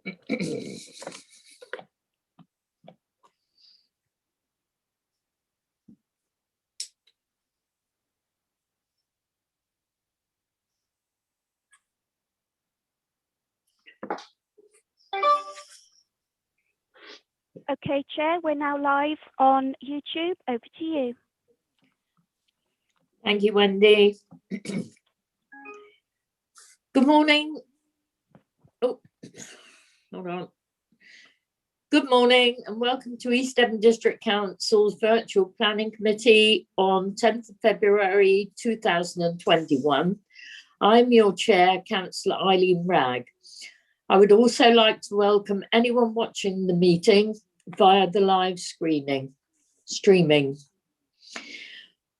Okay, Chair, we're now live on YouTube. Over to you. Thank you, Wendy. Good morning. Oh, hold on. Good morning and welcome to East Devon District Council's Virtual Planning Committee on 10th of February 2021. I'm your chair, Councillor Eileen Wragg. I would also like to welcome anyone watching the meeting via the live streaming.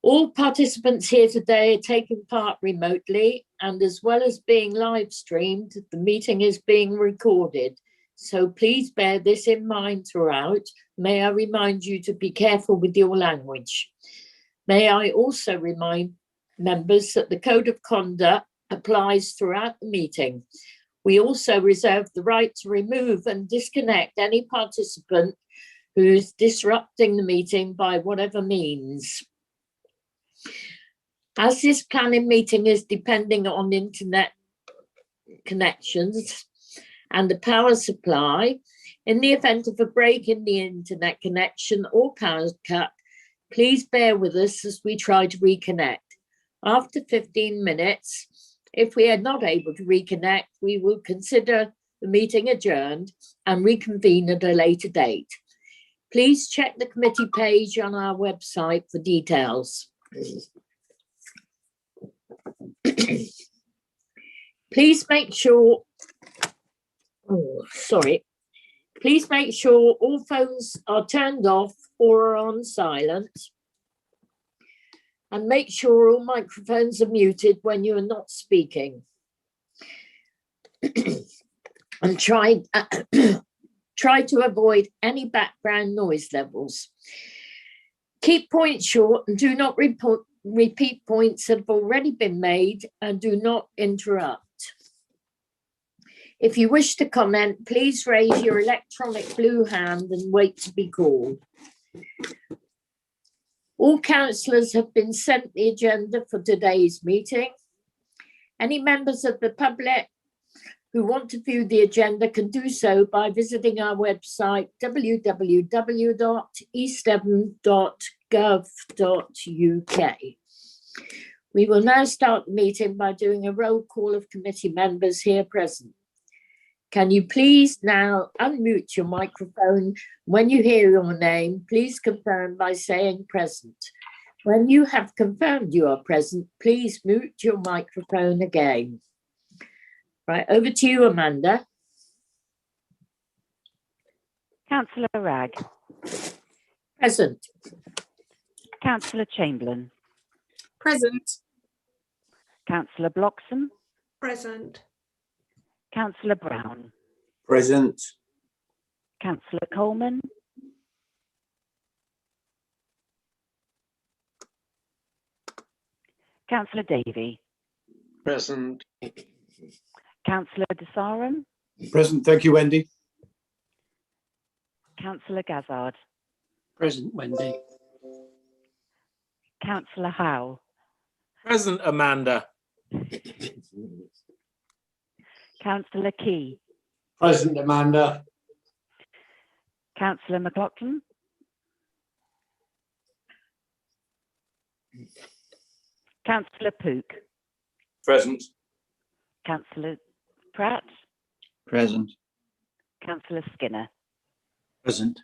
All participants here today are taking part remotely, and as well as being live streamed, the meeting is being recorded. So please bear this in mind throughout. May I remind you to be careful with your language. May I also remind members that the Code of Conduct applies throughout the meeting. We also reserve the right to remove and disconnect any participant who's disrupting the meeting by whatever means. As this planning meeting is depending on internet connections and the power supply, in the event of a break in the internet connection or power cut, please bear with us as we try to reconnect. After 15 minutes, if we are not able to reconnect, we will consider the meeting adjourned and reconvene at a later date. Please check the committee page on our website for details. Please make sure, please make sure all phones are turned off or are on silent, and make sure all microphones are muted when you are not speaking. And try to avoid any background noise levels. Keep points short and do not repeat points that have already been made, and do not interrupt. If you wish to comment, please raise your electronic blue hand and wait to be called. All councillors have been sent the agenda for today's meeting. Any members of the public who want to view the agenda can do so by visiting our website, www.eastdevon.gov.uk. We will now start the meeting by doing a roll call of committee members here present. Can you please now unmute your microphone? When you hear your name, please confirm by saying present. When you have confirmed you are present, please mute your microphone again. Right, over to you, Amanda. Councillor Wragg. Present. Councillor Chamberlain. Present. Councillor Bloxham. Present. Councillor Brown. Present. Councillor Coleman. Councillor Davey. Present. Councillor Desarum. Present. Thank you, Wendy. Councillor Gazzard. Present, Wendy. Councillor Howe. Present, Amanda. Councillor Key. Present, Amanda. Councillor McLaughlin. Councillor Pook. Present. Councillor Pratt. Present. Councillor Skinner. Present.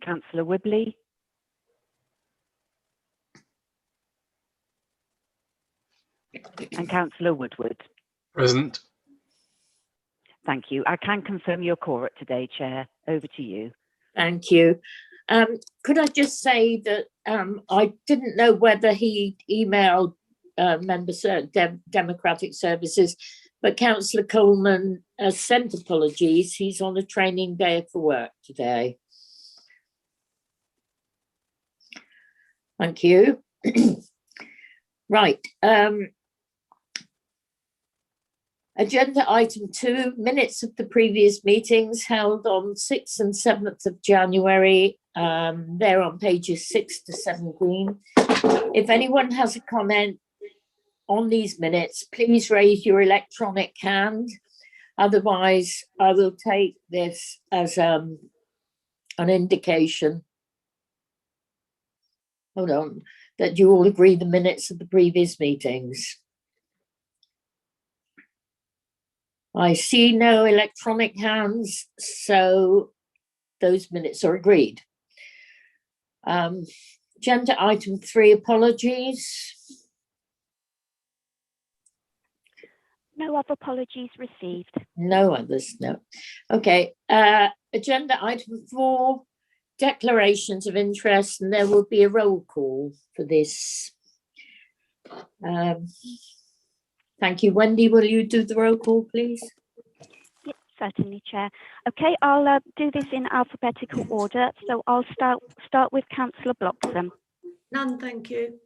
Councillor Whibley. And Councillor Woodward. Present. Thank you. I can confirm your quorum today, Chair. Over to you. Thank you. Could I just say that I didn't know whether he emailed members of Democratic Services, but Councillor Coleman sent apologies. He's on a training day for work today. Thank you. Right. Agenda item 2, minutes of the previous meetings held on 6th and 7th of January. They're on pages 6 to 17. If anyone has a comment on these minutes, please raise your electronic hand. Otherwise, I will take this as an indication. Hold on, that you all agree the minutes of the previous meetings. I see no electronic hands, so those minutes are agreed. Agenda item 3, apologies. No other apologies received. No others, no. Okay, agenda item 4, declarations of interest, and there will be a roll call for this. Thank you. Wendy, will you do the roll call, please? Yep, certainly, Chair. Okay, I'll do this in alphabetical order. So I'll start with Councillor Bloxham. None, thank you.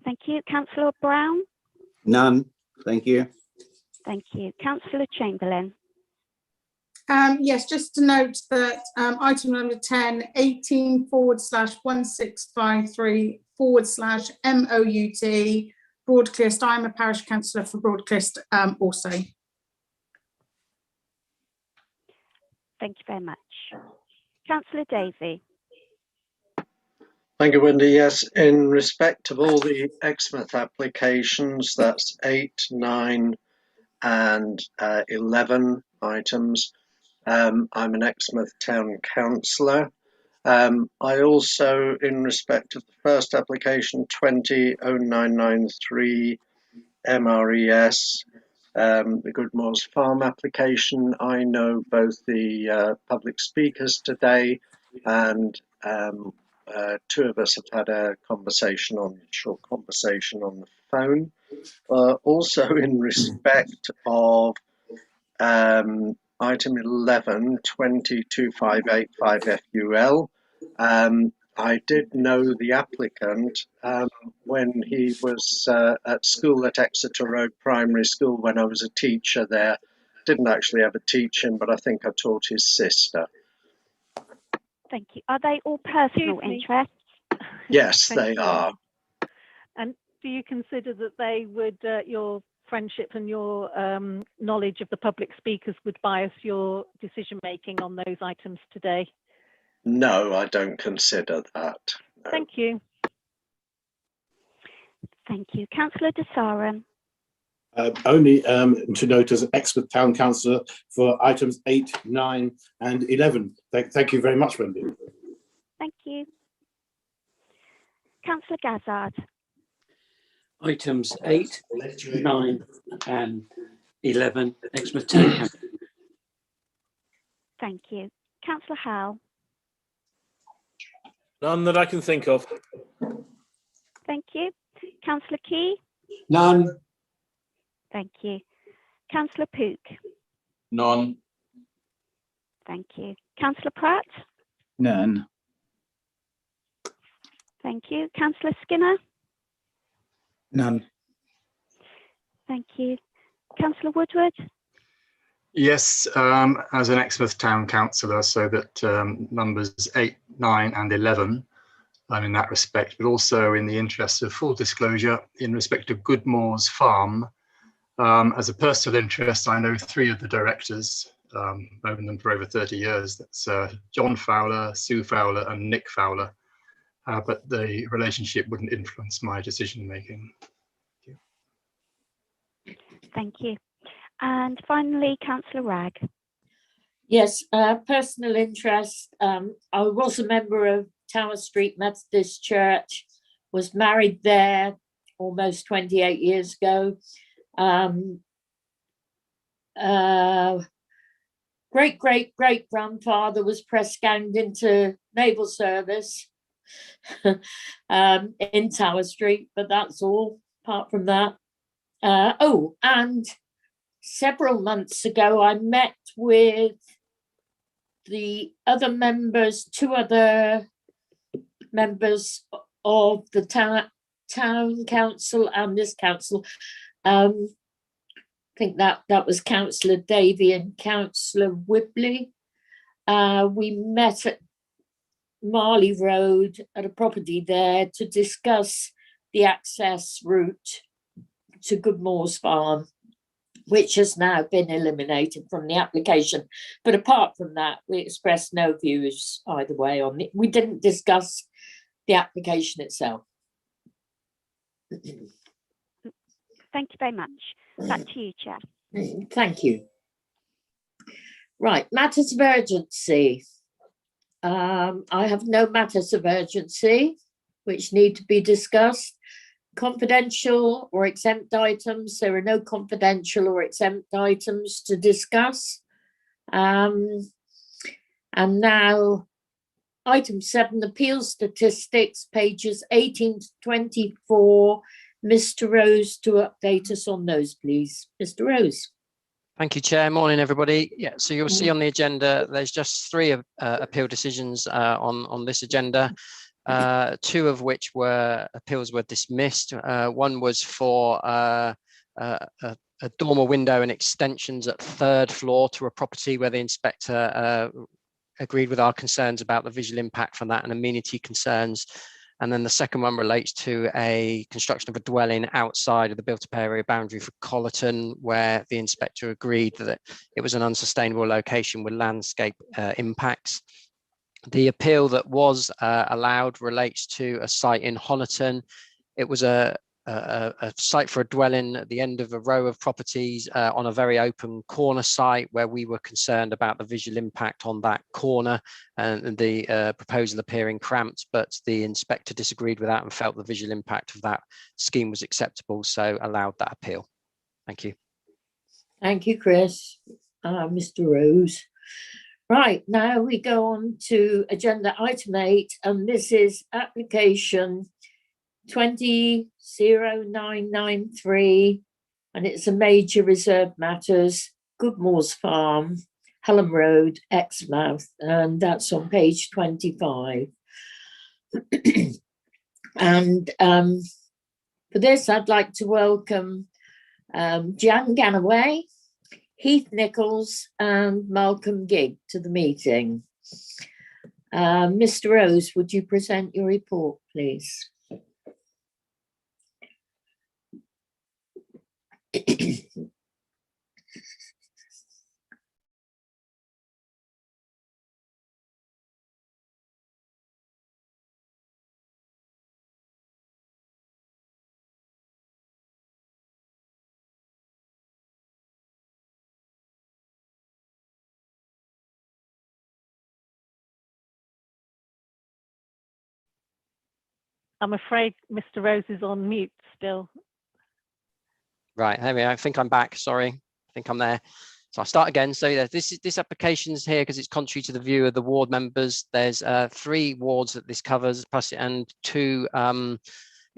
Thank you. Councillor Brown. None. Thank you. Thank you. Councillor Chamberlain. Yes, just to note that item number 10, 18/1653/MOUT, Broadclist. I'm a parish councillor for Broadclist also. Thank you very much. Councillor Davey. Thank you, Wendy. Yes, in respect of all the Exmouth applications, that's 8, 9 and 11 items. I'm an Exmouth Town Councillor. I also, in respect of the first application, 200993 MRES, the Goodmoors Farm application, I know both the public speakers today, and 2 of us have had a short conversation on the phone. Also, in respect of item 11, 22585 FUL, I did know the applicant when he was at school at Exeter Road Primary School when I was a teacher there. Didn't actually ever teach him, but I think I taught his sister. Thank you. Are they all personal Excuse me. interests? Yes, Thank they you. are. And do you consider that they would, your friendship and your knowledge of the public speakers would bias your decision making on those items today? No, I don't consider that. No. Thank you. Thank you. Councillor De Sarum. Only to note as an Exmouth Town Councillor for items 8, 9 and 11. Thank you very much, Wendy. Thank you. Councillor Gazzard. Items 8, 9 and 11, Exmouth Town Council. Thank you. Councillor Howell. None that I can think of. Thank you. Councillor Key. None. Thank you. Councillor Pook. None. Thank you. Councillor Pratt. None. Thank you. Councillor Skinner. None. Thank you. Councillor Woodward. Yes, as an Exmouth Town Councillor, so that numbers 8, 9 and 11, in that respect, but also in the interest of full disclosure, in respect of Goodmoors Farm, as a personal interest, I know 3 of the directors, known them for over 30 years. That's John Fowler, Sue Fowler and Nick Fowler, but the relationship wouldn't influence my decision making. Thank you. And finally, Councillor Ragg. Yes, personal interest. I was a member of Tower Street Methodist Church, was married there almost 28 years ago. Great-great-great-grandfather was press ganged into naval service in Tower Street, but that's all apart from that. Oh, and several months ago, I met with the other members, 2 other members of the town council and this council, think that was Councillor Davey and Councillor Whibley. We met at Marley Road at a property there to discuss the access route to Goodmoors Farm, which has now been eliminated from the application. But apart from that, we expressed no views either way on it. We didn't discuss the application itself. Thank you very much. Back to you, Chair. Thank you. Right, matters of urgency. I have no matters of urgency which need to be discussed. Confidential or exempt items, there are no confidential or exempt items to discuss. And now item 7, appeal statistics, pages 18 to 24. Mr. Rose to update us on those, please. Mr. Rose. Thank you, Chair. Morning, everybody. Yeah, so you'll see on the agenda, there's just 3 appeal decisions on this agenda, 2 of which appeals were dismissed. One was for a dormer window and extensions at 3rd floor to a property where the inspector agreed with our concerns about the visual impact from that and amenity concerns. And then the second one relates to a construction of a dwelling outside of the built-up area boundary for Collerton, where the inspector agreed that it was an unsustainable location with landscape impacts. The appeal that was allowed relates to a site in Honiton. It was a site for a dwelling at the end of a row of properties on a very open corner site where we were concerned about the visual impact on that corner and the proposal appearing cramped, but the inspector disagreed with that and felt the visual impact of that scheme was acceptable, so allowed that appeal. Thank you. Thank you, Chris. Mr. Rose. Right, now we go on to agenda item 8, and this is application 200993, and it's a major reserve matters, Goodmoors Farm, Hallam Road, Exmouth, and that's on page 25. And for this, I'd like to welcome Jan Ganaway, Heath Nichols, and Malcolm Gigg to the meeting. Mr. Rose, would you present your report, please? I'm afraid Mr. Rose is on mute still. Right, there we are. I think I'm back. Sorry, I think I'm there. So I'll start again. So yeah, this application is here because it's contrary to the view of the ward members. There's 3 wards that this covers, plus and 2. It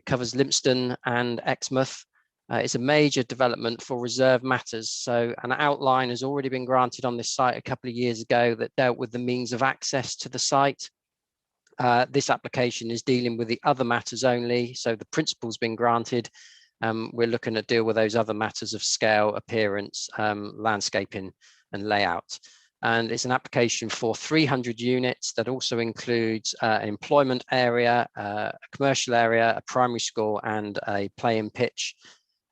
covers Lympstone and Exmouth. It's a major development for reserve matters. So an outline has already been granted on this site a couple of years ago that dealt with the means of access to the site. This application is dealing with the other matters only. So the principle's been granted. We're looking to deal with those other matters of scale, appearance, landscaping and layout. And it's an application for 300 units that also includes an employment area, a commercial area, a primary school and a playing pitch.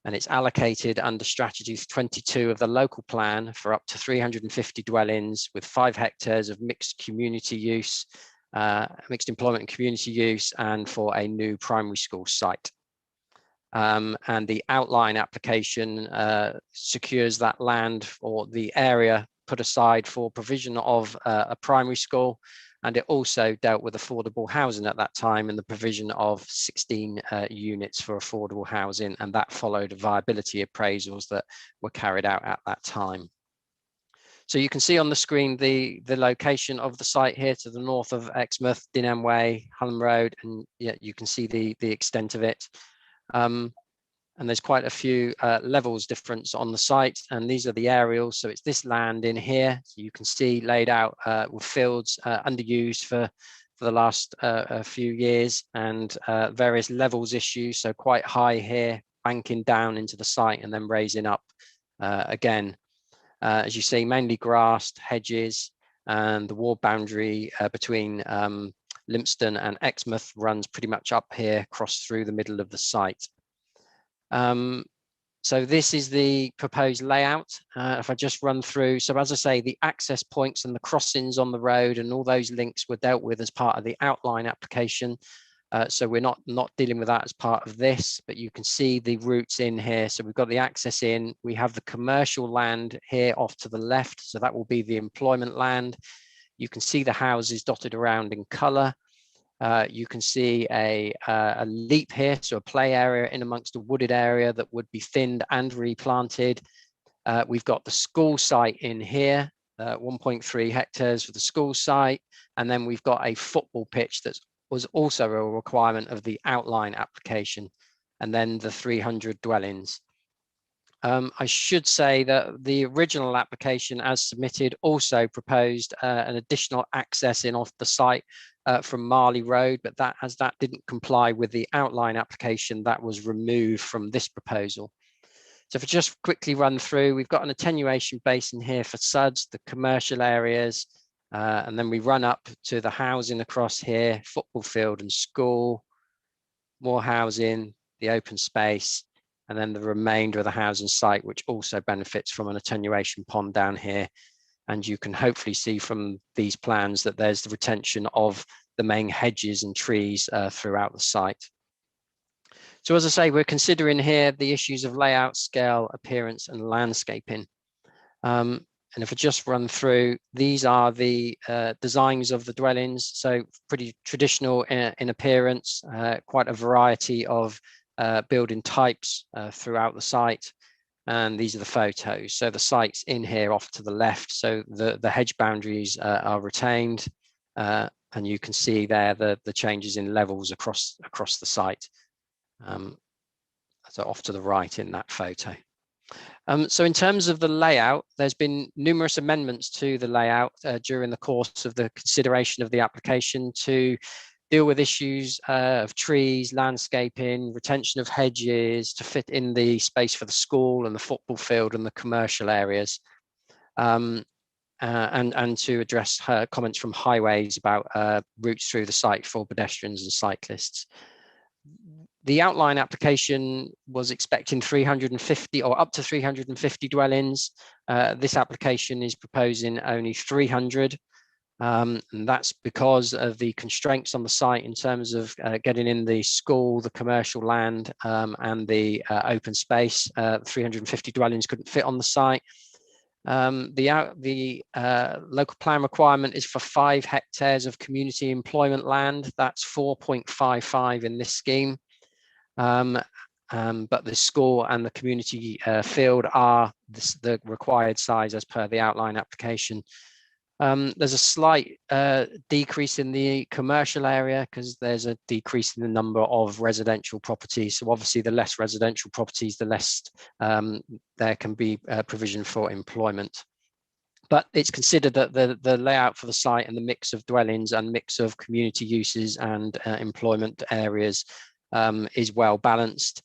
And it's allocated under strategy 22 of the local plan for up to 350 dwellings with 5 hectares of mixed community use, mixed employment and community use, and for a new primary school site. And the outline application secures that land or the area put aside for provision of a primary school, and it also dealt with affordable housing at that time and the provision of 16 units for affordable housing, and that followed viability appraisals that were carried out at that time. So you can see on the screen the location of the site here to the north of Exmouth, Dinham Way, Hallam Road, and yeah, you can see the extent of it. And there's quite a few levels difference on the site, and these are the aerials. So it's this land in here, so you can see laid out with fields underused for the last few years, and various levels issues. So quite high here, banking down into the site and then raising up Again, as you see, mainly grassed, hedges, and the ward boundary between Lympstone and Exmouth runs pretty much up here, across through the middle of the site. So this is the proposed layout. If I just run through, so as I say, the access points and the crossings on the road and all those links were dealt with as part of the outline application. So we're not dealing with that as part of this, but you can see the routes in here. So we've got the access in, we have the commercial land here off to the left. So that will be the employment land. You can see the houses dotted around in colour. You can see a leap here, so a play area in amongst a wooded area that would be thinned and replanted. We've got the school site in here, 1.3 hectares for the school site. And then we've got a football pitch that was also a requirement of the outline application, and then the 300 dwellings. I should say that the original application as submitted also proposed an additional access in off the site from Marley Road, but that didn't comply with the outline application, that was removed from this proposal. So if I just quickly run through, we've got an attenuation basin here for SUDS, the commercial areas, and then we run up to the housing across here, football field and school, more housing, the open space, and then the remainder of the housing site, which also benefits from an attenuation pond down here. And you can hopefully see from these plans that there's the retention of the main hedges and trees throughout the site. So as I say, we're considering here the issues of layout, scale, appearance, and landscaping. And if I just run through, these are the designs of the dwellings. So pretty traditional in appearance, quite a variety of building types throughout the site. And these are the photos. So the site's in here off to the left. So the hedge boundaries are retained. And you can see there the changes in levels across the site. So off to the right in that photo. So in terms of the layout, there's been numerous amendments to the layout during the course of the consideration of the application to deal with issues of trees, landscaping, retention of hedges, to fit in the space for the school and the football field and the commercial areas, and to address her comments from Highways about routes through the site for pedestrians and cyclists. The outline application was expecting 350 or up to 350 dwellings. This application is proposing only 300. And that's because of the constraints on the site in terms of getting in the school, the commercial land, and the open space. 350 dwellings couldn't fit on the site. The local plan requirement is for 5 hectares of community employment land. That's 4.55 in this scheme. But the school and the community field are the required size as per the outline application. There's a slight decrease in the commercial area because there's a decrease in the number of residential properties. So obviously the less residential properties, the less there can be provision for employment. But it's considered that the layout for the site and the mix of dwellings and mix of community uses and employment areas is well balanced.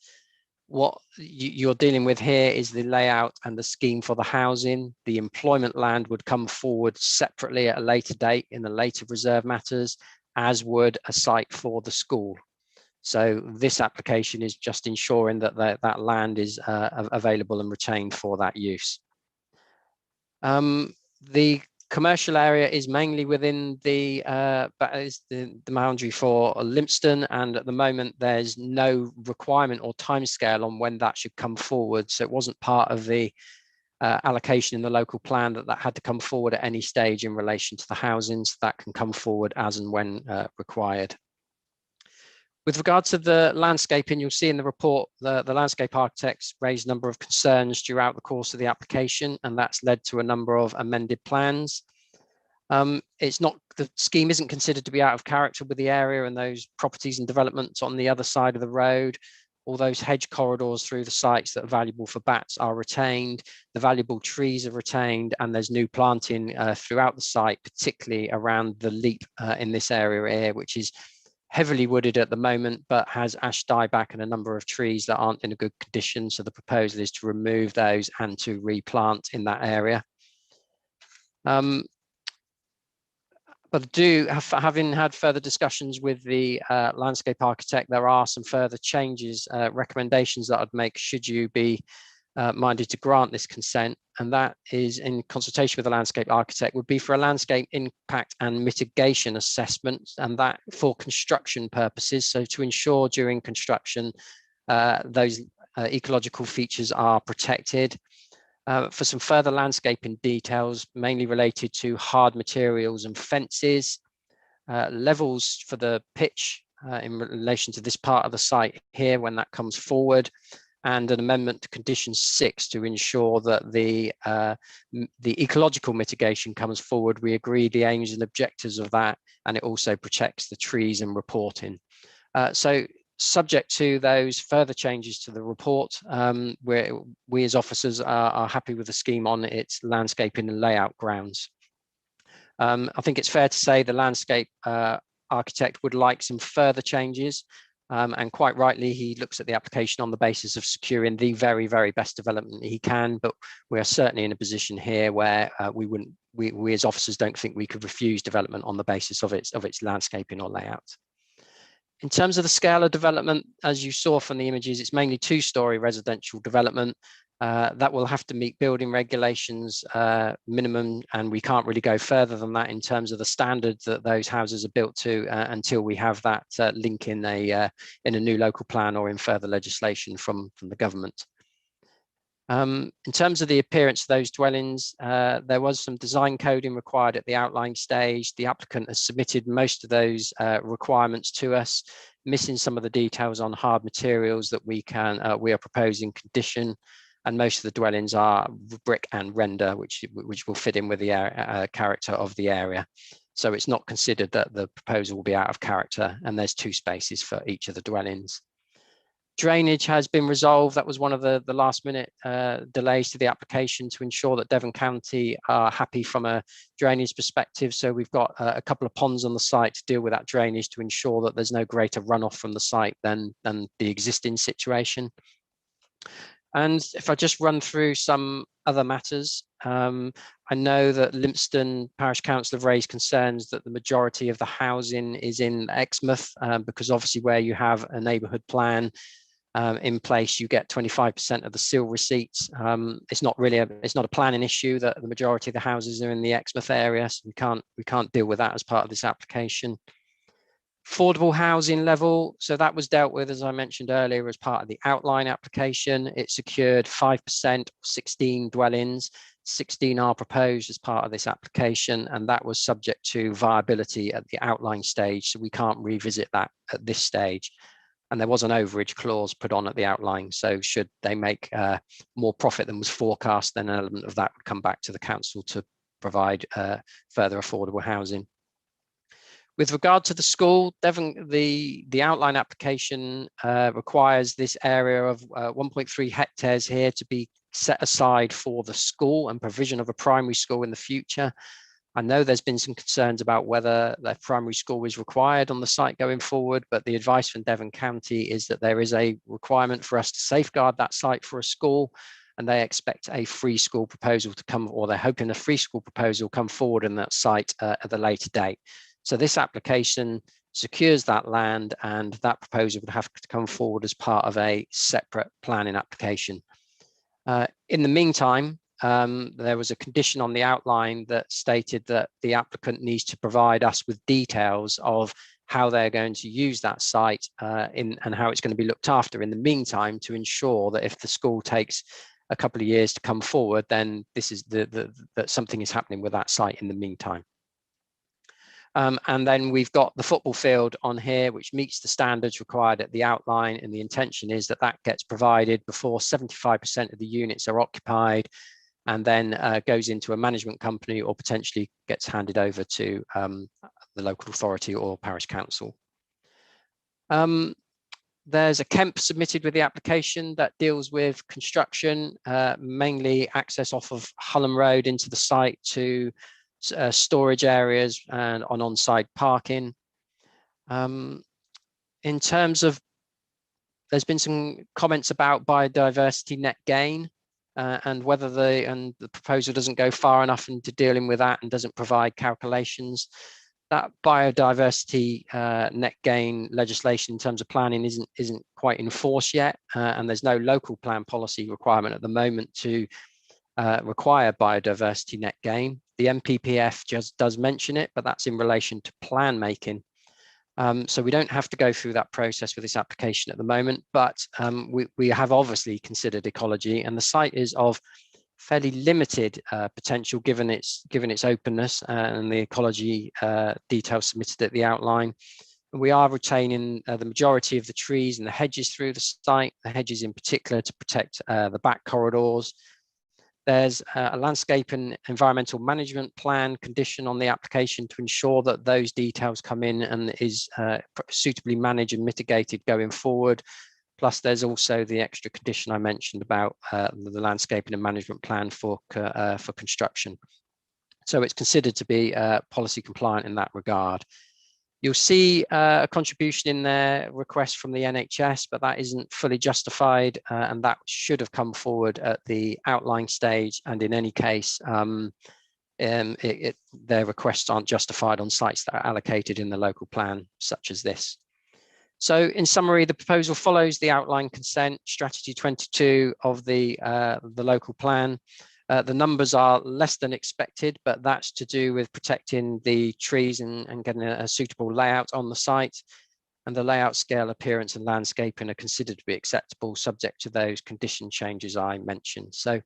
What you're dealing with here is the layout and the scheme for the housing. The employment land would come forward separately at a later date in the later reserve matters, as would a site for the school. So this application is just ensuring that that land is available and retained for that use. The commercial area is mainly within the boundary for Lympstone, and at the moment there's no requirement or timescale on when that should come forward. So it wasn't part of the allocation in the local plan that had to come forward at any stage in relation to the housing. So that can come forward as and when required. With regard to the landscaping, you'll see in the report the landscape architects raised a number of concerns throughout the course of the application, and that's led to a number of amended plans. The scheme isn't considered to be out of character with the area and those properties and developments on the other side of the road. All those hedge corridors through the sites that are valuable for bats are retained, the valuable trees are retained, and there's new planting throughout the site, particularly around the leap in this area here, which is heavily wooded at the moment, but has ash dieback and a number of trees that aren't in a good condition. So the proposal is to remove those and to replant in that area. But having had further discussions with the landscape architect, there are some further changes, recommendations that I'd make should you be minded to grant this consent, and that is in consultation with the landscape architect, would be for a landscape impact and mitigation assessment, and that for construction purposes. So to ensure during construction those ecological features are protected. For some further landscaping details, mainly related to hard materials and fences, levels for the pitch in relation to this part of the site here when that comes forward, and an amendment to condition 6 to ensure that the ecological mitigation comes forward. We agree the aims and objectives of that, and it also protects the trees and reporting. So subject to those further changes to the report, we as officers are happy with the scheme on its landscaping and layout grounds. I think it's fair to say the landscape architect would like some further changes, and quite rightly he looks at the application on the basis of securing the very, very best development he can, but we are certainly in a position here where we as officers don't think we could refuse development on the basis of its landscaping or layout. In terms of the scale of development, as you saw from the images, it's mainly 2-storey residential development that will have to meet building regulations minimum, and we can't really go further than that in terms of the standards that those houses are built to until we have that link in a new local plan or in further legislation from the government. In terms of the appearance of those dwellings, there was some design coding required at the outline stage. The applicant has submitted most of those requirements to us, missing some of the details on hard materials that we are proposing condition, and most of the dwellings are brick and render, which will fit in with the character of the area. So it's not considered that the proposal will be out of character, and there's 2 spaces for each of the dwellings. Drainage has been resolved. That was one of the last minute delays to the application to ensure that Devon County are happy from a drainage perspective. So we've got a couple of ponds on the site to deal with that drainage to ensure that there's no greater runoff from the site than the existing situation. And if I just run through some other matters, I know that Lympstone Parish Council have raised concerns that the majority of the housing is in Exmouth, because obviously where you have a neighbourhood plan in place, you get 25% of the seal receipts. It's not a planning issue that the majority of the houses are in the Exmouth area, so we can't deal with that as part of this application. Affordable housing level, so that was dealt with, as I mentioned earlier, as part of the outline application. It secured 5%, 16 dwellings, 16 are proposed as part of this application, and that was subject to viability at the outline stage, so we can't revisit that at this stage. And there was an overage clause put on at the outline, so should they make more profit than was forecast, then an element of that would come back to the council to provide further affordable housing. With regard to the school, Devon, the outline application requires this area of 1.3 hectares here to be set aside for the school and provision of a primary school in the future. I know there's been some concerns about whether the primary school is required on the site going forward, but the advice from Devon County is that there is a requirement for us to safeguard that site for a school, and they expect a free school proposal to come, or they're hoping a free school proposal come forward in that site at a later date. So this application secures that land, and that proposal would have to come forward as part of a separate planning application. In the meantime, there was a condition on the outline that stated that the applicant needs to provide us with details of how they're going to use that site and how it's going to be looked after in the meantime, to ensure that if the school takes a couple of years to come forward, then this is that something is happening with that site in the meantime. And then we've got the football field on here, which meets the standards required at the outline, and the intention is that that gets provided before 75% of the units are occupied, and then goes into a management company or potentially gets handed over to the local authority or parish council. There's a KEMP submitted with the application that deals with construction, mainly access off of Hullam Road into the site to storage areas and on-site parking. in terms of, there's been some comments about biodiversity net gain and whether the proposal doesn't go far enough into dealing with that and doesn't provide calculations. That biodiversity net gain legislation in terms of planning isn't quite in force yet, and there's no local plan policy requirement at the moment to require biodiversity net gain. The MPPF just does mention it, but that's in relation to plan making. So we don't have to go through that process with this application at the moment, but we have obviously considered ecology, and the site is of fairly limited potential given its openness and the ecology details submitted at the outline. We are retaining the majority of the trees and the hedges through the site, the hedges in particular to protect the back corridors. There's a landscape and environmental management plan condition on the application to ensure that those details come in and is suitably managed and mitigated going forward. Plus, there's also the extra condition I mentioned about the landscaping and management plan for construction. So it's considered to be policy compliant in that regard. You'll see a contribution in their request from the NHS, but that isn't fully justified, and that should have come forward at the outline stage. And in any case, their requests aren't justified on sites that are allocated in the local plan, such as this. So in summary, the proposal follows the outline consent strategy 22 of the local plan. The numbers are less than expected, but that's to do with protecting the trees and getting a suitable layout on the site. And the layout, scale, appearance and landscaping are considered to be acceptable, subject to those condition changes I mentioned. So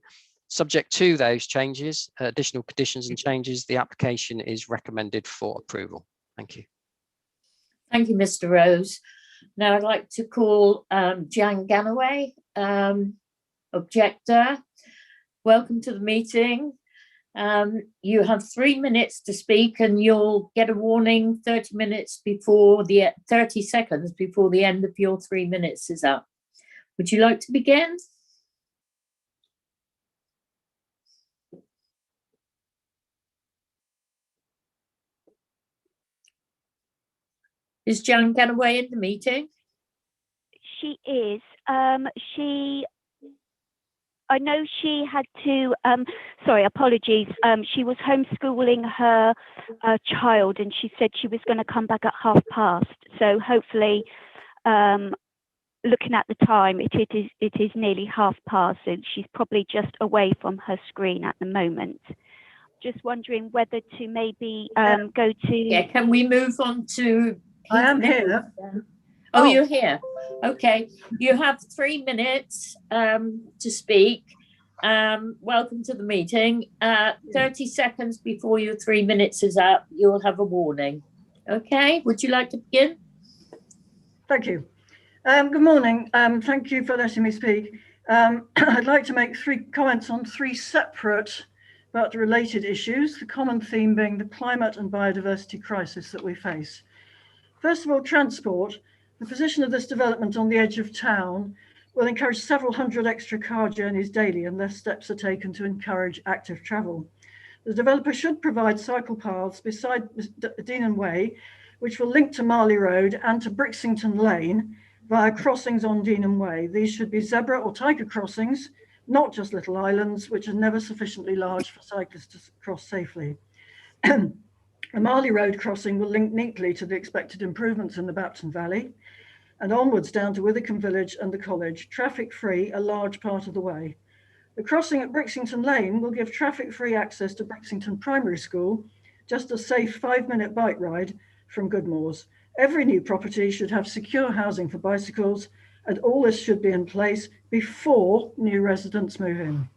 subject to those changes, additional conditions and changes, the application is recommended for approval. Thank you. Thank you, Mr. Rose. Now I'd like to call Jan Ganaway, objector. Welcome to the meeting. You have 3 minutes to speak and you'll get a warning 30 seconds before the end of your 3 minutes is up. Would you like to begin? Is Jan Ganaway in the meeting? She is. I know she had to, sorry, apologies. She was homeschooling her child and she said she was going to come back at past. So hopefully, looking at the time, it is nearly past. So she's probably just away from her screen at the moment. Just wondering whether to maybe go to... Yeah, can we move on to... I am here. Oh, you're here. Okay, you have 3 minutes to speak. Welcome to the meeting. 30 seconds before your 3 minutes is up, you'll have a warning. Okay, would you like to begin? Thank you. Good morning. Thank you for letting me speak. I'd like to make 3 comments on 3 separate but related issues, the common theme being the climate and biodiversity crisis that we face. First of all, transport. The position of this development on the edge of town will encourage several hundred extra car journeys daily unless steps are taken to encourage active travel. The developer should provide cycle paths beside Deanham Way, which will link to Marley Road and to Brixington Lane via crossings on Deanham Way. These should be zebra or tiger crossings, not just little islands, which are never sufficiently large for cyclists to cross safely. The Marley Road crossing will link neatly to the expected improvements in the Bapton Valley and onwards down to Withycombe Village and the college, traffic-free a large part of the way. The crossing at Brixington Lane will give traffic-free access to Brixington Primary School, just a safe 5-minute bike ride from Goodmoors. Every new property should have secure housing for bicycles, and all this should be in place before new residents move in.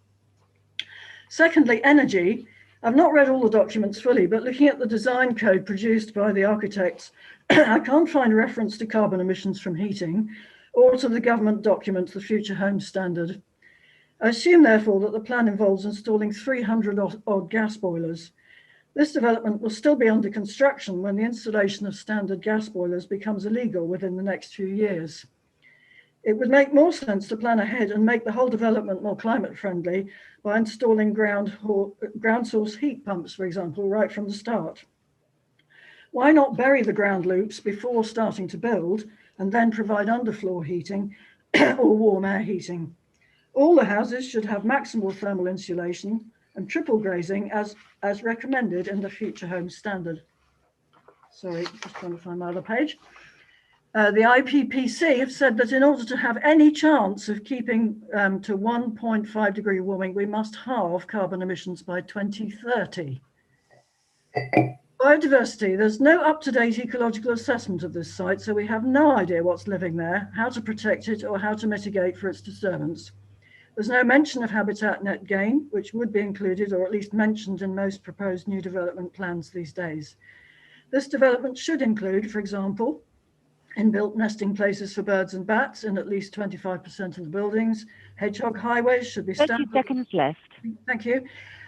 Secondly, energy. I've not read all the documents fully, but looking at the design code produced by the architects, I can't find reference to carbon emissions from heating or to the government document, the Future Homes Standard. I assume, therefore, that the plan involves installing 300 odd gas boilers. This development will still be under construction when the installation of standard gas boilers becomes illegal within the next few years. It would make more sense to plan ahead and make the whole development more climate friendly by installing ground source heat pumps, for example, right from the start. Why not bury the ground loops before starting to build and then provide underfloor heating or warm air heating. All the houses should have maximal thermal insulation and triple glazing as recommended in the Future Homes Standard. Sorry, just trying to find my other page. The IPPC have said that in order to have any chance of keeping to 1.5 degree warming, we must halve carbon emissions by 2030. Biodiversity, there's no up-to-date ecological assessment of this site, so we have no idea what's living there, how to protect it, or how to mitigate for its disturbance. There's no mention of habitat net gain, which would be included or at least mentioned in most proposed new development plans these days. This development should include, for example, inbuilt nesting places for birds and bats in at least 25% of the buildings. Hedgehog highways should be 30 seconds left. Thank you.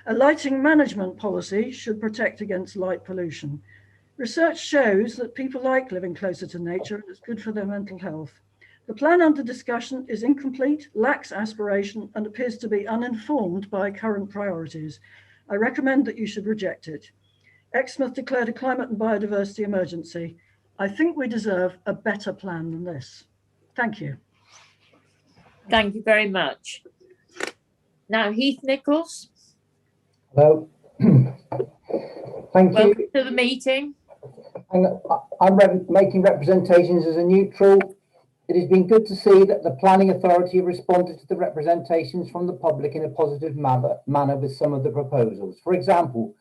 A lighting management policy should protect against light pollution. Research shows that people like living closer to nature and it's good for their mental health. The plan under discussion is incomplete, lacks aspiration, and appears to be uninformed by current priorities. I recommend that you should reject it. Exmouth declared a climate and biodiversity emergency. I think we deserve a better plan than this. Thank you. Thank you very much. Now, Heath Nichols. Hello. Thank you. Welcome to the meeting. I'm making representations as a neutral. It has been good to see that the Planning Authority responded to the representations from the public in a positive manner with some of the proposals. For example,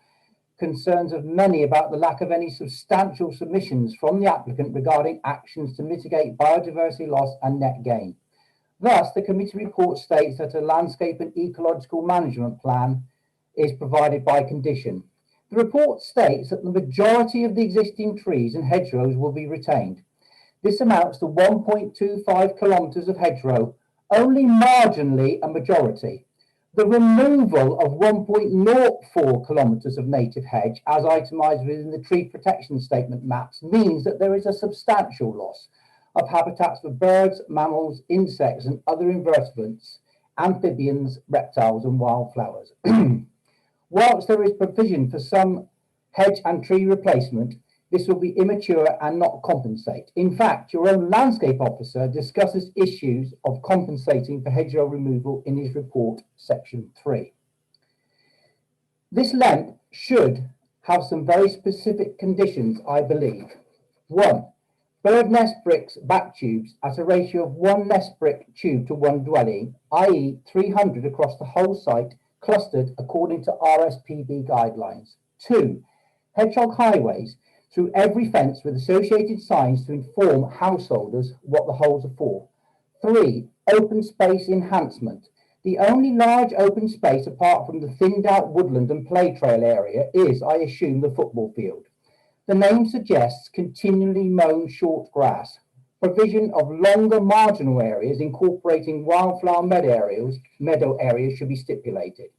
concerns of many about the lack of any substantial submissions from the applicant regarding actions to mitigate biodiversity loss and net gain. Thus, the committee report states that a landscape and ecological management plan is provided by condition. The report states that the majority of the existing trees and hedgerows will be retained. This amounts to 1.25 kilometres of hedgerow, only marginally a majority. The removal of 1.04 kilometres of native hedge, as itemised within the tree protection statement maps, means that there is a substantial loss of habitats for birds, mammals, insects and other invertebrates, amphibians, reptiles and wildflowers. Whilst there is provision for some hedge and tree replacement, this will be immature and not compensate. In fact, your own landscape officer discusses issues of compensating for hedgerow removal in his report, section 3. This length should have some very specific conditions, I believe. 1. Bird nest bricks back tubes at a ratio of 1 nest brick tube to 1 dwelling, i.e. 300 across the whole site, clustered according to RSPB guidelines. 2. Hedgehog highways through every fence with associated signs to inform householders what the holes are for. 3. Open space enhancement. The only large open space apart from the thinned out woodland and play trail area is, I assume, the football field. The name suggests continually mown short grass. Provision of longer marginal areas incorporating wildflower meadow areas should be stipulated.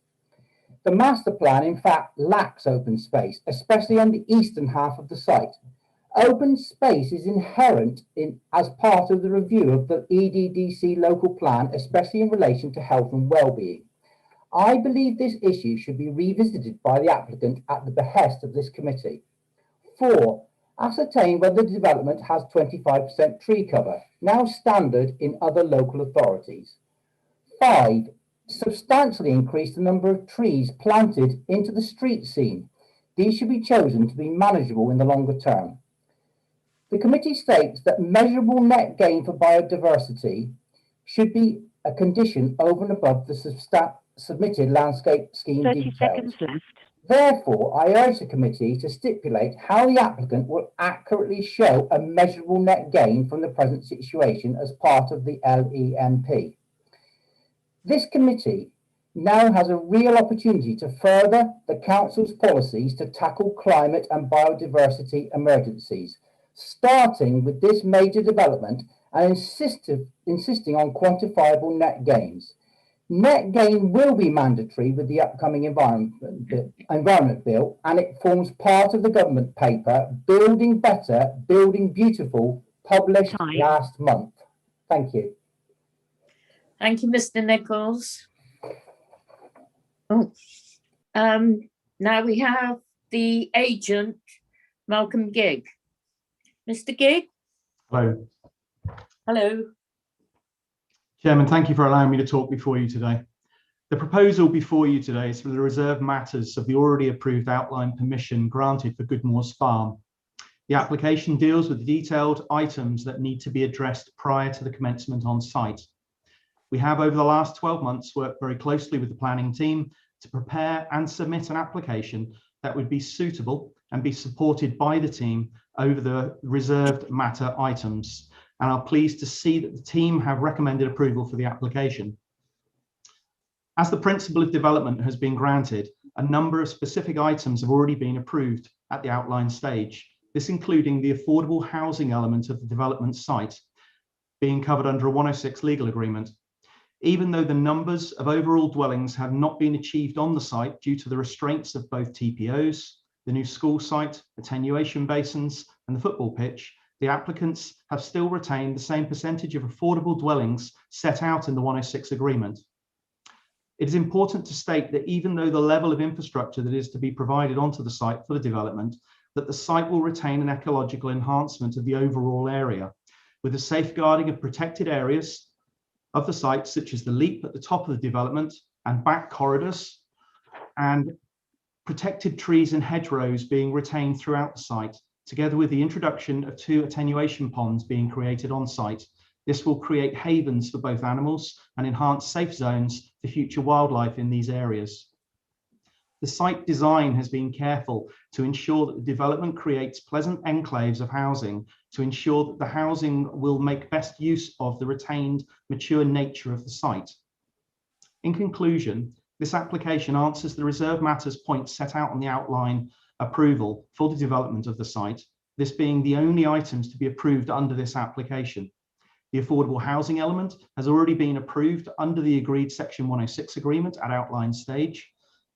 The master plan, in fact, lacks open space, especially on the eastern half of the site. Open space is inherent as part of the review of the EDDC local plan, especially in relation to health and well-being. I believe this issue should be revisited by the applicant at the behest of this committee. 4. Ascertain whether the development has 25% tree cover, now standard in other local authorities. 5. Substantially increase the number of trees planted into the street scene. These should be chosen to be manageable in the longer term. The committee states that measurable net gain for biodiversity should be a condition over and above the submitted landscape scheme 30 details. seconds left. Therefore, I urge the committee to stipulate how the applicant will accurately show a measurable net gain from the present situation as part of the LENP. This committee now has a real opportunity to further the Council's policies to tackle climate and biodiversity emergencies, starting with this major development and insisting on quantifiable net gains. Net gain will be mandatory with the upcoming environment bill, and it forms part of the government paper, Building Better, Building Beautiful, published last month. Thank you. Thank you, Mr. Nichols. Oh, now we have the agent, Malcolm Gigg. Mr. Gigg? Hello. Hello. Chairman, thank you for allowing me to talk before you today. The proposal before you today is for the reserved matters of the already approved outline permission granted for Goodmoors Farm. The application deals with the detailed items that need to be addressed prior to the commencement on site. We have over the last 12 months worked very closely with the planning team to prepare and submit an application that would be suitable and be supported by the team over the reserved matter items, and are pleased to see that the team have recommended approval for the application. As the principle of development has been granted, a number of specific items have already been approved at the outline stage, this including the affordable housing element of the development site being covered under a 106 legal agreement. Even though the numbers of overall dwellings have not been achieved on the site due to the restraints of both TPOs, the new school site, attenuation basins, and the football pitch, the applicants have still retained the same percentage of affordable dwellings set out in the 106 agreement. It is important to state that even though the level of infrastructure that is to be provided onto the site for the development, that the site will retain an ecological enhancement of the overall area, with the safeguarding of protected areas of the site, such as the leap at the top of the development and back corridors, and protected trees and hedgerows being retained throughout the site, together with the introduction of 2 attenuation ponds being created on site. This will create havens for both animals and enhance safe zones for future wildlife in these areas. The site design has been careful to ensure that the development creates pleasant enclaves of housing to ensure that the housing will make best use of the retained mature nature of the site. In conclusion, this application answers the reserved matters points set out on the outline approval for the development of the site, this being the only items to be approved under this application. The affordable housing element has already been approved under the agreed Section 106 agreement at outline stage,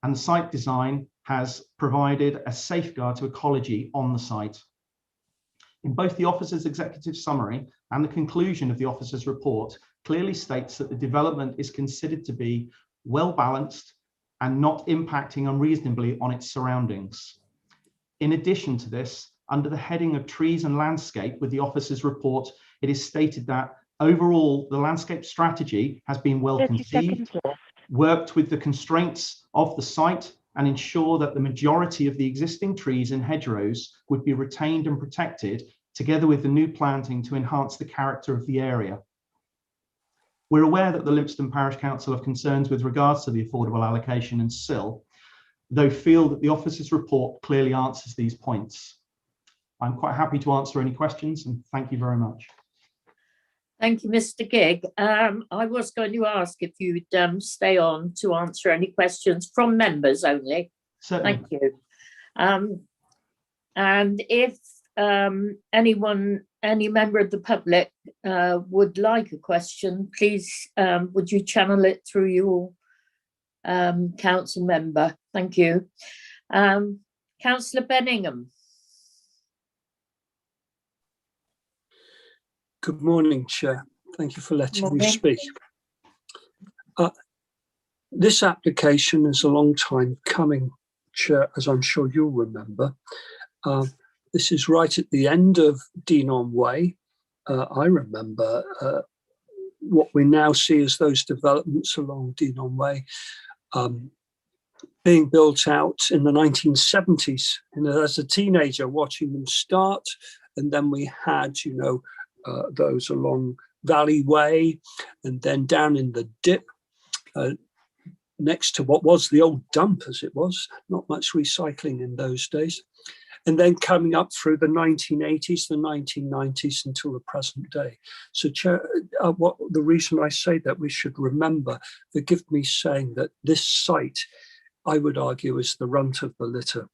and the site design has provided a safeguard to ecology on the site. In both the officer's executive summary and the conclusion of the officer's report clearly states that the development is considered to be well balanced and not impacting unreasonably on its surroundings. In addition to this, under the heading of trees and landscape with the officer's report, it is stated that overall the landscape strategy has been well conceived, worked with the constraints of the site, and ensure that the majority of the existing trees and hedgerows would be retained and protected, together with the new planting to enhance the character of the area. We're aware that the Lympstone Parish Council have concerns with regards to the affordable allocation and SIL, though feel that the officer's report clearly answers these points. I'm quite happy to answer any questions, and thank you very much. Thank you, Mr. Gigg. I was going to ask if you'd stay on to answer any questions from members only. Certainly. Thank you. And if any member of the public would like a question, please would you channel it through your council member? Thank you. Councillor Benningham. Good morning, Chair. Thank you for letting me speak. This application is a long time coming, Chair, as I'm sure you'll remember. This is right at the end of Deanon Way. I remember what we now see as those developments along Deanon Way being built out in the 1970s. And as a teenager, watching them start, and then we had, those along Valley Way, and then down in the dip next to what was the old dump, as it was, not much recycling in those days. And then coming up through the 1980s, the 1990s until the present day. So Chair, the reason I say that we should remember, forgive me saying that this site, I would argue, is the runt of the litter,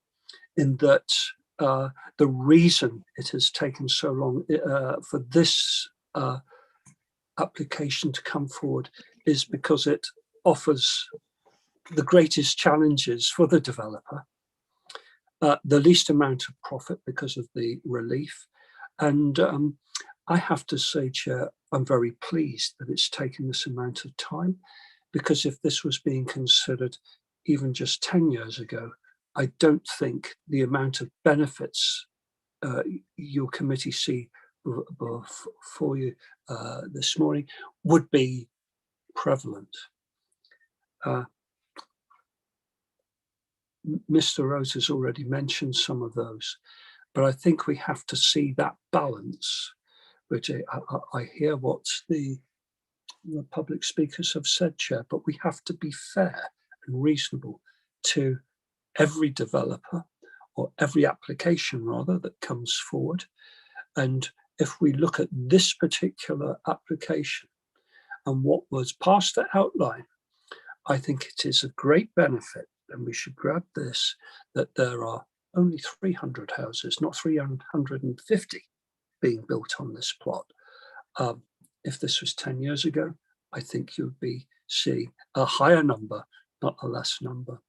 in that the reason it has taken so long for this application to come forward is because it offers the greatest challenges for the developer, the least amount of profit because of the relief. And I have to say, Chair, I'm very pleased that it's taken this amount of time, because if this was being considered even just 10 years ago, I don't think the amount of benefits your committee see for you this morning would be prevalent. Mr. Rose has already mentioned some of those, but I think we have to see that balance, which I hear what the public speakers have said, Chair, but we have to be fair and reasonable to every developer, or every application rather, that comes forward. And if we look at this particular application and what was passed to outline, I think it is a great benefit, and we should grab this, that there are only 300 houses, not 350 being built on this plot. If this was 10 years ago, I think you'd be seeing a higher number, not a less number.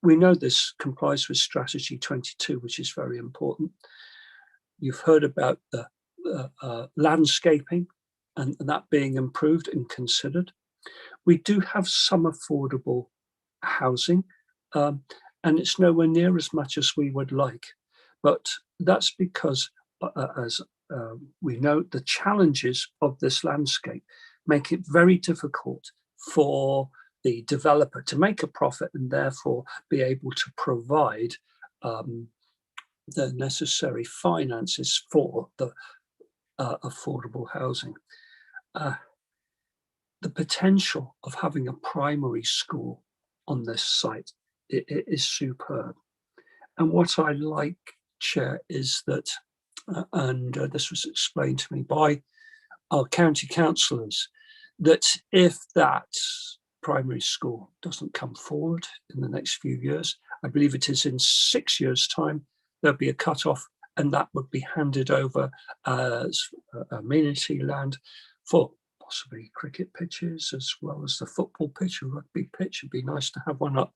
We know this complies with Strategy 22, which is very important. You've heard about the landscaping and that being improved and considered. We do have some affordable housing, and it's nowhere near as much as we would like. But that's because, as we know, the challenges of this landscape make it very difficult for the developer to make a profit and therefore be able to provide the necessary finances for the affordable housing. The potential of having a primary school on this site is superb. And what I like, Chair, is that, and this was explained to me by our county councillors, that if that primary school doesn't come forward in the next few years, I believe it is in 6 years' time, there'll be a cut-off, and that would be handed over as amenity land for possibly cricket pitches, as well as the football pitch or rugby pitch. It'd be nice to have one up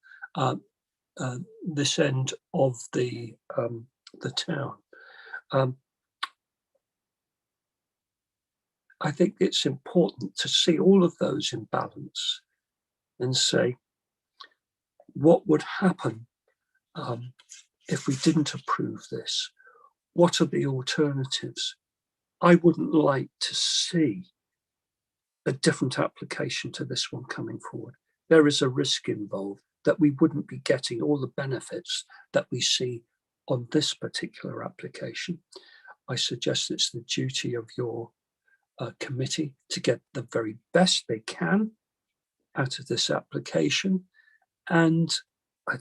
this end of the town. I think it's important to see all of those in balance and say, what would happen if we didn't approve this? What are the alternatives? I wouldn't like to see a different application to this one coming forward. There is a risk involved that we wouldn't be getting all the benefits that we see on this particular application. I suggest it's the duty of your committee to get the very best they can out of this application. And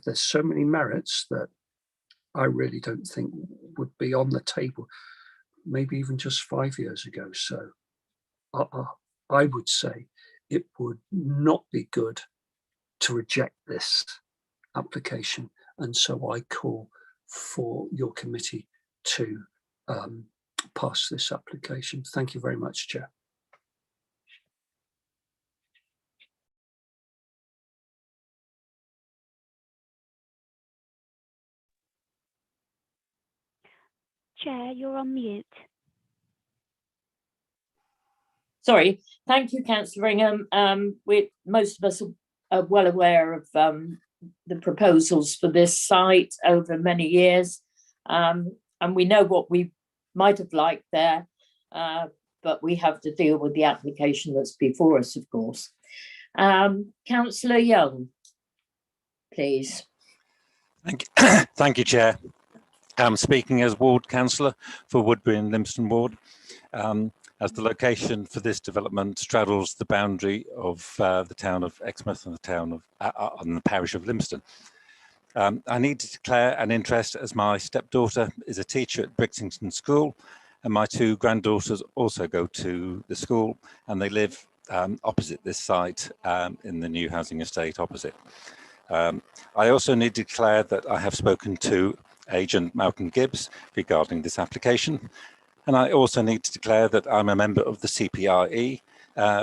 there's so many merits that I really don't think would be on the table, maybe even just 5 years ago. So I would say it would not be good to reject this application. And so I call for your committee to pass this application. Thank you very much, Chair. Chair, you're on mute. Sorry, thank you, Councillor Ingham. Most of us are well aware of the proposals for this site over many years, and we know what we might have liked there, but we have to deal with the application that's before us, of course. Councillor Young, please. Thank you, Chair. I'm speaking as Ward Councillor for Woodbury and Lympstone Ward, as the location for this development straddles the boundary of the town of Exmouth and the town of and the parish of Lympstone. I need to declare an interest as my stepdaughter is a teacher at Brixington School, and my two granddaughters also go to the school, and they live opposite this site in the new housing estate opposite. I also need to declare that I have spoken to Agent Malcolm Gibbs regarding this application, and I also need to declare that I'm a member of the CPRE,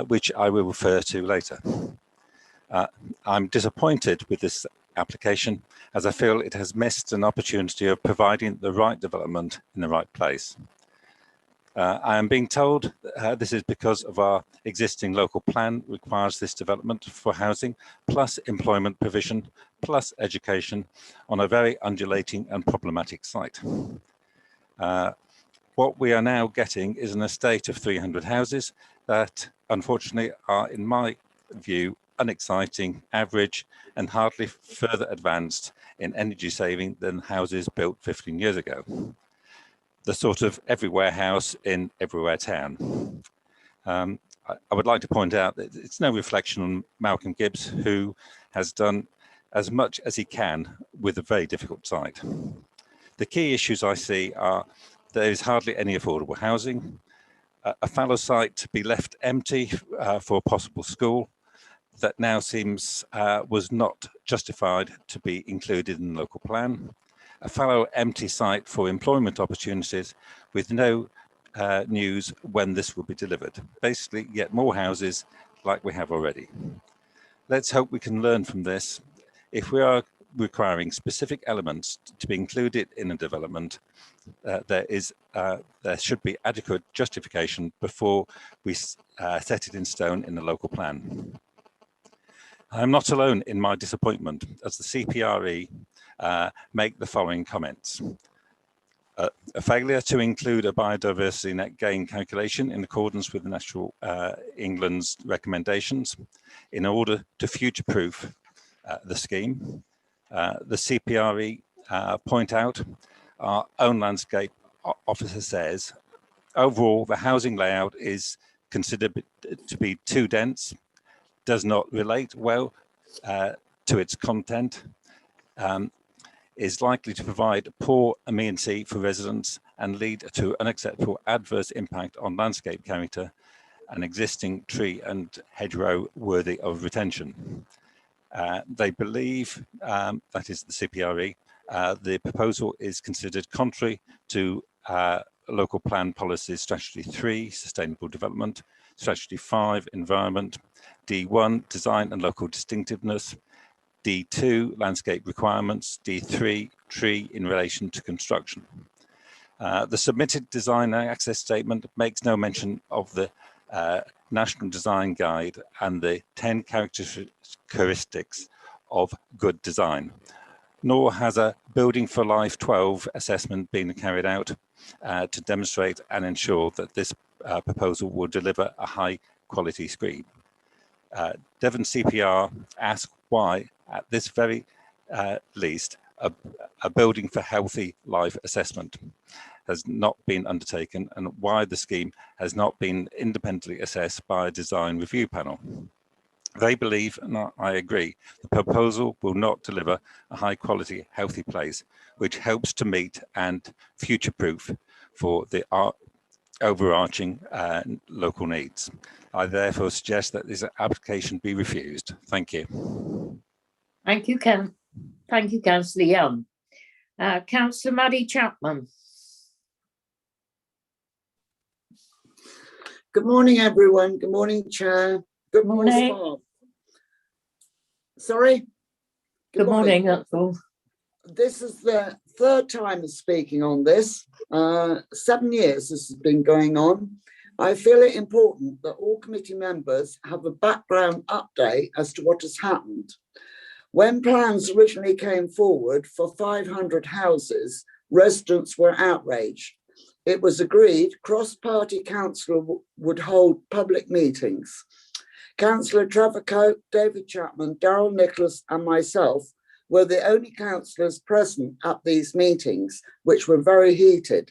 which I will refer to later. I'm disappointed with this application as I feel it has missed an opportunity of providing the right development in the right place. I am being told this is because of our existing local plan requires this development for housing, plus employment provision, plus education on a very undulating and problematic site. What we are now getting is an estate of 300 houses that unfortunately are, in my view, unexciting, average, and hardly further advanced in energy saving than houses built 15 years ago. The sort of everywhere house in everywhere town. I would like to point out that it's no reflection on Malcolm Gibbs, who has done as much as he can with a very difficult site. The key issues I see are there is hardly any affordable housing, a fallow site to be left empty for a possible school that now seems was not justified to be included in the local plan, a fallow empty site for employment opportunities with no news when this will be delivered. Basically, yet more houses like we have already. Let's hope we can learn from this. If we are requiring specific elements to be included in a development, there should be adequate justification before we set it in stone in the local plan. I'm not alone in my disappointment, as the CPRE make the following comments. A failure to include a biodiversity net gain calculation in accordance with the National England's recommendations in order to future-proof the scheme. The CPRE point out, our own landscape officer says, overall the housing layout is considered to be too dense, does not relate well to its content, is likely to provide poor amenity for residents and lead to unacceptable adverse impact on landscape character and existing tree and hedgerow worthy of retention. They believe, that is the CPRE, the proposal is considered contrary to local plan policies strategy 3, sustainable development, strategy 5, environment, D1, design and local distinctiveness, D2, landscape requirements, D3, tree in relation to construction. The submitted design and access statement makes no mention of the National Design Guide and the 10 characteristics of good design, nor has a Building for Life 12 assessment been carried out to demonstrate and ensure that this proposal will deliver a high quality scheme. Devon CPR asked why, at this very least, a Building for Healthy Life assessment has not been undertaken and why the scheme has not been independently assessed by a design review panel. They believe, and I agree, the proposal will not deliver a high quality, healthy place, which helps to meet and future-proof for the overarching local needs. I therefore suggest that this application be refused. Thank you. Thank you, Ken. Thank you, Councillor Young. Councillor Maddie Chapman. Good morning, everyone. Good morning, Chair. Good morning. Sorry? Good morning, that's all. This is the third time of speaking on this. 7 years this has been going on. I feel it important that all committee members have a background update as to what has happened. When plans originally came forward for 500 houses, residents were outraged. It was agreed cross-party council would hold public meetings. Councillor Trevor Cope, David Chapman, Darrell Nicholas and myself were the only councillors present at these meetings, which were very heated.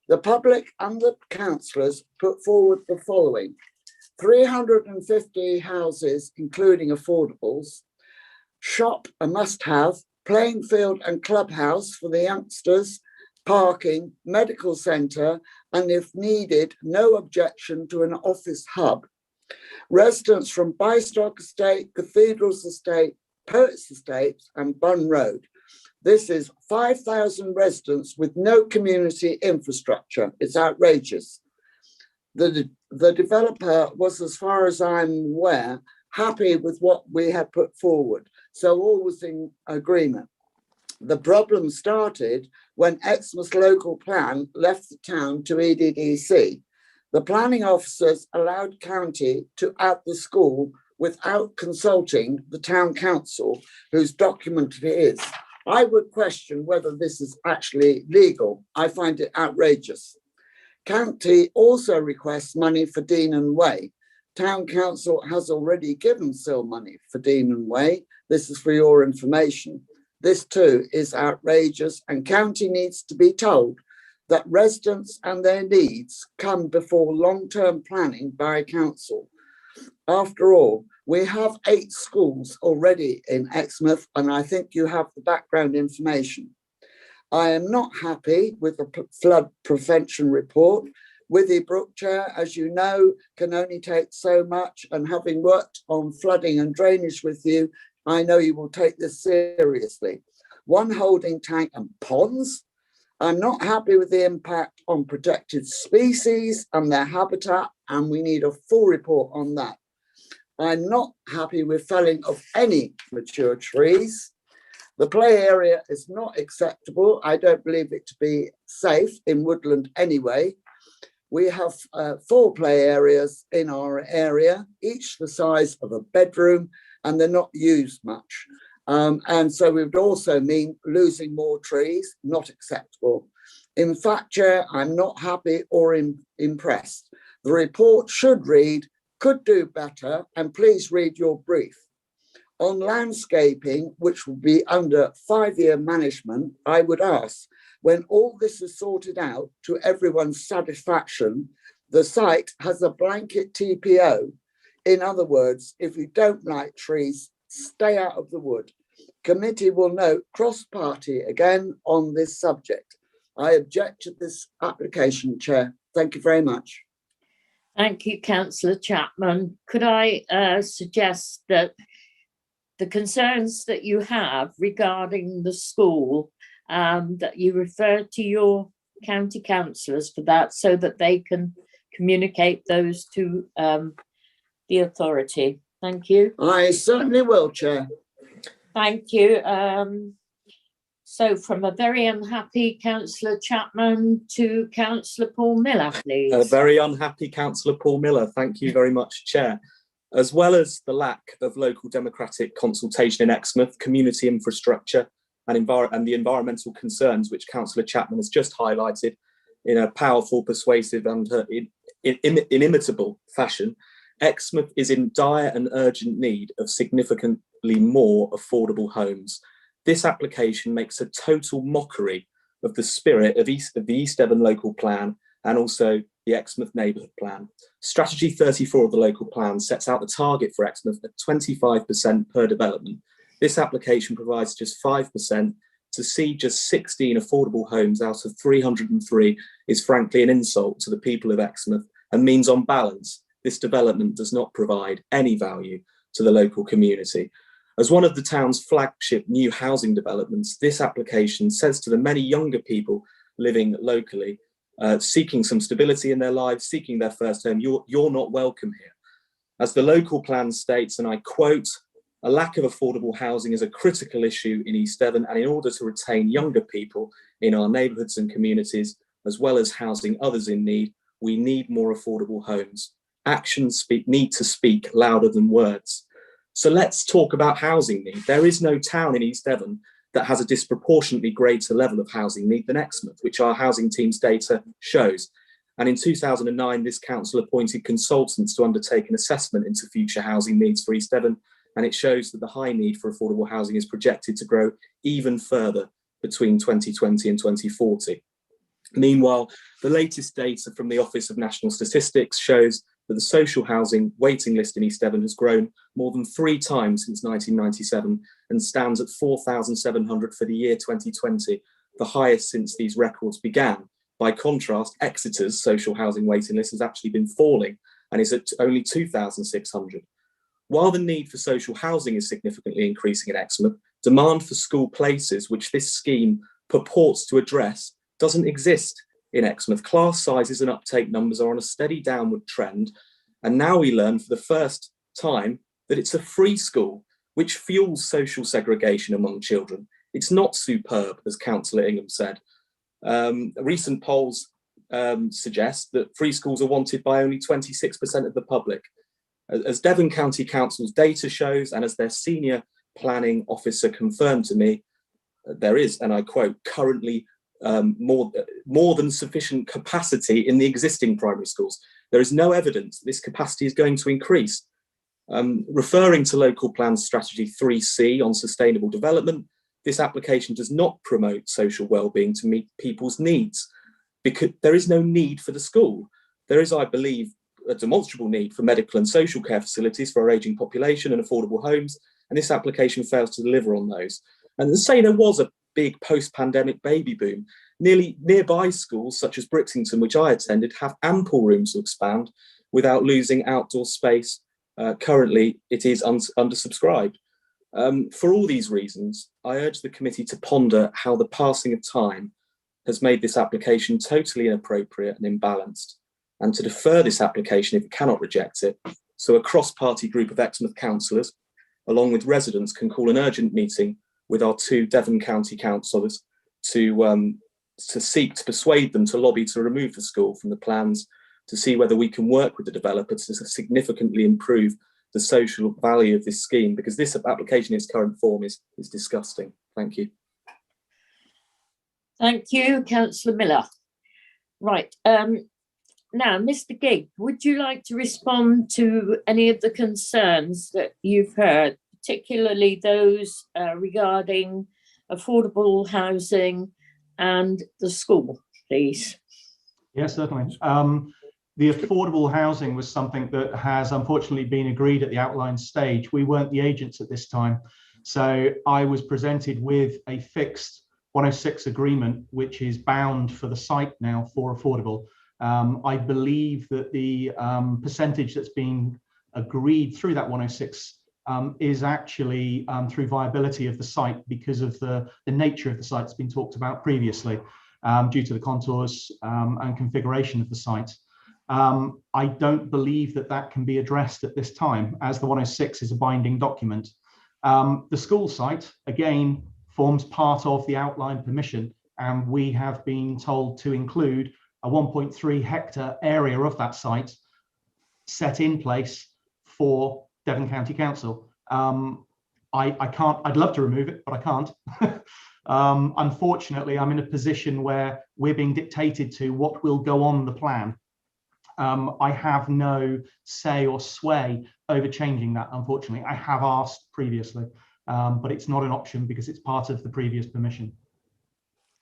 The public and the councillors put forward the following: 350 houses, including affordables, shop a must-have, playing field and clubhouse for the youngsters, parking, medical centre, and if needed, no objection to an office hub. Residents from Bystock Estate, Cathedrals Estate, Poets Estate and Bunn Road. This is 5,000 residents with no community infrastructure. It's outrageous. The developer was, as far as I'm aware, happy with what we had put forward. So all was in agreement. The problem started when Exmouth local plan left the town to EDDC. The planning officers allowed county to add the school without consulting the town council, whose document it is. I would question whether this is actually legal. I find it outrageous. County also requests money for Dean and Way. Town Council has already given SIL money for Dean and Way. This is for your information. This too is outrageous, and County needs to be told that residents and their needs come before long-term planning by Council. After all, we have 8 schools already in Exmouth, and I think you have the background information. I am not happy with the flood prevention report. Withy Brook, Chair, as you know, can only take so much, and having worked on flooding and drainage with you, I know you will take this seriously. One holding tank and ponds. I'm not happy with the impact on protected species and their habitat, and we need a full report on that. I'm not happy with felling of any mature trees. The play area is not acceptable. I don't believe it to be safe in woodland anyway. We have 4 play areas in our area, each the size of a bedroom, and they're not used much. And so it would also mean losing more trees, not acceptable. In fact, Chair, I'm not happy or impressed. The report should read, could do better, and please read your brief. On landscaping, which will be under 5-year management, I would ask, when all this is sorted out to everyone's satisfaction, the site has a blanket TPO. In other words, if you don't like trees, stay out of the wood. Committee will note cross-party again on this subject. I object to this application, Chair. Thank you very much. Thank you, Councillor Chapman. Could I suggest that the concerns that you have regarding the school, that you refer to your county councillors for that, so that they can communicate those to the authority? Thank you. I certainly will, Chair. Thank you. So from a very unhappy Councillor Chapman to Councillor Paul Miller, please. A very unhappy Councillor Paul Miller. Thank you very much, Chair. As well as the lack of local democratic consultation in Exmouth, community infrastructure and the environmental concerns which Councillor Chapman has just highlighted in a powerful, persuasive and inimitable fashion, Exmouth is in dire and urgent need of significantly more affordable homes. This application makes a total mockery of the spirit of the East Devon local plan and also the Exmouth neighbourhood plan. Strategy 34 of the local plan sets out the target for Exmouth at 25% per development. This application provides just 5%. To see just 16 affordable homes out of 303 is frankly an insult to the people of Exmouth and means on balance, this development does not provide any value to the local community. As one of the town's flagship new housing developments, this application says to the many younger people living locally, seeking some stability in their lives, seeking their first home, you're not welcome here. As the local plan states, and I quote, "A lack of affordable housing is a critical issue in East Devon, and in order to retain younger people in our neighbourhoods and communities, as well as housing others in need, we need more affordable homes. Actions need to speak louder than words." So let's talk about housing need. There is no town in East Devon that has a disproportionately greater level of housing need than Exmouth, which our housing team's data shows. And in 2009, this council appointed consultants to undertake an assessment into future housing needs for East Devon, and it shows that the high need for affordable housing is projected to grow even further between 2020 and 2040. Meanwhile, the latest data from the Office of National Statistics shows that the social housing waiting list in East Devon has grown more than 3 times since 1997 and stands at 4,700 for the year 2020, the highest since these records began. By contrast, Exeter's social housing waiting list has actually been falling and is at only 2,600. While the need for social housing is significantly increasing in Exmouth, demand for school places, which this scheme purports to address, doesn't exist in Exmouth. Class sizes and uptake numbers are on a steady downward trend, and now we learn for the first time that it's a free school which fuels social segregation among children. It's not superb, as Councillor Ingham said. Recent polls suggest that free schools are wanted by only 26% of the public. As Devon County Council's data shows, and as their senior planning officer confirmed to me, there is, and I quote, currently more than sufficient capacity in the existing primary schools. There is no evidence that this capacity is going to increase. Referring to Local Plan Strategy 3C on sustainable development, this application does not promote social wellbeing to meet people's needs, because there is no need for the school. There is, I believe, a demonstrable need for medical and social care facilities for our ageing population and affordable homes, and this application fails to deliver on those. And to say there was a big post-pandemic baby boom, nearby schools such as Brixington, which I attended, have ample room to expand without losing outdoor space. Currently, it is undersubscribed. For all these reasons, I urge the committee to ponder how the passing of time has made this application totally inappropriate and imbalanced, and to defer this application if it cannot reject it, so a cross-party group of Exmouth councillors, along with residents, can call an urgent meeting with our 2 Devon County councillors to seek to persuade them to lobby to remove the school from the plans, to see whether we can work with the developer to significantly improve the social value of this scheme, because this application in its current form is disgusting. Thank you. Thank you, Councillor Miller. Right, now, Mr. Gigg, would you like to respond to any of the concerns that you've heard, particularly those regarding affordable housing and the school, please? Yes, certainly. The affordable housing was something that has unfortunately been agreed at the outline stage. We weren't the agents at this time. So I was presented with a fixed 106 agreement, which is bound for the site now for affordable. I believe that the percentage that's being agreed through that 106 is actually through viability of the site, because of the nature of the site that's been talked about previously, due to the contours and configuration of the site. I don't believe that that can be addressed at this time, as the 106 is a binding document. The school site, again, forms part of the outline permission, and we have been told to include a 1.3 hectare area of that site set in place for Devon County Council. I can't, I'd love to remove it, but I can't. Unfortunately, I'm in a position where we're being dictated to what will go on the plan. I have no say or sway over changing that, unfortunately. I have asked previously, but it's not an option because it's part of the previous permission.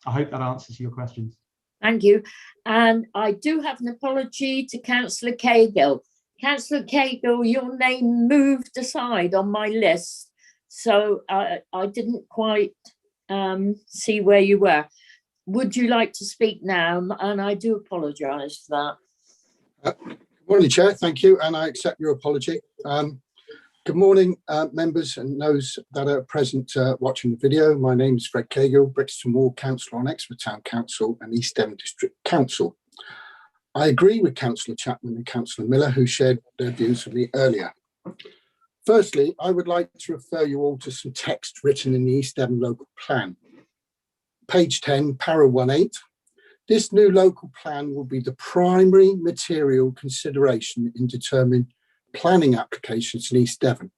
I hope that answers your questions. Thank you. And I do have an apology to Councillor Cahill. Councillor Cahill, your name moved aside on my list, so I didn't quite see where you were. Would you like to speak now? And I do apologise for that. Good morning, Chair. Thank you, and I accept your apology. Good morning, members and those that are present watching the video. My name is Fred Cahill, Brixton Ward Councillor on Exmouth Town Council and East Devon District Council. I agree with Councillor Chapman and Councillor Miller, who shared their views with me earlier. Firstly, I would like to refer you all to some text written in the East Devon Local Plan. Page 10, para 1.8. This new local plan will be the primary material consideration in determining planning applications in East Devon.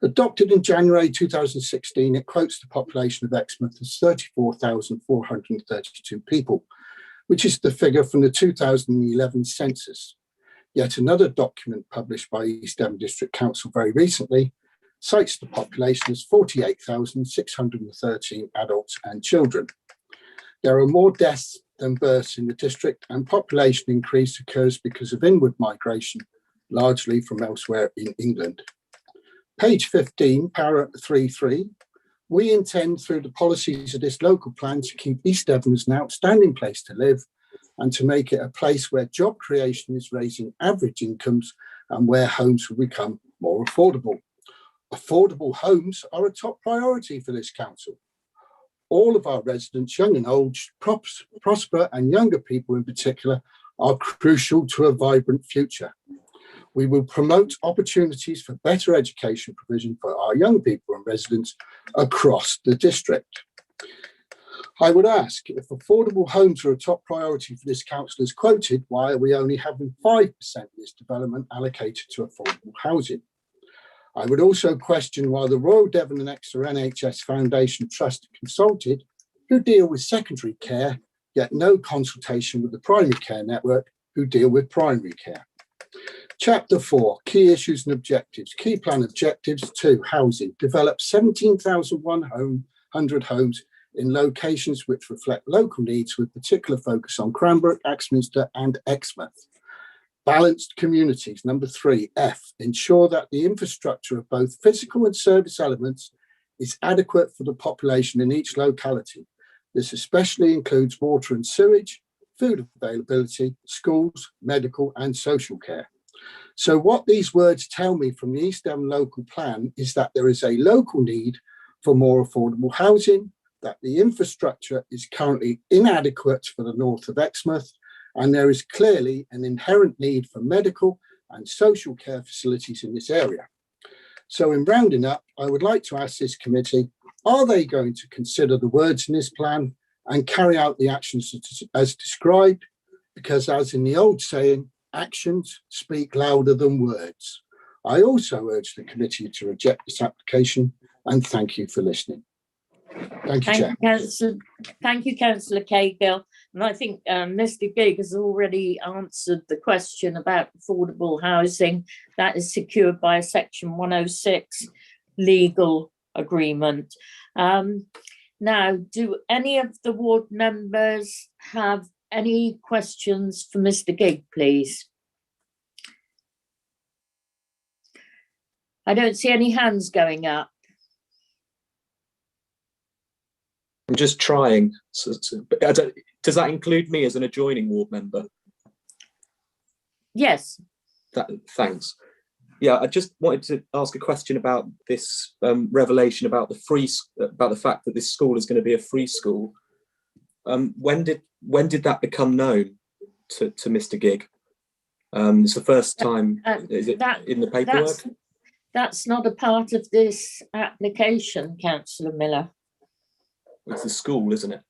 Adopted in January 2016, it quotes the population of Exmouth as 34,432 people, which is the figure from the 2011 census. Yet another document published by East Devon District Council very recently cites the population as 48,613 adults and children. There are more deaths than births in the district, and population increase occurs because of inward migration, largely from elsewhere in England. Page 15, para 3.3. We intend through the policies of this local plan to keep East Devon as an outstanding place to live and to make it a place where job creation is raising average incomes and where homes will become more affordable. Affordable homes are a top priority for this council. All of our residents, young and old, prosper, and younger people in particular, are crucial to a vibrant future. We will promote opportunities for better education provision for our young people and residents across the district. I would ask, if affordable homes are a top priority for this council as quoted, why are we only having 5% of this development allocated to affordable housing? I would also question why the Royal Devon and Exeter NHS Foundation Trust consulted who deal with secondary care, yet no consultation with the primary care network who deal with primary care. Chapter 4, Key Issues and Objectives. Key Plan Objectives 2, Housing. Develop 17,100 homes in locations which reflect local needs with particular focus on Cranbrook, Axminster and Exmouth. Balanced communities. Number 3, F. Ensure that the infrastructure of both physical and service elements is adequate for the population in each locality. This especially includes water and sewage, food availability, schools, medical and social care. So what these words tell me from the East Devon local plan is that there is a local need for more affordable housing, that the infrastructure is currently inadequate for the north of Exmouth, and there is clearly an inherent need for medical and social care facilities in this area. So in rounding up, I would like to ask this committee, are they going to consider the words in this plan and carry out the actions as described? Because as in the old saying, actions speak louder than words. I also urge the committee to reject this application and thank you for listening. Thank you, Chair. Thank you, Councillor Cahill. And I think Mr. Gigg has already answered the question about affordable housing that is secured by a Section 106 legal agreement. Now, do any of the ward members have any questions for Mr. Gigg, please? I don't see any hands going up. I'm just trying. Does that include me as an adjoining ward member? Yes. Thanks. Yeah, I just wanted to ask a question about this revelation about the fact that this school is going to be a free school. When did that become known to Mr. Gigg? It's the first time. Is it in the paperwork? That's not a part of this application, Councillor Miller. It's a school, isn't it?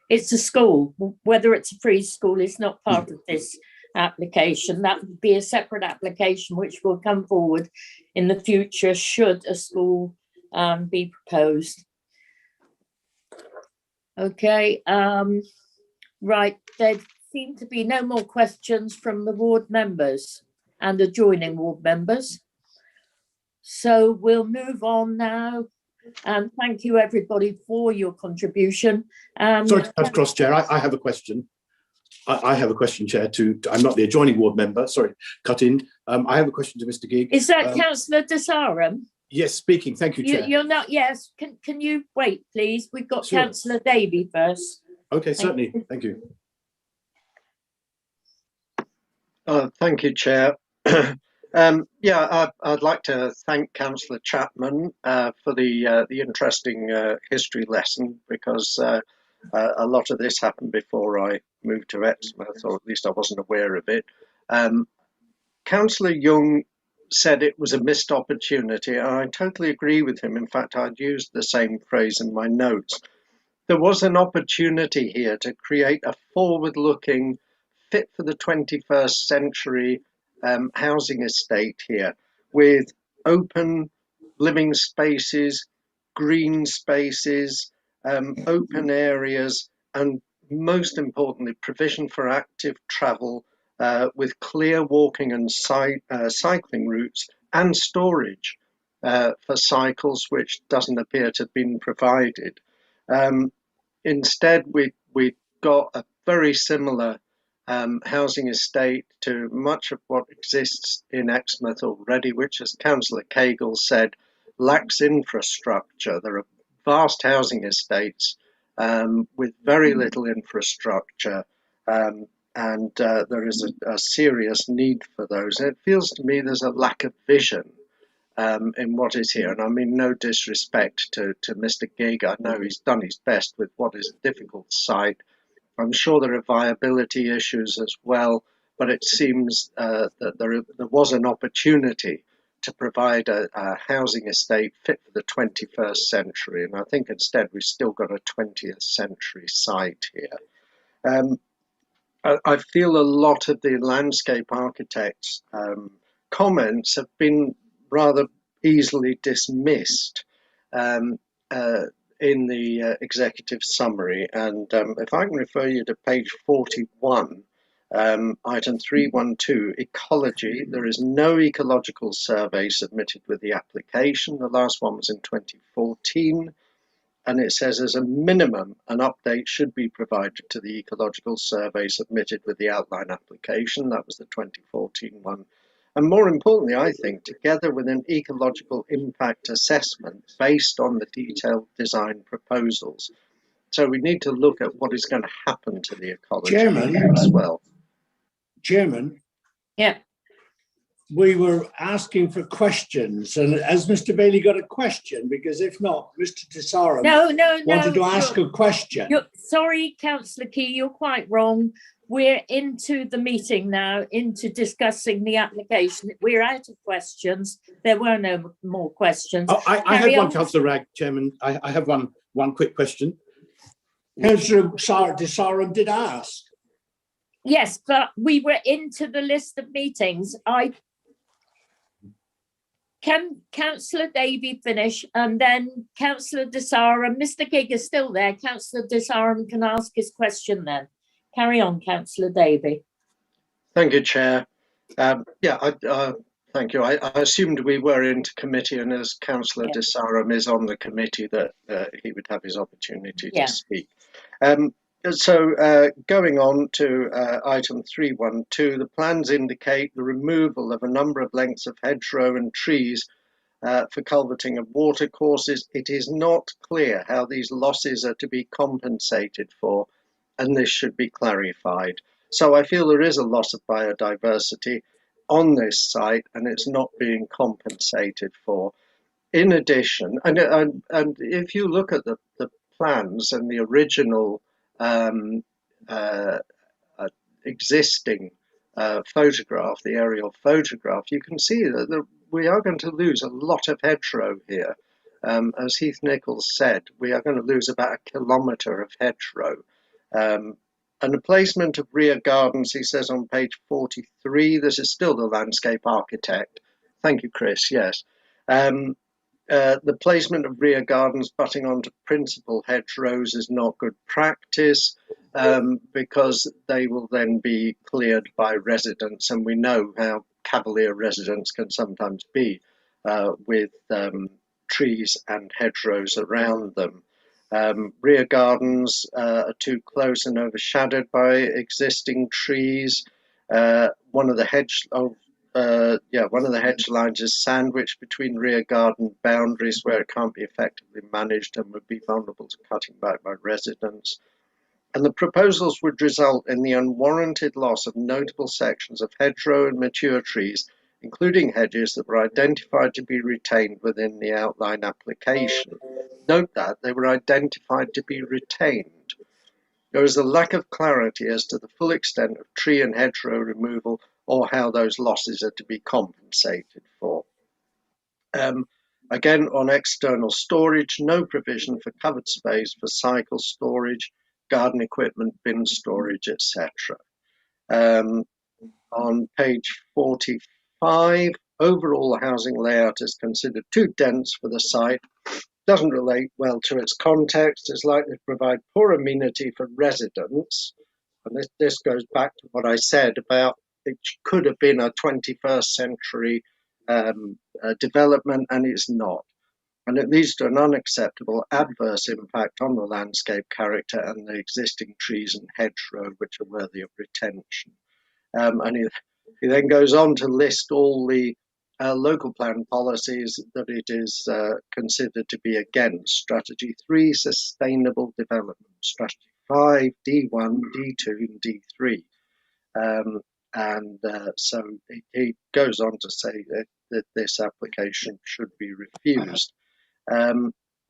It's a school. Whether it's a free school is not part of this application. That would be a separate application which will come forward in the future should a school be proposed. Okay, right. There seem to be no more questions from the ward members and adjoining ward members. So we'll move on now. And thank you everybody for your contribution. Sorry to cut across, Chair. I have a question. I have a question, Chair, I'm not the adjoining ward member, sorry, cut in. I have a question to Mr. Gigg. Is that Councillor Desaram? Yes, speaking. Thank you, Chair. You're not, yes. Can you wait, please? We've got Sure. Councillor Davey first. Okay, certainly. Thank you. Thank you, Chair. I'd like to thank Councillor Chapman for the interesting history lesson, because a lot of this happened before I moved to Exmouth, or at least I wasn't aware of it. Councillor Young said it was a missed opportunity, and I totally agree with him. In fact, I'd used the same phrase in my notes. There was an opportunity here to create a forward-looking, fit for the 21st century housing estate here, with open living spaces, green spaces, open areas, and most importantly, provision for active travel with clear walking and cycling routes and storage for cycles, which doesn't appear to have been provided. Instead, we got a very similar housing estate to much of what exists in Exmouth already, which, as Councillor Cahill said, lacks infrastructure. There are vast housing estates with very little infrastructure, and there is a serious need for those. And it feels to me there's a lack of vision in what is here. And I mean no disrespect to Mr. Gigg. I know he's done his best with what is a difficult site. I'm sure there are viability issues as well, but it seems that there was an opportunity to provide a housing estate fit for the 21st century. And I think instead we've still got a 20th century site here. I feel a lot of the landscape architects' comments have been rather easily dismissed. in the executive summary, and if I can refer you to page 41, item 312, ecology. There is no ecological survey submitted with the application. The last one was in 2014. And it says, as a minimum, an update should be provided to the ecological survey submitted with the outline application. That was the 2014 one. And more importantly, I think, together with an ecological impact assessment based on the detailed design proposals. So we need to look at what is going to happen to the ecology as well. Chairman? Yeah. We were asking for questions, and has Mr. Bailey got a question? Because if not, Mr. Tesarum wanted to ask a question. Sorry, Councillor Key, you're quite wrong. We're into the meeting now, into discussing the application. We're out of questions. There were no more questions. Oh, I have one, Councillor Ragg, Chairman. I have one quick question. Councillor Tesarum did ask. Yes, but we were into the list of meetings. Can Councillor Davey finish, and then Councillor Tesarum, Mr. Gig is still there. Councillor Tesarum can ask his question then. Carry on, Councillor Davey. Thank you, Chair. Thank you. I assumed we were into committee, and as Councillor Tesarum is on the committee, that he would have his opportunity to speak. So going on to item 312, the plans indicate the removal of a number of lengths of hedgerow and trees for culverting of watercourses. It is not clear how these losses are to be compensated for, and this should be clarified. So I feel there is a loss of biodiversity on this site, and it's not being compensated for. In addition, and if you look at the plans and the original existing photograph, the aerial photograph, you can see that we are going to lose a lot of hedgerow here. As Heath Nichols said, we are going to lose about 1 kilometre of hedgerow. And the placement of rear gardens, he says on page 43, this is still the landscape architect. Thank you, Chris, yes. The placement of rear gardens butting onto principal hedgerows is not good practice because they will then be cleared by residents, and we know how cavalier residents can sometimes be with trees and hedgerows around them. Rear gardens are too close and overshadowed by existing trees. One of the hedge lines is sandwiched between rear garden boundaries where it can't be effectively managed and would be vulnerable to cutting back by residents. And the proposals would result in the unwarranted loss of notable sections of hedgerow and mature trees, including hedges that were identified to be retained within the outline application. Note that they were identified to be retained. There is a lack of clarity as to the full extent of tree and hedgerow removal or how those losses are to be compensated for. Again, on external storage, no provision for covered space for cycle storage, garden equipment, bin storage, etc. On page 45, overall the housing layout is considered too dense for the site, doesn't relate well to its context, is likely to provide poor amenity for residents. And this goes back to what I said about it could have been a 21st century development, and it's not. And it leads to an unacceptable adverse impact on the landscape character and the existing trees and hedgerow, which are worthy of retention. And he then goes on to list all the local plan policies that it is considered to be against. Strategy 3, sustainable development. Strategy 5, D1, D2, and D3. So he goes on to say that this application should be refused.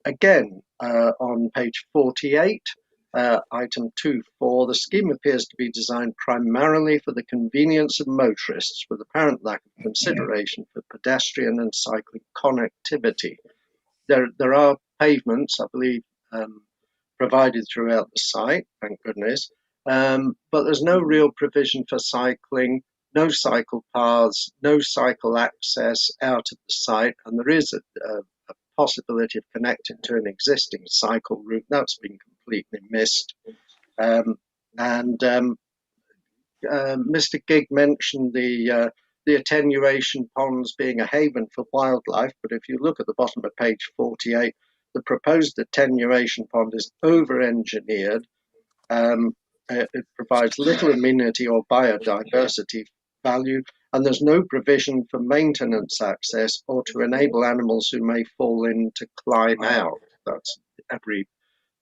Again, on page 48, item 2.4, the scheme appears to be designed primarily for the convenience of motorists, with apparent lack of consideration for pedestrian and cycling connectivity. There are pavements, I believe, provided throughout the site, thank goodness, but there's no real provision for cycling, no cycle paths, no cycle access out of the site, and there is a possibility of connecting to an existing cycle route. That's been completely missed. Mr. Gigg mentioned the attenuation ponds being a haven for wildlife, but if you look at the bottom of page 48, the proposed attenuation pond is over-engineered. It provides little amenity or biodiversity value, and there's no provision for maintenance access or to enable animals who may fall in to climb out. That's every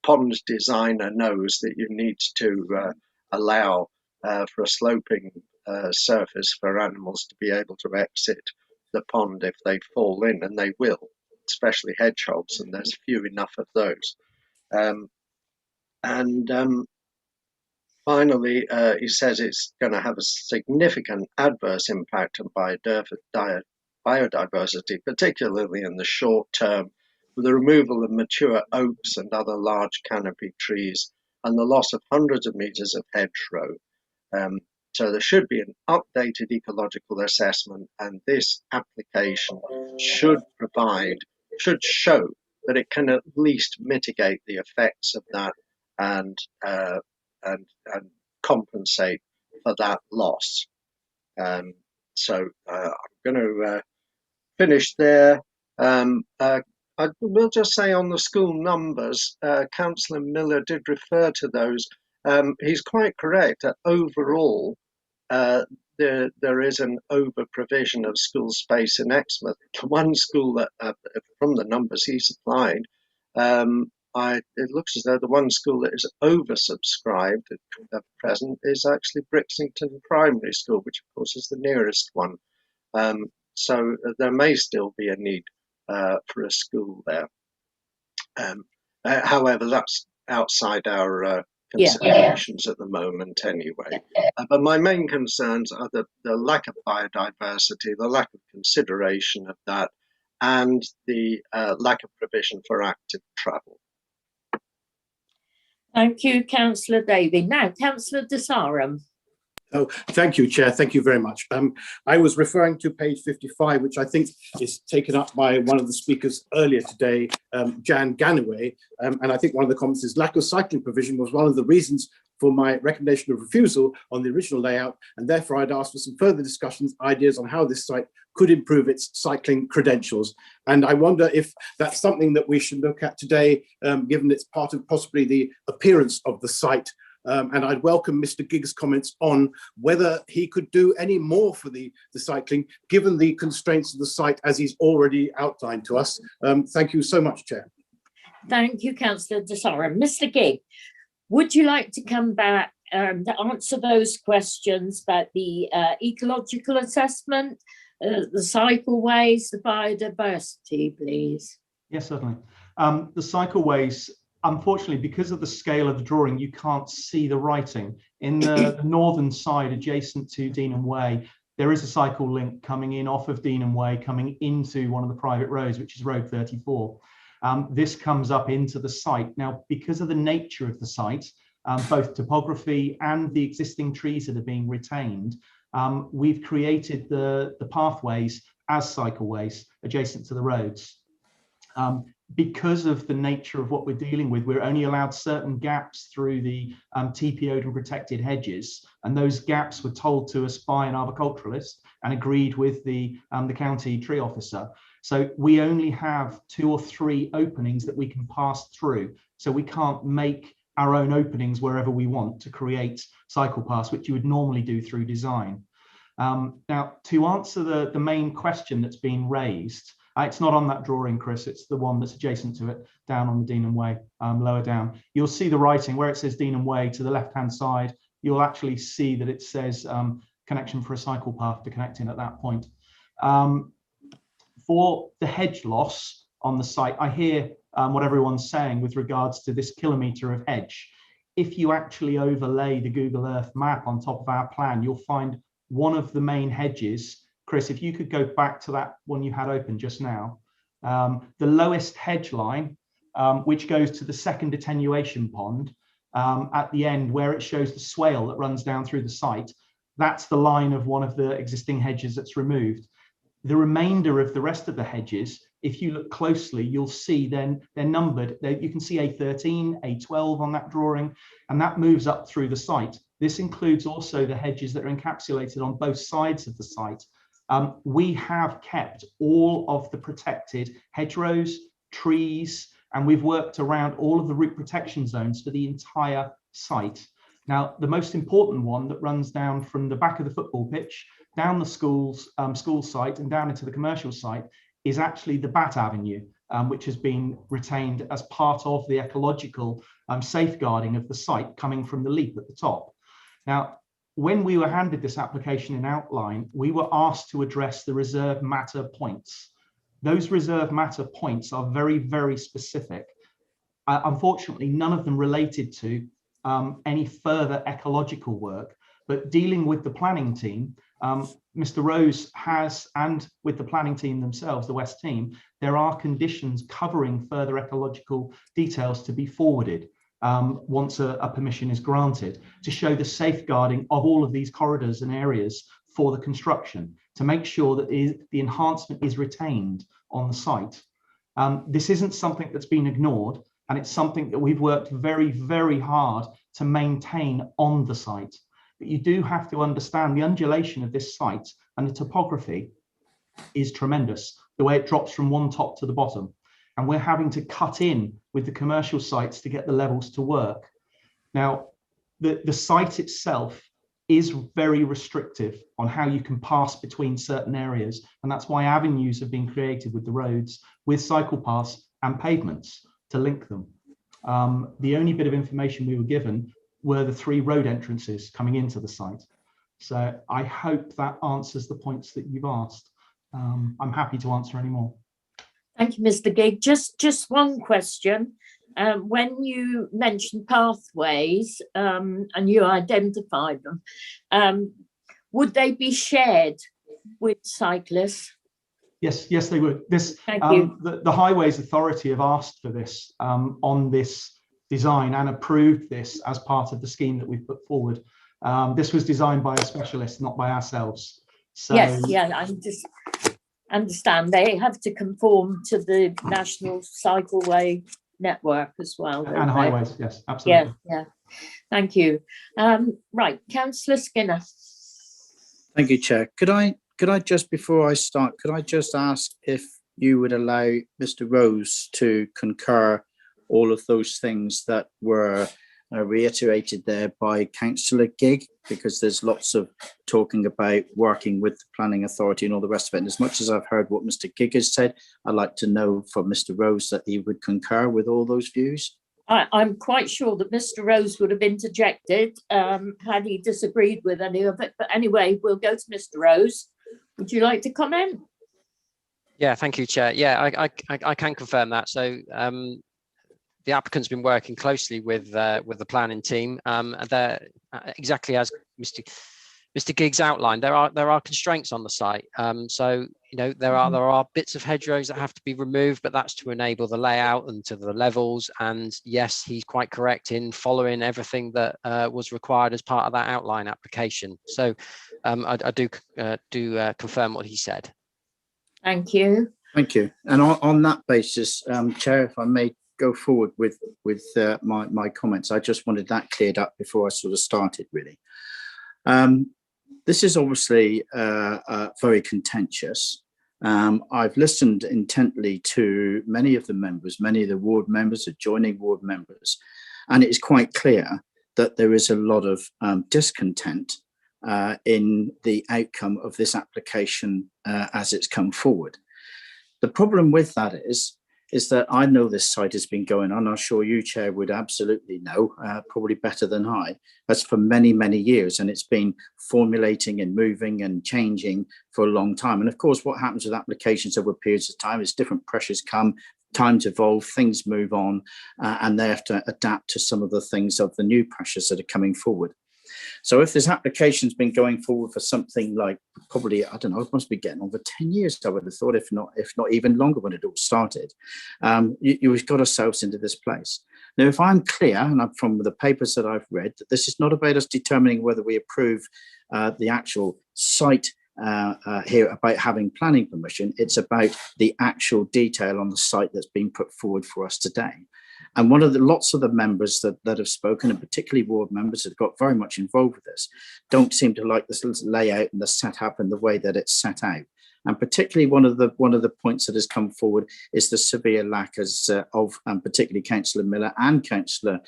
pond designer knows that you need to allow for a sloping surface for animals to be able to exit the pond if they fall in, and they will, especially hedgehogs, and there's few enough of those. Finally, he says it's going to have a significant adverse impact on biodiversity, particularly in the short term, with the removal of mature oaks and other large canopy trees and the loss of hundreds of meters of hedgerow. So there should be an updated ecological assessment, and this application should show that it can at least mitigate the effects of that and compensate for that loss. So I'm going to finish there. I will just say on the school numbers, Councillor Miller did refer to those. He's quite correct that overall there is an over provision of school space in Exmouth. One school that, from the numbers he supplied, it looks as though the one school that is oversubscribed at present is actually Brixington Primary School, which of course is the nearest one. So there may still be a need for a school there. However, that's outside our considerations at the moment anyway. But my main concerns are the lack of biodiversity, the lack of consideration of that, and the lack of provision for active travel. Thank you, Councillor Davey. Now, Councillor De Sarum. Oh, thank you, Chair. Thank you very much. I was referring to page 55, which I think is taken up by one of the speakers earlier today, Jan Ganaway. And I think one of the comments is lack of cycling provision was one of the reasons for my recommendation of refusal on the original layout. And therefore, I'd asked for some further discussions, ideas on how this site could improve its cycling credentials. And I wonder if that's something that we should look at today, given it's part of possibly the appearance of the site. And I'd welcome Mr. Gigg's comments on whether he could do any more for the cycling, given the constraints of the site as he's already outlined to us. Thank you so much, Chair. Thank you, Councillor De Sarum. Mr. Gigg, would you like to come back to answer those questions about the ecological assessment, the cycleways, the biodiversity, please? Yes, certainly. The cycleways, unfortunately, because of the scale of the drawing, you can't see the writing. In the northern side, adjacent to Deanham Way, there is a cycle link coming in off of Deanham Way, coming into one of the private roads, which is Road 34. This comes up into the site. Now, because of the nature of the site, both topography and the existing trees that are being retained, we've created the pathways as cycleways adjacent to the roads. Because of the nature of what we're dealing with, we're only allowed certain gaps through the TPO'd and protected hedges, and those gaps were told to us by an arboriculturalist and agreed with the county tree officer. So we only have 2 or 3 openings that we can pass through. So we can't make our own openings wherever we want to create cycle paths, which you would normally do through design. Now, to answer the main question that's been raised, it's not on that drawing, Chris. It's the one that's adjacent to it, down on the Deanham Way, lower down. You'll see the writing where it says Deanham Way to the left-hand side. You'll actually see that it says connection for a cycle path to connect in at that point. For the hedge loss on the site, I hear what everyone's saying with regards to this kilometre of hedge. If you actually overlay the Google Earth map on top of our plan, you'll find one of the main hedges. Chris, if you could go back to that one you had open just now, the lowest hedge line, which goes to the second attenuation pond, at the end where it shows the swale that runs down through the site, that's the line of one of the existing hedges that's removed. The remainder of the rest of the hedges if you look closely, you'll see then they're numbered. You can see A13, A12 on that drawing, and that moves up through the site. This includes also the hedges that are encapsulated on both sides of the site. We have kept all of the protected hedgerows, trees, and we've worked around all of the root protection zones for the entire site. Now, the most important one that runs down from the back of the football pitch, down the school site and down into the commercial site is actually the Bat Avenue, which has been retained as part of the ecological safeguarding of the site coming from the leap at the top. Now, when we were handed this application in outline, we were asked to address the reserve matter points. Those reserve matter points are very, very specific. Unfortunately, none of them related to any further ecological work, but dealing with the planning team, Mr. Rose has, and with the planning team themselves, the West team, there are conditions covering further ecological details to be forwarded once a permission is granted, to show the safeguarding of all of these corridors and areas for the construction, to make sure that the enhancement is retained on the site. This isn't something that's been ignored, and it's something that we've worked very, very hard to maintain on the site. But you do have to understand the undulation of this site and the topography is tremendous, the way it drops from one top to the bottom. And we're having to cut in with the commercial sites to get the levels to work. Now, the site itself is very restrictive on how you can pass between certain areas. And that's why avenues have been created with the roads, with cycle paths and pavements to link them. The only bit of information we were given were the 3 road entrances coming into the site. So I hope that answers the points that you've asked. I'm happy to answer any more. Thank you, Mr. Gigg. Just one question. When you mentioned pathways and you identified them, would they be shared with cyclists? Yes, they would. This, Thank you. The Highways Authority have asked for this on this design and approved this as part of the scheme that we've put forward. This was designed by a specialist, not by ourselves. So, yes, yeah, I just understand they have to conform to the National Cycleway Network as well. And highways, yes, absolutely. Yeah. Thank you. Right, Councillor Skinner. Thank you, Chair. Could I just, before I start, could I just ask if you would allow Mr. Rose to concur all of those things that were reiterated there by Councillor Gigg, because there's lots of talking about working with the planning authority and all the rest of it. And as much as I've heard what Mr. Gigg has said, I'd like to know from Mr. Rose that he would concur with all those views. I'm quite sure that Mr. Rose would have interjected had he disagreed with any of it. But anyway, we'll go to Mr. Rose. Would you like to comment? Yeah, thank you, Chair. Yeah, I can confirm that. So the applicant's been working closely with the planning team. They're exactly as Mr. Gigg's outlined. There are constraints on the site. So there are bits of hedgerows that have to be removed, but that's to enable the layout and to the levels. And yes, he's quite correct in following everything that was required as part of that outline application. So I do confirm what he said. Thank you. Thank you. And on that basis, Chair, if I may go forward with my comments, I just wanted that cleared up before I sort of started, really. This is obviously very contentious. I've listened intently to many of the members, many of the ward members, adjoining ward members, and it is quite clear that there is a lot of discontent in the outcome of this application as it's come forward. The problem with that is that I know this site has been going on. I'm sure you, Chair, would absolutely know, probably better than I. That's for many, many years, and it's been formulating and moving and changing for a long time. And of course, what happens with applications over periods of time is different pressures come, times evolve, things move on, and they have to adapt to some of the things of the new pressures that are coming forward. So if this application's been going forward for something like probably, I don't know, it must be getting on for 10 years, I would have thought, if not even longer when it all started, you've got ourselves into this place. Now, if I'm clear, and I'm from the papers that I've read, that this is not about us determining whether we approve the actual site here about having planning permission. It's about the actual detail on the site that's been put forward for us today. And lots of the members that have spoken, and particularly ward members that got very much involved with this, don't seem to like this layout and the setup and the way that it's set out. And particularly one of the points that has come forward is the severe lack of particularly Councillor Miller and Councillor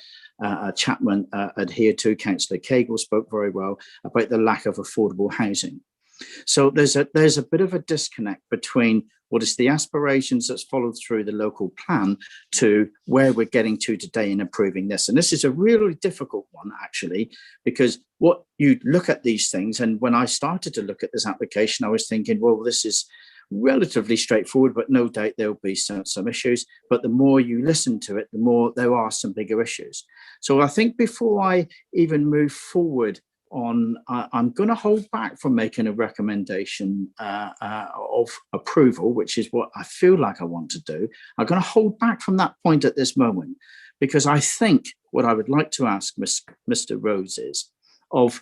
Chapman adhered to. Councillor Cagle spoke very well about the lack of affordable housing. So there's a bit of a disconnect between what is the aspirations that's followed through the local plan to where we're getting to today in improving this. And this is a really difficult one, actually, because what you look at these things, and when I started to look at this application, I was thinking, well, this is relatively straightforward, but no doubt there'll be some issues. But the more you listen to it, the more there are some bigger issues. So I think before I even move forward I'm going to hold back from making a recommendation of approval, which is what I feel like I want to do. I'm going to hold back from that point at this moment, because I think what I would like to ask Mr. Rose is of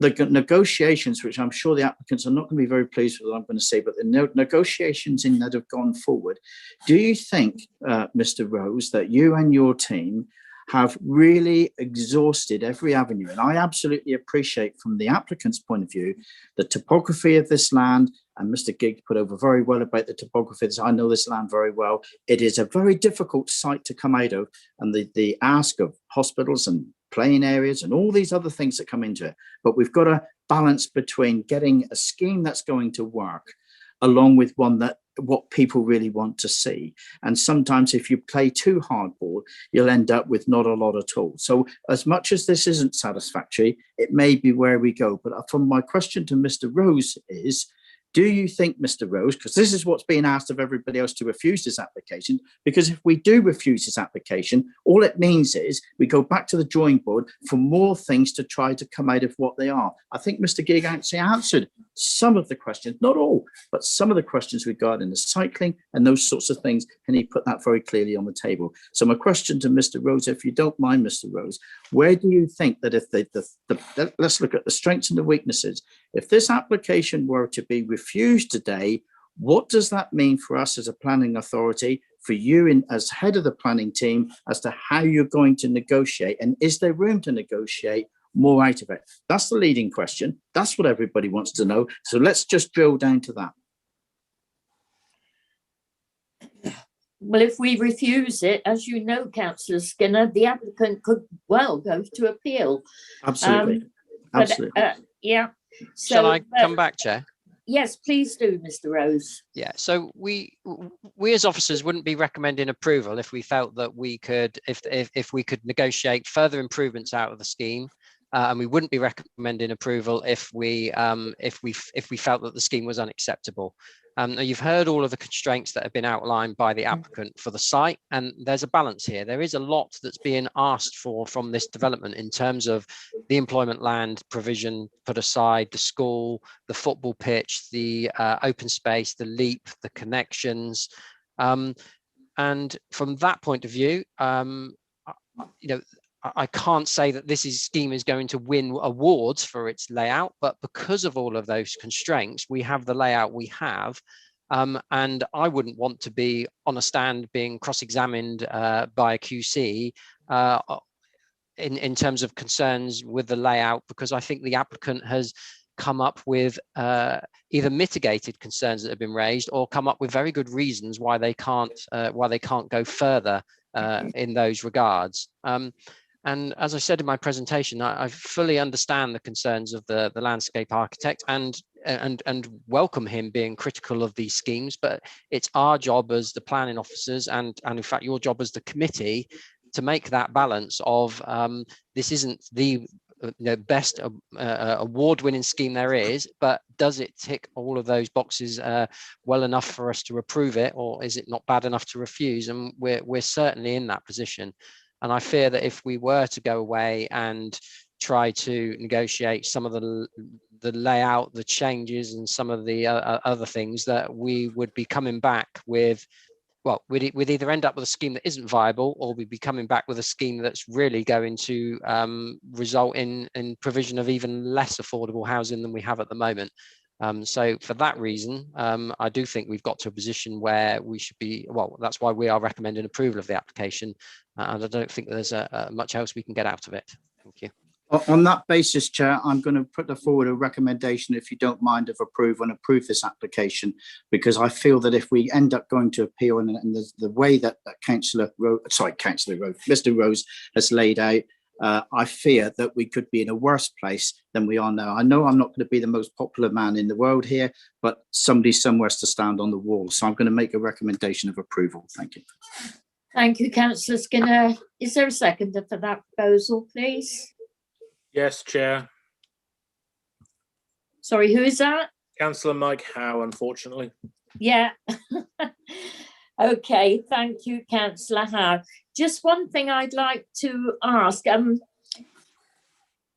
the negotiations, which I'm sure the applicants are not going to be very pleased with what I'm going to say, but the negotiations that have gone forward, do you think, Mr. Rose, that you and your team have really exhausted every avenue? And I absolutely appreciate, from the applicant's point of view, the topography of this land, and Mr. Giggs put over very well about the topography. I know this land very well. It is a very difficult site to come out of, and the ask of hospitals and playing areas and all these other things that come into it. But we've got a balance between getting a scheme that's going to work along with one that what people really want to see. And sometimes if you play too hardball, you'll end up with not a lot at all. So as much as this isn't satisfactory, it may be where we go. But from my question to Mr. Rose is, do you think, Mr. Rose, because this is what's being asked of everybody else, to refuse this application? Because if we do refuse this application, all it means is we go back to the drawing board for more things to try to come out of what they are. I think Mr. Gigg actually answered some of the questions, not all, but some of the questions regarding the cycling and those sorts of things, and he put that very clearly on the table. So my question to Mr. Rose, if you don't mind, Mr. Rose, where do you think that if let's look at the strengths and the weaknesses, if this application were to be refused today, what does that mean for us as a planning authority, for you as head of the planning team, as to how you're going to negotiate, and is there room to negotiate more out of it? That's the leading question. That's what everybody wants to know. So let's just drill down to that. Well, if we refuse it, as you know, Councillor Skinner, the applicant could well go to appeal. Absolutely. Absolutely. Yeah. So, shall I come back, Chair? Yes, please do, Mr. Rose. Yeah, so we as officers wouldn't be recommending approval if we felt that we could, if we could negotiate further improvements out of the scheme, and we wouldn't be recommending approval if we felt that the scheme was unacceptable. You've heard all of the constraints that have been outlined by the applicant for the site, and there's a balance here. There is a lot that's being asked for from this development in terms of the employment land provision put aside, the school, the football pitch, the open space, the leap, the connections. And from that point of view, I can't say that this scheme is going to win awards for its layout, but because of all of those constraints, we have the layout we have. And I wouldn't want to be on a stand being cross-examined by a QC in terms of concerns with the layout, because I think the applicant has come up with either mitigated concerns that have been raised or come up with very good reasons why they can't go further in those regards. And as I said in my presentation, I fully understand the concerns of the landscape architect and welcome him being critical of these schemes, but it's our job as the planning officers and in fact your job as the committee to make that balance of this isn't the best award-winning scheme there is, but does it tick all of those boxes well enough for us to approve it, or is it not bad enough to refuse? And we're certainly in that position. And I fear that if we were to go away and try to negotiate some of the layout, the changes, and some of the other things, that we would be coming back with, well, we'd either end up with a scheme that isn't viable, or we'd be coming back with a scheme that's really going to result in provision of even less affordable housing than we have at the moment. So for that reason, I do think we've got to a position where we should be, well, that's why we are recommending approval of the application. And I don't think there's much else we can get out of it. Thank you. On that basis, Chair, I'm going to put forward a recommendation, if you don't mind, of approve this application, because I feel that if we end up going to appeal and the way that Mr. Rose has laid out, I fear that we could be in a worse place than we are now. I know I'm not going to be the most popular man in the world here, but somebody somewhere's to stand on the wall. So I'm going to make a recommendation of approval. Thank you. Thank you, Councillor Skinner. Is there a seconder for that proposal, please? Yes, Chair. Sorry, who is that? Councillor Mike Howe, unfortunately. Yeah. Okay, thank you, Councillor Howe. Just one thing I'd like to ask.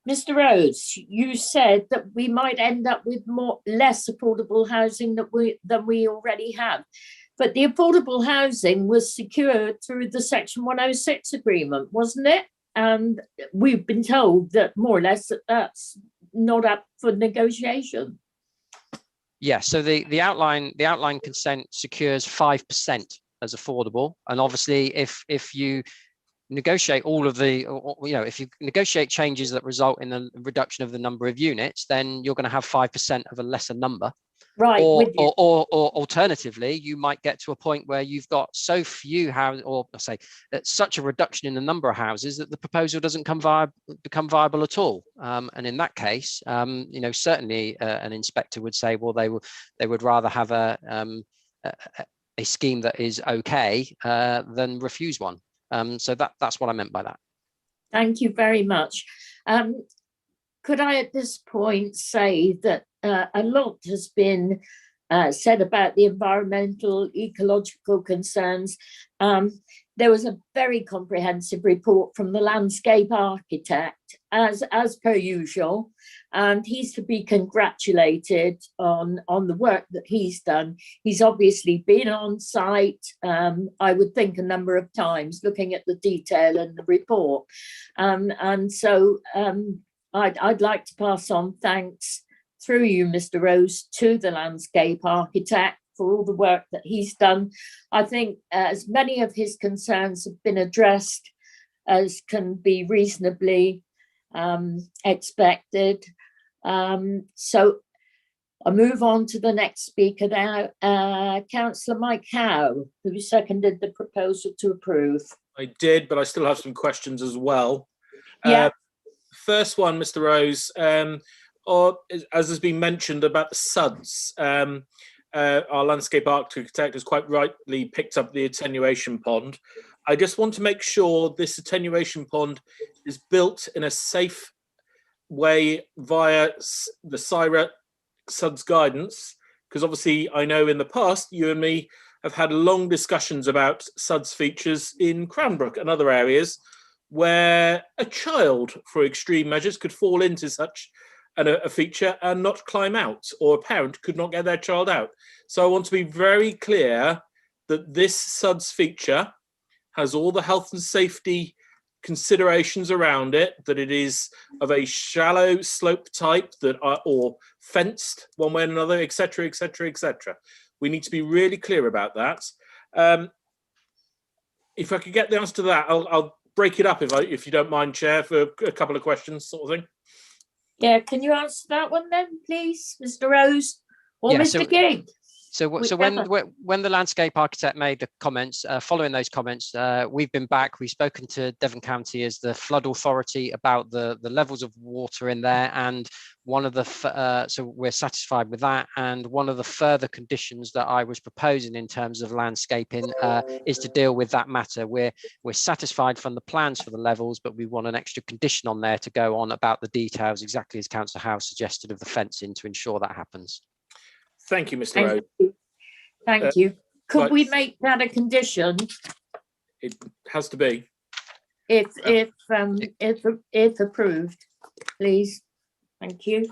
Mr. Rose, you said that we might end up with less affordable housing than we already have. But the affordable housing was secured through the Section 106 agreement, wasn't it? And we've been told that more or less that's not up for negotiation. Yeah, so the outline consent secures 5% as affordable, and obviously if you negotiate all of the, if you negotiate changes that result in a reduction of the number of units, then you're going to have 5% of a lesser number. Right. Or alternatively, you might get to a point where you've got so few houses, or say such a reduction in the number of houses that the proposal doesn't become viable at all. And in that case, certainly an inspector would say, well, they would rather have a scheme that is okay than refuse one. So that's what I meant by that. Thank you very much. Could I at this point say that a lot has been said about the environmental, ecological concerns. There was a very comprehensive report from the landscape architect, as per usual, and he's to be congratulated on the work that he's done. He's obviously been on site, I would think, a number of times, looking at the detail in the report. And so I'd like to pass on thanks through you, Mr. Rose, to the landscape architect for all the work that he's done. I think as many of his concerns have been addressed as can be reasonably expected. So I'll move on to the next speaker now, Councillor Mike Howe, who seconded the proposal to approve. I did, but I still have some questions as well. Yeah. First one, Mr. Rose, or as has been mentioned about the SUDs, our landscape architect has quite rightly picked up the attenuation pond. I just want to make sure this attenuation pond is built in a safe way via the CIRA SUDs guidance, because obviously I know in the past you and me have had long discussions about SUDs features in Cranbrook and other areas where a child, for extreme measures, could fall into such a feature and not climb out, or a parent could not get their child out. So I want to be very clear that this SUDs feature has all the health and safety considerations around it, that it is of a shallow slope type that are, or fenced one way or another, etc., etc., etc. We need to be really clear about that. If I could get the answer to that, I'll break it up if you don't mind, Chair, for a couple of questions, sort of thing. Yeah, can you answer that one then, please, Mr. Rose or Yeah, Mr. King? So when the landscape architect made the comments, following those comments, we've been back. We've spoken to Devon County as the flood authority about the levels of water in there, and one of the so we're satisfied with that. And one of the further conditions that I was proposing in terms of landscaping is to deal with that matter. We're satisfied from the plans for the levels, but we want an extra condition on there to go on about the details, exactly as Councillor Howe suggested, of the fencing to ensure that happens. Thank you, Mr. Rose. Thank you. Could we make that a condition? It has to be. If approved, please. Thank you.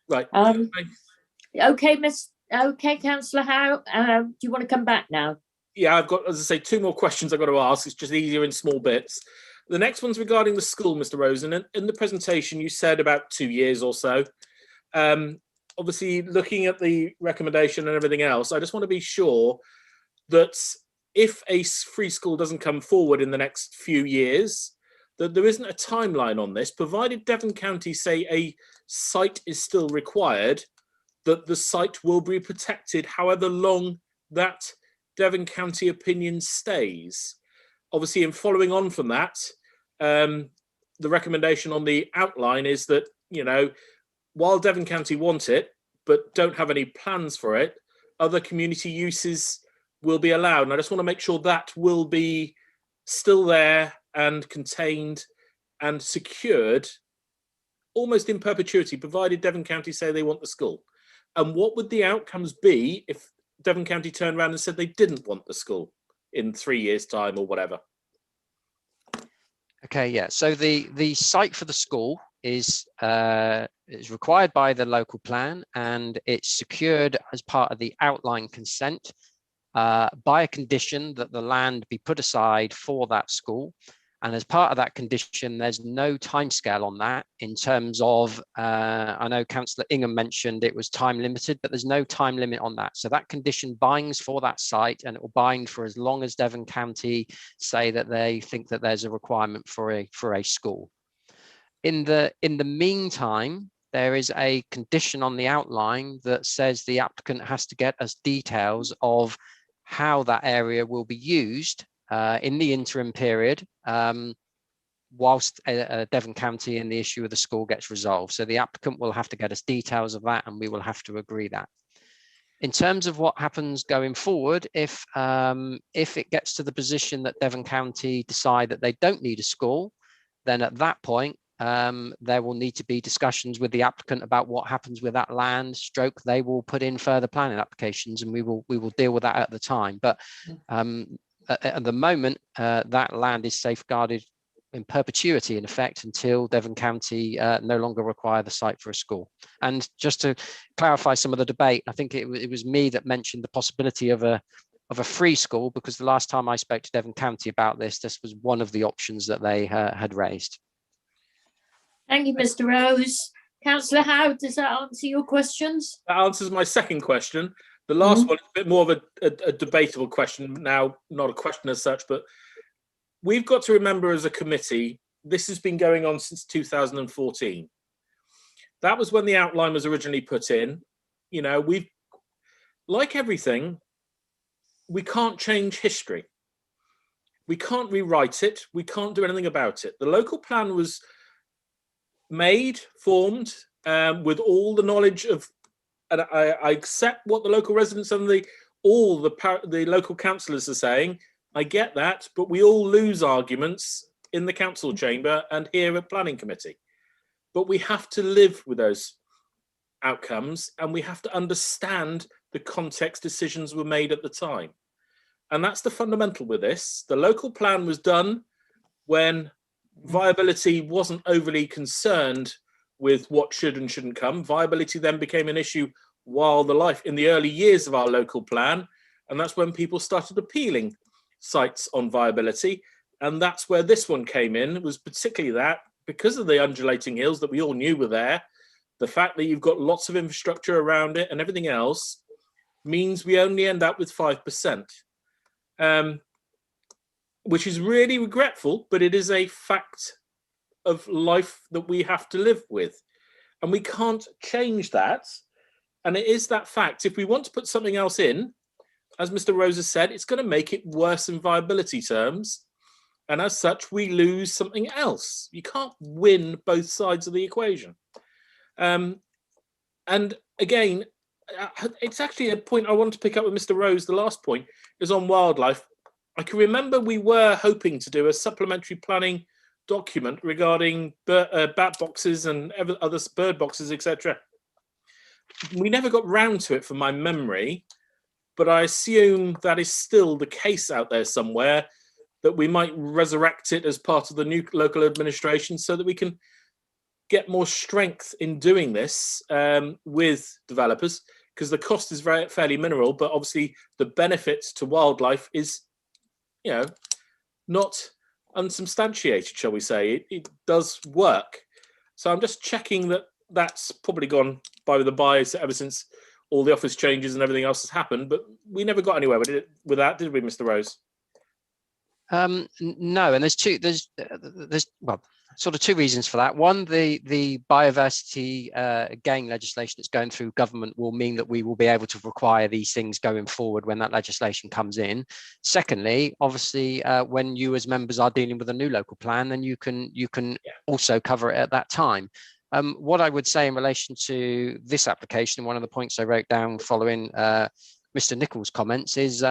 Right. Okay, Councillor Howe, do you want to come back now? Yeah, I've got, as I say, two more questions I've got to ask. It's just easier in small bits. The next one's regarding the school, Mr. Rose. And in the presentation, you said about 2 years or so. obviously looking at the recommendation and everything else, I just want to be sure that if a free school doesn't come forward in the next few years, that there isn't a timeline on this, provided Devon County say a site is still required, that the site will be protected however long that Devon County opinion stays. Obviously, in following on from that, the recommendation on the outline is that, you know, while Devon County want it, but don't have any plans for it, other community uses will be allowed. And I just want to make sure that will be still there and contained and secured almost in perpetuity, provided Devon County say they want the school. And what would the outcomes be if Devon County turned around and said they didn't want the school in 3 years' time or whatever? Okay, yeah. So the site for the school is required by the local plan, and it's secured as part of the outline consent by a condition that the land be put aside for that school. And as part of that condition, there's no timescale on that in terms of, I know Councillor Ingham mentioned it was time limited, but there's no time limit on that. So that condition binds for that site, and it will bind for as long as Devon County say that they think that there's a requirement for a school. In the meantime, there is a condition on the outline that says the applicant has to get us details of how that area will be used in the interim period, whilst Devon County and the issue of the school gets resolved. So the applicant will have to get us details of that, and we will have to agree that. In terms of what happens going forward, if it gets to the position that Devon County decide that they don't need a school, then at that point, there will need to be discussions with the applicant about what happens with that land, stroke they will put in further planning applications, and we will deal with that at the time. But at the moment, that land is safeguarded in perpetuity, in effect, until Devon County no longer require the site for a school. And just to clarify some of the debate, I think it was me that mentioned the possibility of a free school, because the last time I spoke to Devon County about this was one of the options that they had raised. Thank you, Mr. Rose. Councillor Howard, does that answer your questions? That answers my second question. The last one is a bit more of a debatable question now, not a question as such, but we've got to remember as a committee, this has been going on since 2014. That was when the outline was originally put in. You know, like everything, we can't change history. We can't rewrite it. We can't do anything about it. The local plan was made, formed with all the knowledge of, and I accept what the local residents and the local councillors are saying. I get that, but we all lose arguments in the council chamber and here at planning committee. But we have to live with those outcomes, and we have to understand the context decisions were made at the time. And that's the fundamental with this. The local plan was done when viability wasn't overly concerned with what should and shouldn't come. Viability then became an issue while in the early years of our local plan, and that's when people started appealing sites on viability, and that's where this one came in. It was particularly that, because of the undulating hills that we all knew were there, the fact that you've got lots of infrastructure around it and everything else means we only end up with 5%, which is really regretful, but it is a fact of life that we have to live with, and we can't change that. And it is that fact. If we want to put something else in, as Mr. Rose has said, it's going to make it worse in viability terms, and as such we lose something else. You can't win both sides of the equation. And again, it's actually a point I want to pick up with Mr. Rose. The last point is on wildlife. I can remember we were hoping to do a supplementary planning document regarding bat boxes and other bird boxes, etc. We never got round to it from my memory, but I assume that is still the case out there somewhere, that we might resurrect it as part of the new local administration so that we can get more strength in doing this with developers, because the cost is fairly minimal, but obviously the benefits to wildlife is, you know, not unsubstantiated, shall we say. It does work. So I'm just checking that that's probably gone by the by ever since all the office changes and everything else has happened, but we never got anywhere with that, did we, Mr. Rose? No, and there's well, sort of two reasons for that. One, the biodiversity gain legislation that's going through government will mean that we will be able to require these things going forward when that legislation comes in. Secondly, obviously, when you as members are dealing with a new local plan, then you can also cover it at that time. What I would say in relation to this application, one of the points I wrote down following Mr. Nichols' comments is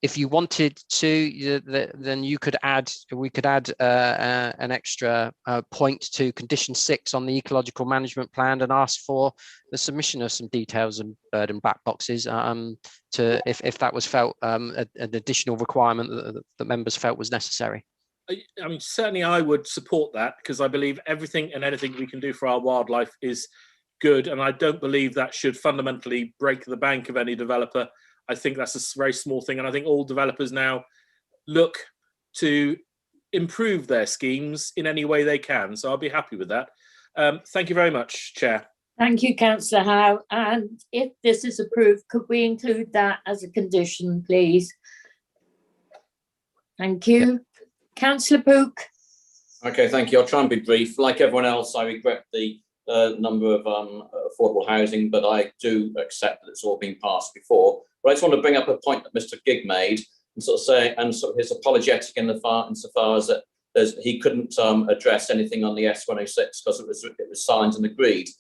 if you wanted to, then we could add an extra point to condition 6 on the ecological management plan and ask for the submission of some details and bird and bat boxes if that was felt an additional requirement that members felt was necessary. I mean, certainly I would support that, because I believe everything and anything we can do for our wildlife is good, and I don't believe that should fundamentally break the bank of any developer. I think that's a very small thing, and I think all developers now look to improve their schemes in any way they can. So I'll be happy with that. Thank you very much, Chair. Thank you, Councillor Howe. And if this is approved, could we include that as a condition, please? Thank you. Councillor Pook. Okay, thank you. I'll try and be brief. Like everyone else, I regret the number of affordable housing, but I do accept that it's all been passed before. But I just want to bring up a point that Mr. Gigg made and sort of say, and sort of his apologetic insofar as that he couldn't address anything on the S106 because it was signed and agreed.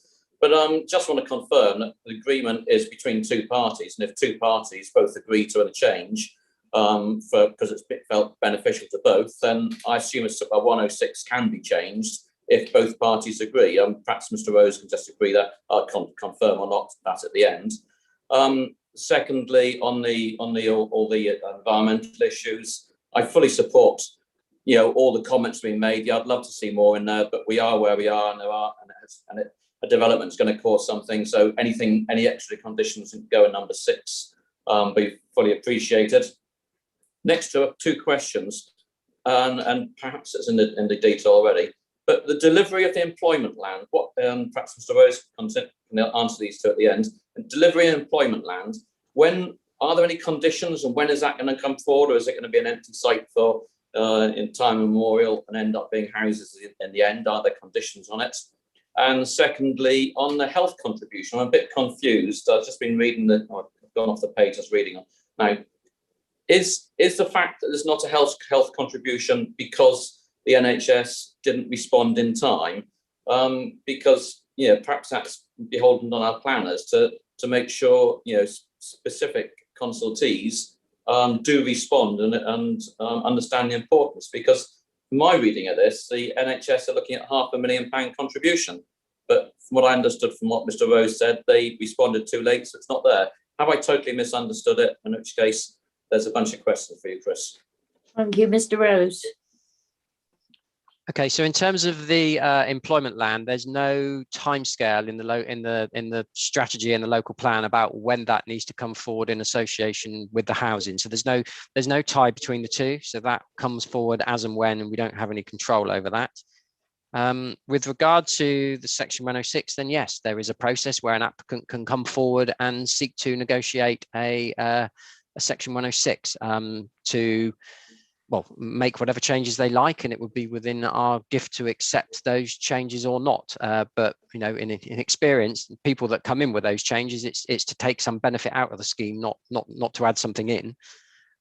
But just want to confirm that the agreement is between two parties, and if two parties both agree to a change because it's felt beneficial to both, then I assume a 106 can be changed if both parties agree. Perhaps Mr. Rose can just agree that confirm or not that at the end. Secondly, on all the environmental issues, I fully support all the comments being made. Yeah, I'd love to see more in there, but we are where we are, and a development is going to cause something. So any extra conditions can go in number 6, be fully appreciated. Next to two questions, and perhaps it's in the detail already. But the delivery of the employment land, what perhaps Mr. Rose can answer these two at the end. Delivery of employment land, when are there any conditions, and when is that going to come forward, or is it going to be an empty site for in time immemorial and end up being houses in the end? Are there conditions on it? And secondly, on the health contribution, I'm a bit confused. I've just been reading I've gone off the page I was reading on. Now, is the fact that there's not a health contribution because the NHS didn't respond in time? Because perhaps that's beholden on our planners to make sure specific consultees do respond and understand the importance. Because from my reading of this, the NHS are looking at £500,000 contribution, but from what I understood from what Mr. Rose said, they responded too late, so it's not there. Have I totally misunderstood it? In which case, there's a bunch of questions for you, Chris. Thank you, Mr. Rose. Okay, so in terms of the employment land, there's no timescale in the strategy and the local plan about when that needs to come forward in association with the housing. So there's no tie between the two. So that comes forward as and when, and we don't have any control over that. With regard to the Section 106, then yes, there is a process where an applicant can come forward and seek to negotiate a Section 106 to make whatever changes they like, and it would be within our gift to accept those changes or not. But in experience, people that come in with those changes, it's to take some benefit out of the scheme, not to add something in.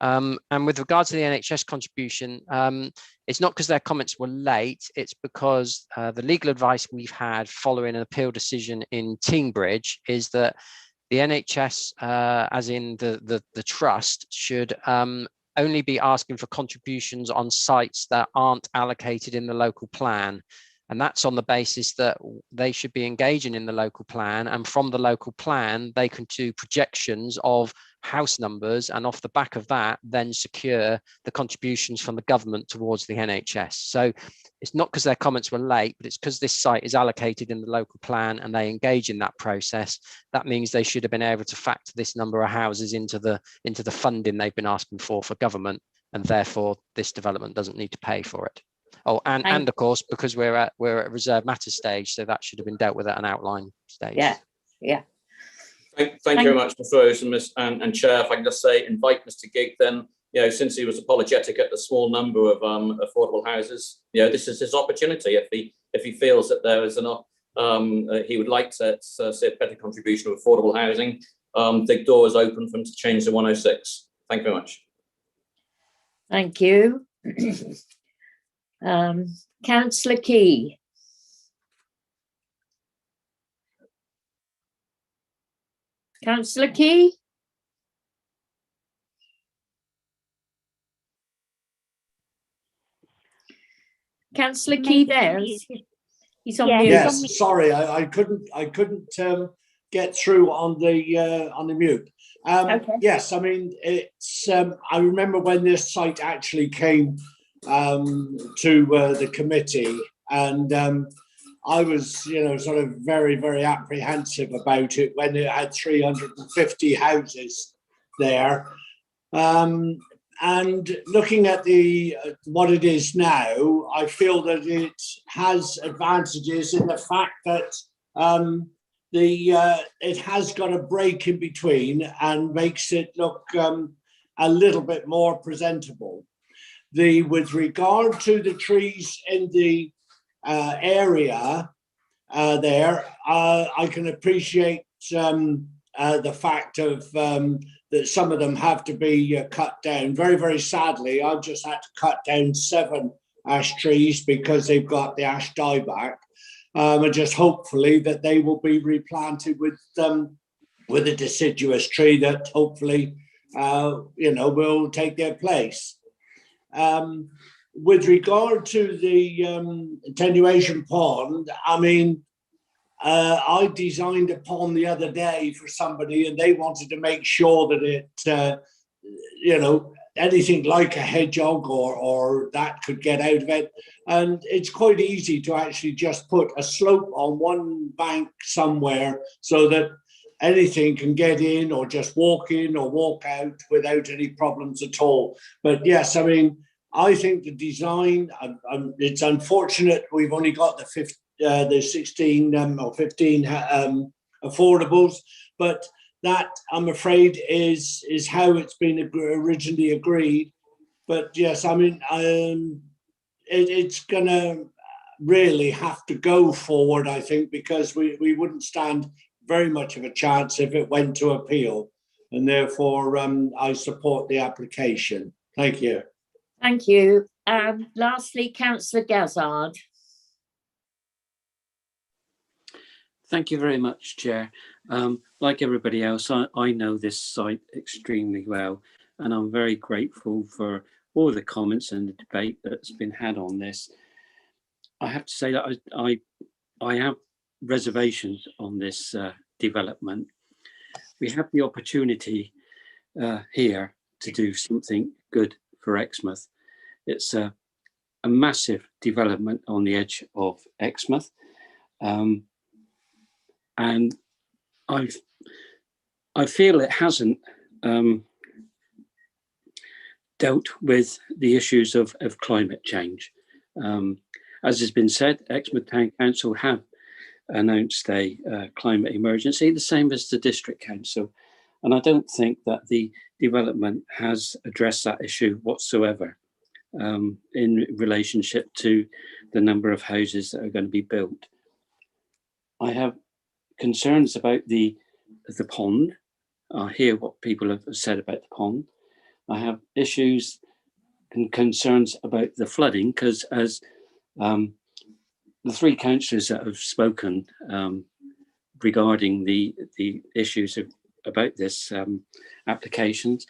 And with regard to the NHS contribution, it's not because their comments were late, it's because the legal advice we've had following an appeal decision in Teignbridge is that the NHS, as in the trust, should only be asking for contributions on sites that aren't allocated in the local plan. And that's on the basis that they should be engaging in the local plan, and from the local plan, they can do projections of house numbers, and off the back of that, then secure the contributions from the government towards the NHS. So it's not because their comments were late, but it's because this site is allocated in the local plan and they engage in that process. That means they should have been able to factor this number of houses into the funding they've been asking for government, and therefore this development doesn't need to pay for it. Oh, and of course, because we're at reserve matter stage, so that should have been dealt with at an outline stage. Yeah, yeah. Thank you very much, Ms. Rose and Chair. If I can just say, invite Mr. Gig then, since he was apologetic at the small number of affordable houses, this is his opportunity. If he feels that there is enough, he would like to see a better contribution of affordable housing, the door is open for him to change the 106. Thank you very much. Thank you. Councillor Key. Councillor Key? Councillor Key there? He's on mute. Yes, sorry, I couldn't get through on the mute. Okay. Yes, I mean it's. I remember when this site actually came to the committee, and I was, sort of very, very apprehensive about it when it had 350 houses there. And looking at what it is now, I feel that it has advantages in the fact that it has got a break in between and makes it look a little bit more presentable. With regard to the trees in the area there, I can appreciate the fact of that some of them have to be cut down. Very, very sadly, I've just had to cut down 7 ash trees because they've got the ash dieback. And just hopefully that they will be replanted with a deciduous tree that hopefully will take their place. With regard to the attenuation pond, I mean, I designed a pond the other day for somebody, and they wanted to make sure that it, anything like a hedgehog or that could get out of it. And it's quite easy to actually just put a slope on one bank somewhere so that anything can get in or just walk in or walk out without any problems at all. But yes, I mean, I think the design, it's unfortunate we've only got the 16 or 15 affordables, but that I'm afraid is how it's been originally agreed. But yes, I mean, it's gonna really have to go forward, I think, because we wouldn't stand very much of a chance if it went to appeal, and therefore I support the application. Thank you. Thank you. Lastly, Councillor Gazzard. Thank you very much, Chair. Like everybody else, I know this site extremely well, and I'm very grateful for all the comments and the debate that's been had on this. I have to say that I have reservations on this development. We have the opportunity here to do something good for Exmouth. It's a massive development on the edge of Exmouth. And I feel it hasn't dealt with the issues of climate change. As has been said, Exmouth Town Council have announced a climate emergency, the same as the District Council. And I don't think that the development has addressed that issue whatsoever in relationship to the number of houses that are going to be built. I have concerns about the pond. I hear what people have said about the pond. I have issues and concerns about the flooding, because as the 3 councillors that have spoken regarding the issues about this applications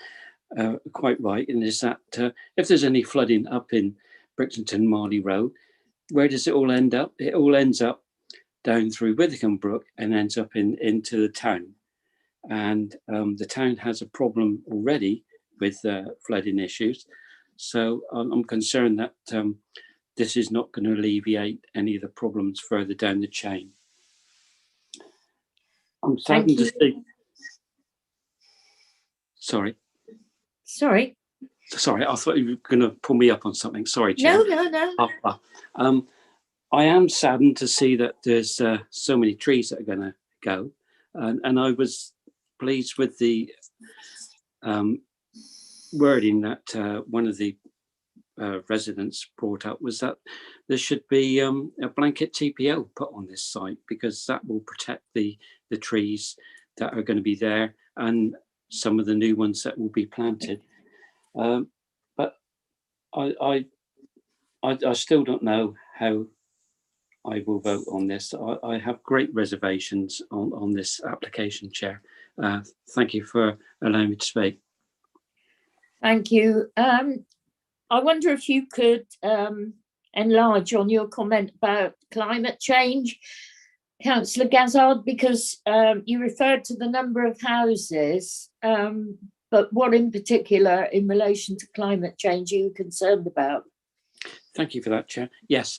are quite right, and is that if there's any flooding up in Brixton Marley Road, where does it all end up? It all ends up down through Withycombe Brook and ends up into the town. And the town has a problem already with flooding issues. So I'm concerned that this is not going to alleviate any of the problems further down the chain. I'm starting to see. Sorry. Sorry, I thought you were going to pull me up on something. Sorry, Chair. No. I am saddened to see that there's so many trees that are going to go, and I was pleased with the wording that one of the residents brought up, was that there should be a blanket TPO put on this site, because that will protect the trees that are going to be there and some of the new ones that will be planted. But I still don't know how I will vote on this. I have great reservations on this application, Chair. Thank you for allowing me to speak. Thank you. I wonder if you could enlarge on your comment about climate change, Councillor Gazzard, because you referred to the number of houses, but what in particular in relation to climate change are you concerned about? Thank you for that, Chair. Yes,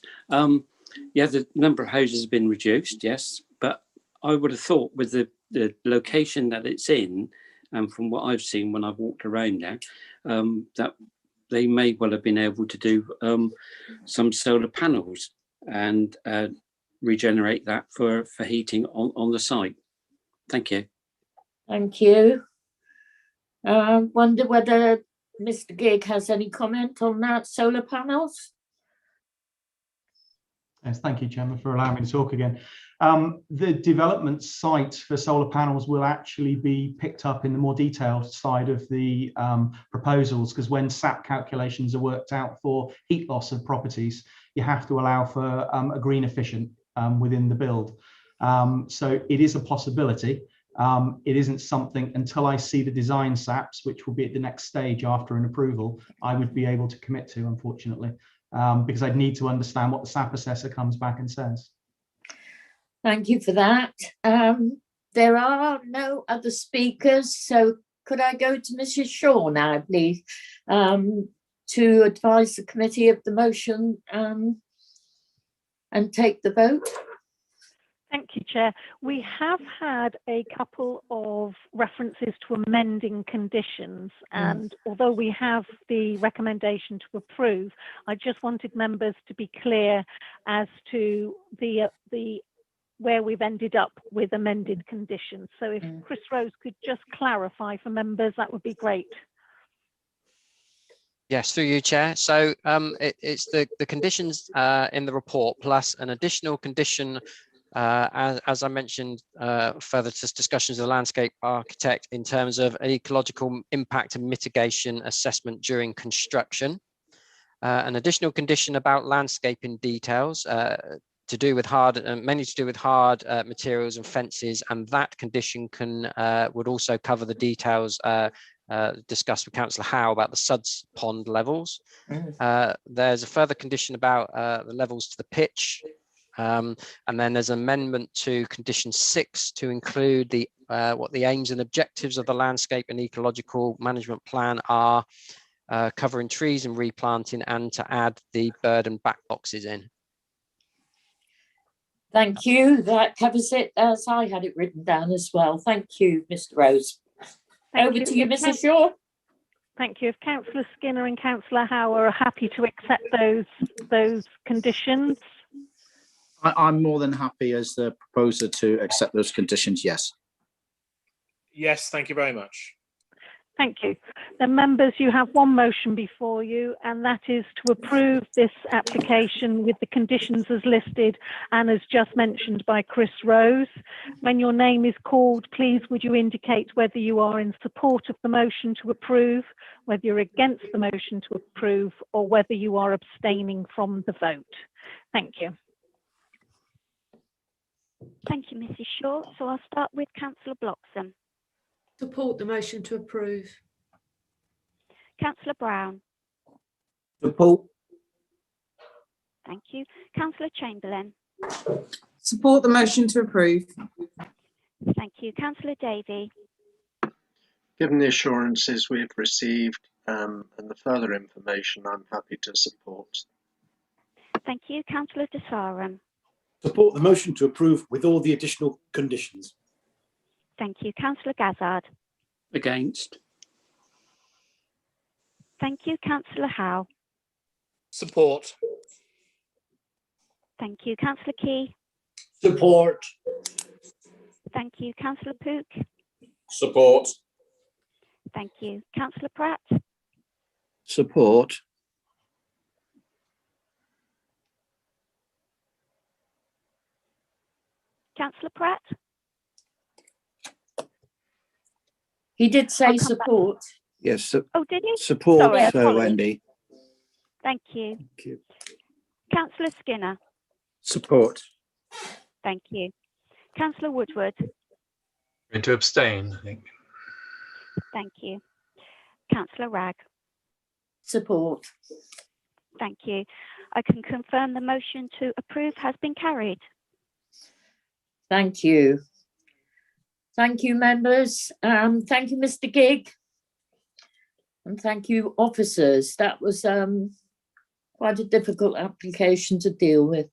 yeah, the number of houses has been reduced, yes, but I would have thought with the location that it's in, and from what I've seen when I've walked around there, that they may well have been able to do some solar panels and regenerate that for heating on the site. Thank you. Thank you. Wonder whether Mr. Gigg has any comment on that, solar panels? Yes, thank you, Chairman, for allowing me to talk again. The development site for solar panels will actually be picked up in the more detailed side of the proposals, because when SAP calculations are worked out for heat loss of properties, you have to allow for a green efficient within the build. So it is a possibility. It isn't something, until I see the design SAPs, which will be at the next stage after an approval, I would be able to commit to, unfortunately. Because I'd need to understand what the SAP assessor comes back and says. Thank you for that. There are no other speakers, so could I go to Mrs. Shaw now, please, to advise the committee of the motion and take the vote? Thank you, Chair. We have had a couple of references to amending conditions, and although we have the recommendation to approve, I just wanted members to be clear as to the where we've ended up with amended conditions. So if Chris Rose could just clarify for members, that would be great. Yes, through you, Chair. So it's the conditions in the report plus an additional condition, as I mentioned, further to discussions with the landscape architect in terms of ecological impact and mitigation assessment during construction. An additional condition about landscaping details to do with mainly to do with hard materials and fences, and that condition would also cover the details discussed with Councillor Howe about the Suds pond levels. There's a further condition about the levels to the pitch. And then there's an amendment to condition 6 to include the what the aims and objectives of the landscape and ecological management plan are, covering trees and replanting, and to add the bird and bat boxes in. Thank you. That covers it as I had it written down as well. Thank you, Mr. Rose. Over to you, Mrs. Shaw. Thank you. If Councillor Skinner and Councillor Howe are happy to accept those conditions. I'm more than happy as the proposer to accept those conditions, yes. Yes, thank you very much. Thank you. Then members, you have one motion before you, and that is to approve this application with the conditions as listed and as just mentioned by Chris Rose. When your name is called, please would you indicate whether you are in support of the motion to approve, whether you're against the motion to approve, or whether you are abstaining from the vote. Thank you. Thank you, Mrs. Shaw. So I'll start with Councillor Bloxham. Support the motion to approve. Councillor Brown. Support. Thank you. Councillor Chamberlain. Support the motion to approve. Thank you. Councillor Davey. Given the assurances we've received and the further information, I'm happy to support. Thank you. Councillor De Sarum. Support the motion to approve with all the additional conditions. Thank you. Councillor Gazzard. Against. Thank you. Councillor Howe. Support. Thank you. Councillor Key. Support. Thank you. Councillor Pook. Support. Thank you. Councillor Pratt. Support. Councillor Pratt. He did say I'll come back. support. Yes. su- Oh, did you? Support, Sorry, Sir apologies. Wendy. Thank you. Thank you. Councillor Skinner. Support. Thank you. Councillor Woodward. Going to abstain, I think. Thank you. Councillor Ragg. Support. Thank you. I can confirm the motion to approve has been carried. Thank you. Thank you, members. Thank you, Mr. Gigg. And thank you, officers. That was quite a difficult application to deal with.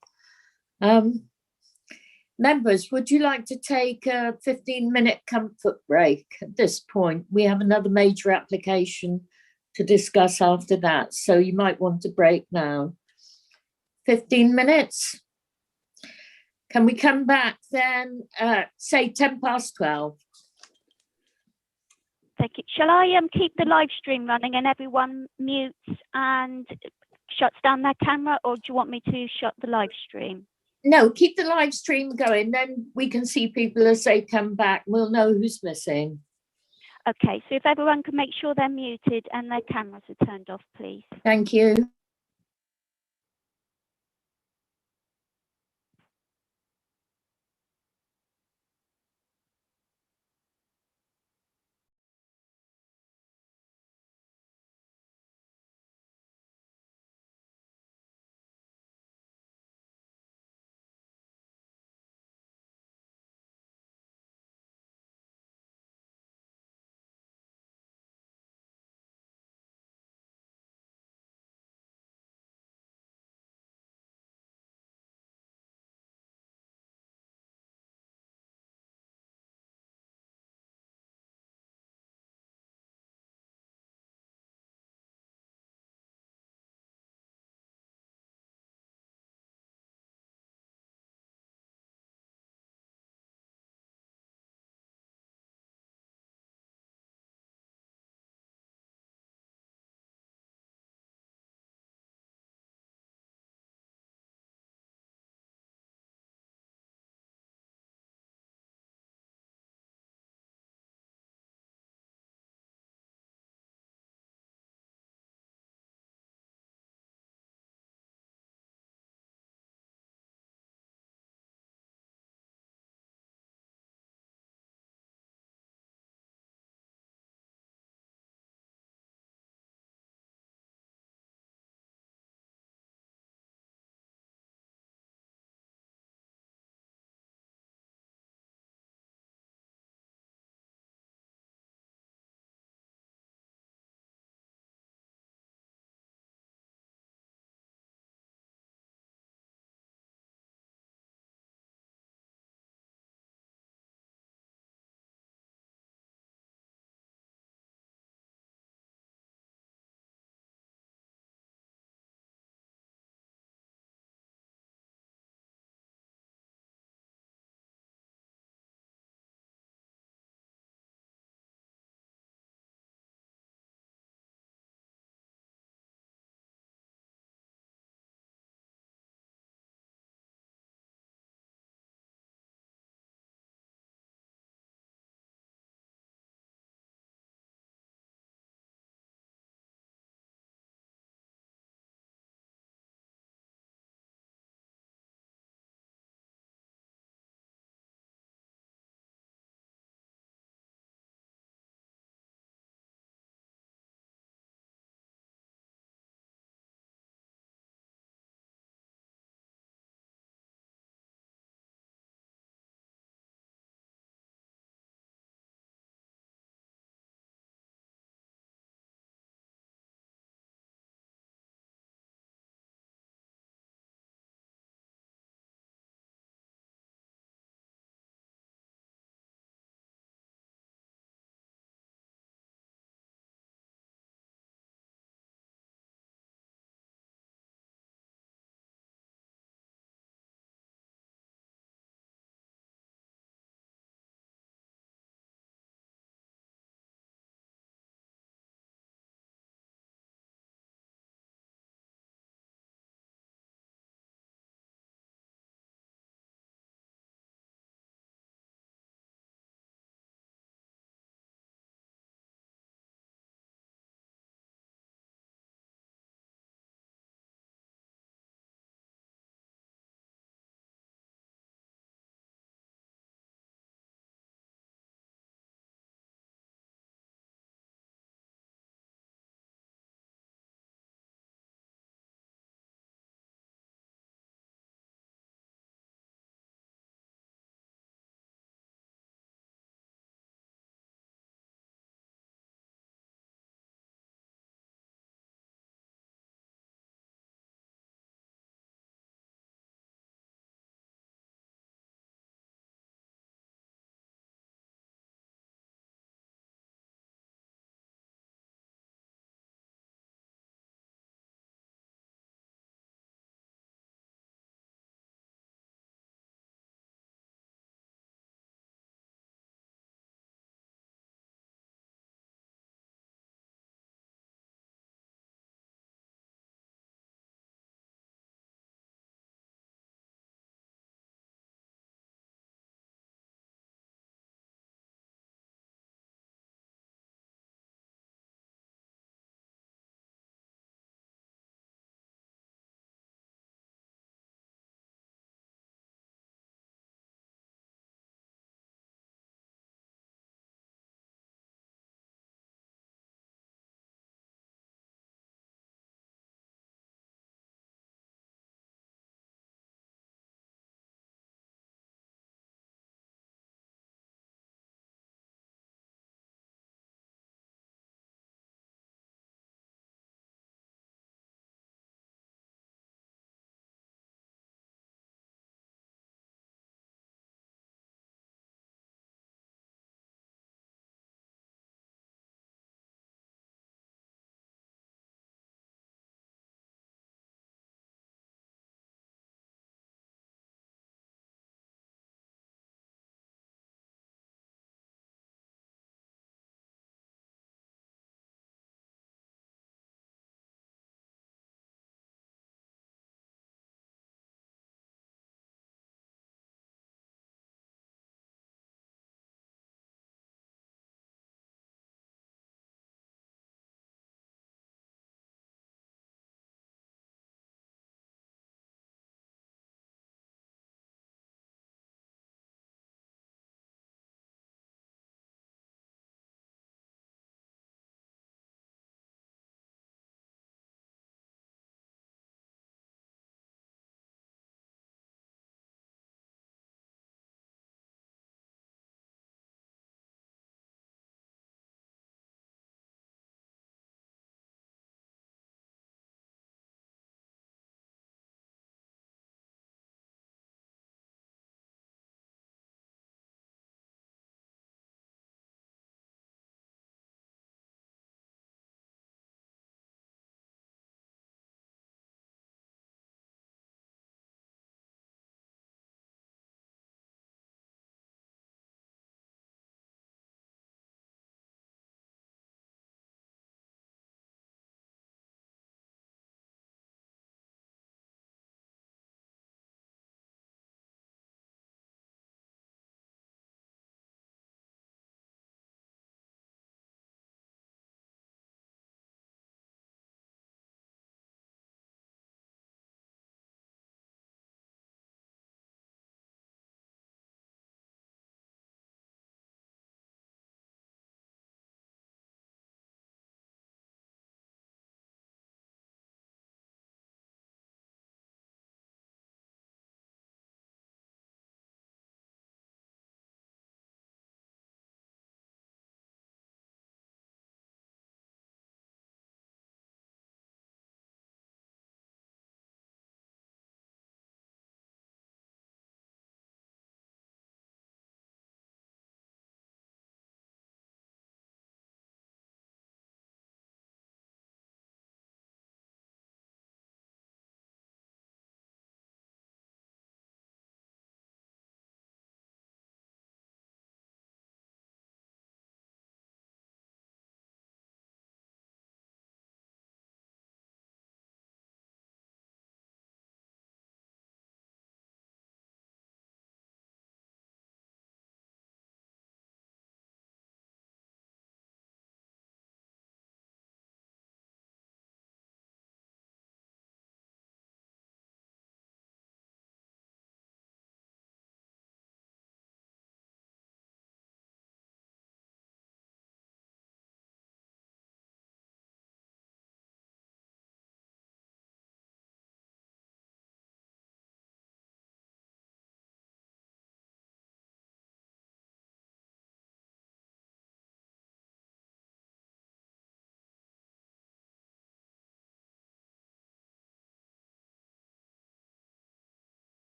Members, would you like to take a 15-minute comfort break at this point? We have another major application to discuss after that, so you might want to break now. 15 minutes? Can we come back then, say 12:10? Thank you. Shall I keep the live stream running and everyone mutes and shuts down their camera, or do you want me to shut the live stream? No, keep the live stream going, then we can see people as they come back. We'll know who's missing. Okay, so if everyone can make sure they're muted and their cameras are turned off, please. Thank you.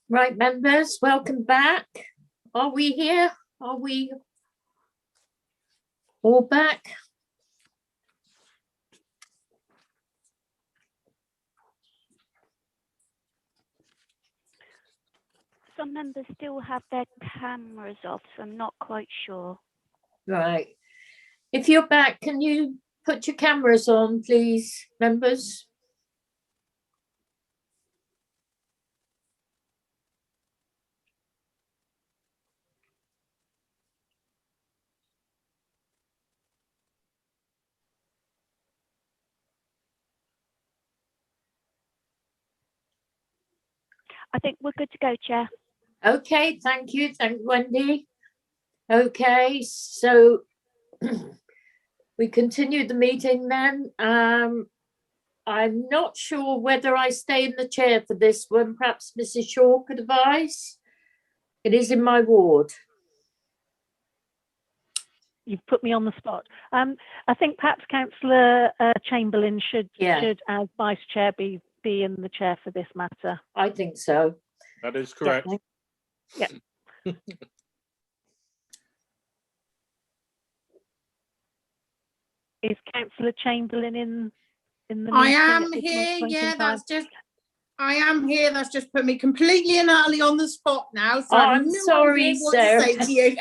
Right, members, welcome back. Are we here? Are we all back? Some members still have their cameras off, so I'm not quite sure. Right. If you're back, can you put your cameras on, please, members? I think we're good to go, Chair. Okay, thank you. Thank Wendy. Okay, so we continue the meeting then. I'm not sure whether I stay in the chair for this one. Perhaps Mrs. Shaw could advise. It is in my ward. You've put me on the spot. I think perhaps Councillor Chamberlain should, as Vice Chair, be in the chair for this matter. I think so. That is correct. Yeah. Is Councillor Chamberlain in the meeting? I am at this here. point in Yeah, time? that's just. I am here. That's just put me completely and utterly on the spot now. So Oh, I have I'm no sorry, idea what to say Sarah. to you.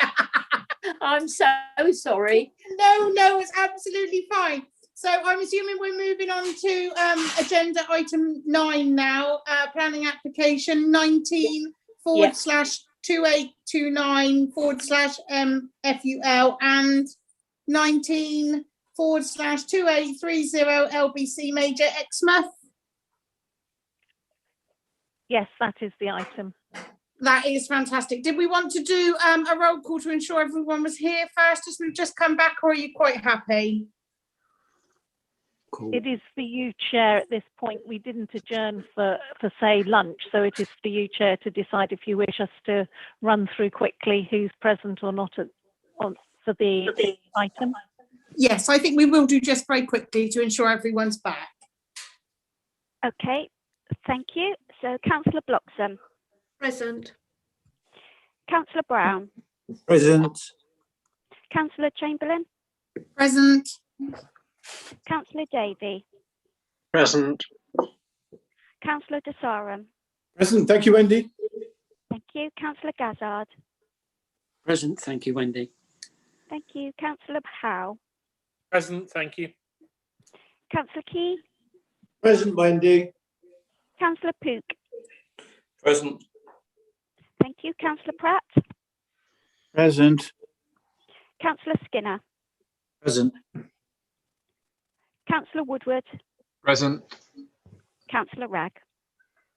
I'm so sorry. No, it's absolutely fine. So I'm assuming we're moving on to agenda item 9 now, planning application 19 /2829 /MFUL and 19 /2830 LBC Major Exmouth. Yes, that is the item. That is fantastic. Did we want to do a roll call to ensure everyone was here first as we've just come back, or are you quite happy? Cool. It is for you, Chair, at this point. We didn't adjourn for say, lunch, so it is for you, Chair, to decide if you wish us to run through quickly who's present or not for the item. Yes, I think we will do just very quickly to ensure everyone's back. Okay, thank you. So Councillor Bloxham. Present. Councillor Brown. Present. Councillor Chamberlain. Present. Councillor Davey. Present. Councillor De Sarum. Present. Thank you, Wendy. Thank you. Councillor Gazzard. Present. Thank you, Wendy. Thank you. Councillor Howe. Present, thank you. Councillor Key. Present, Wendy. Councillor Pook. Present. Thank you. Councillor Pratt. Present. Councillor Skinner. Present. Councillor Woodward. Present. Councillor Ragg.